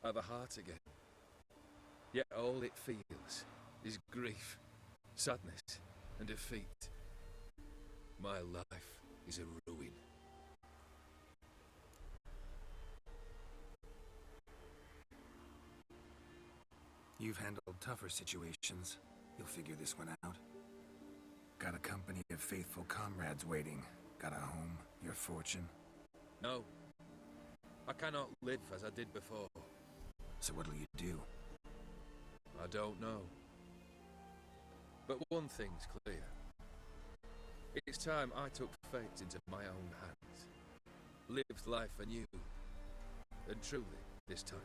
I've a heart again. Yet all it feels is grief, sadness, and defeat. My life is a ruin. You've handled tougher situations. You'll figure this one out. Got a company of faithful comrades waiting. Got a home, your fortune. No. I cannot live as I did before. So what'll you do? I don't know. But one thing's clear. It's time I took fate into my own hands. Lived life anew. And truly, this time.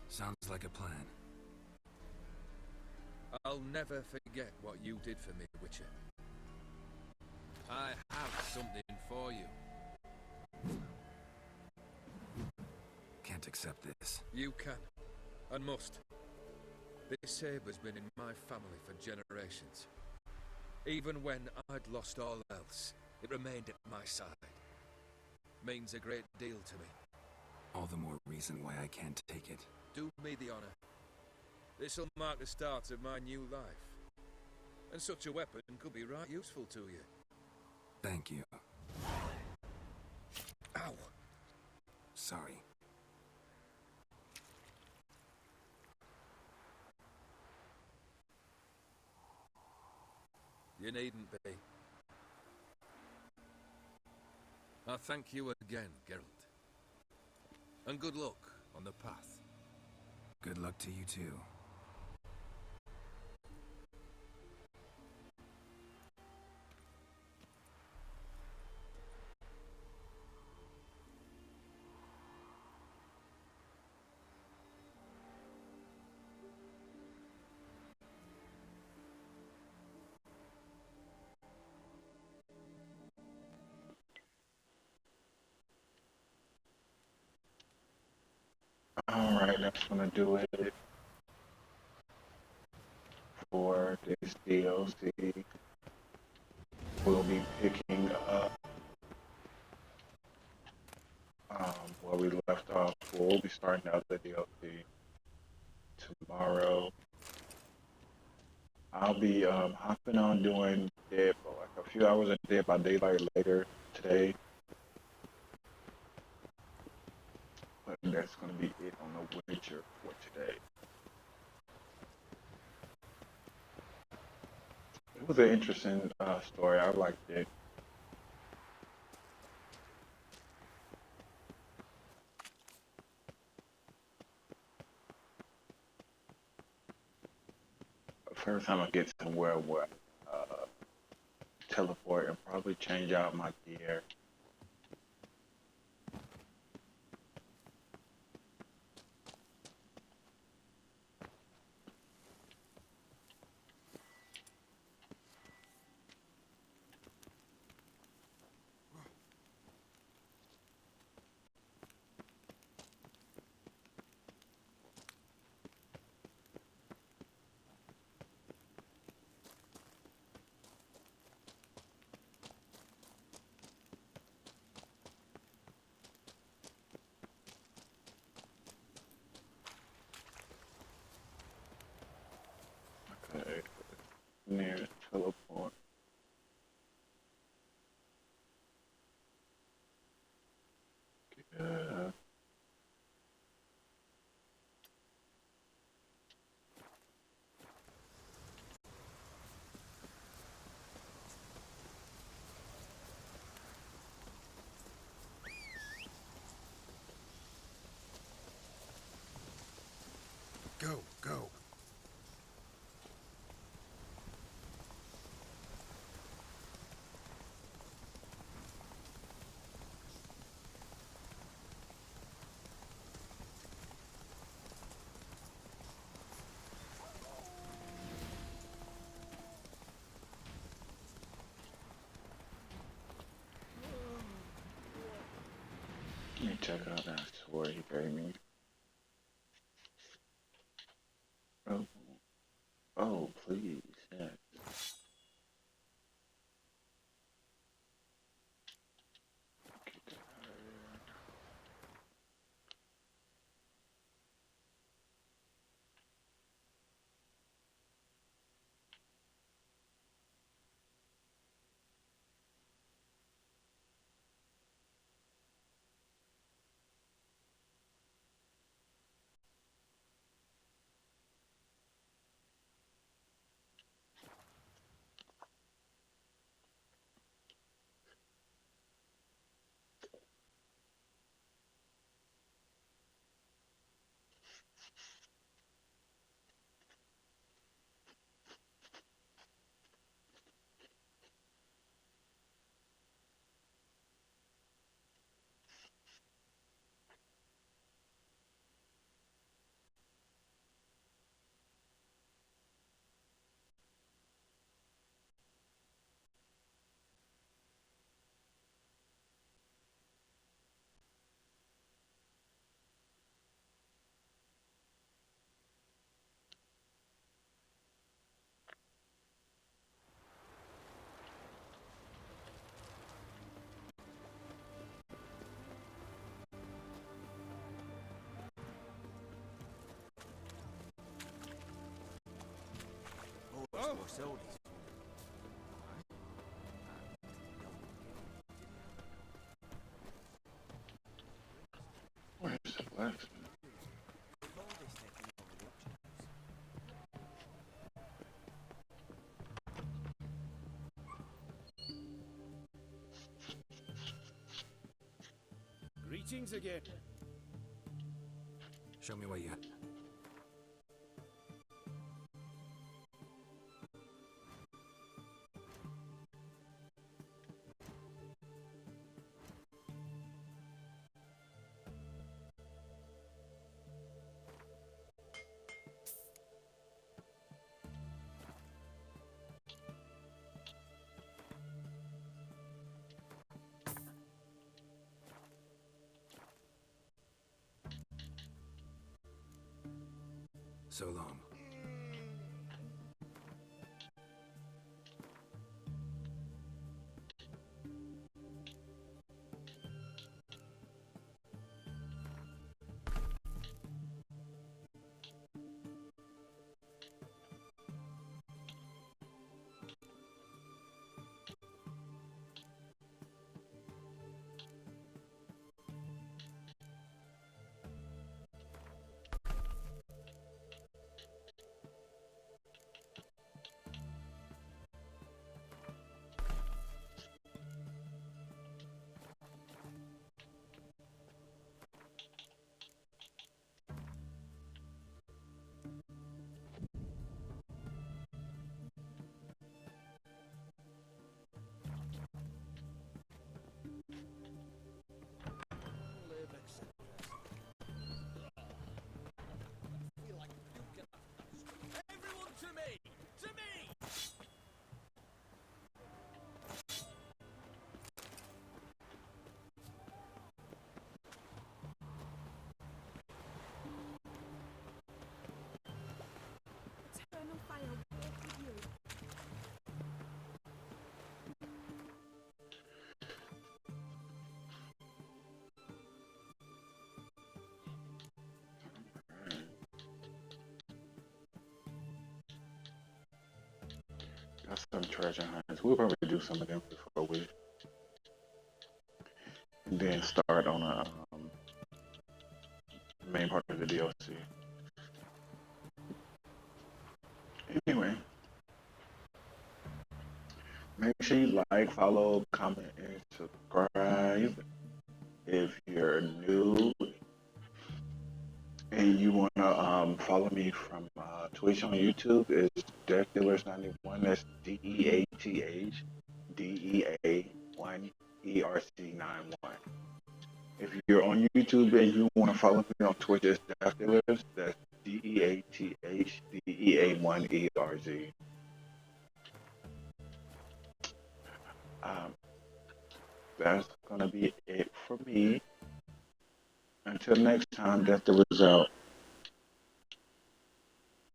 Sounds like a plan. I'll never forget what you did for me, Witcher. I have something for you. Can't accept this. You can, and must. This sabre's been in my family for generations. Even when I'd lost all else, it remained at my side. Means a great deal to me. All the more reason why I can't take it. Do me the honor. This'll mark the start of my new life. And such a weapon could be right useful to you. Thank you. Ow! Sorry. You needn't be. I thank you again, Geralt. And good luck on the path. Good luck to you too. Alright, that's gonna do it for this DLC. We'll be picking up will be starting the other DLC tomorrow. I'll be hopping on doing Dead for like a few hours of Dead by Daylight later today. But that's gonna be it on The Witcher for today. It was an interesting story. I liked it. First time I get somewhere where teleport and probably change out my gear. Okay, near teleport. Yeah. Go, go. Let me check out that sword he gave me. Oh, oh, please, yes. Get that out of there. Oh, it's more soldiers. Where's the blacksmith? Greetings again. Show me where you... So long. Got some treasure hunts. We'll probably do some of them before we then start on a main part of the DLC. Anyway, make sure you like, follow, comment, and subscribe. If you're new and you wanna follow me from Twitch on YouTube, it's Deathdealers91. That's DEATHDEA1ERC91. If you're on YouTube and you want to follow me on Twitch, it's Deathdealers. That's DEATHDEA1ERZ. That's gonna be it for me. Until next time, Death Dealers out.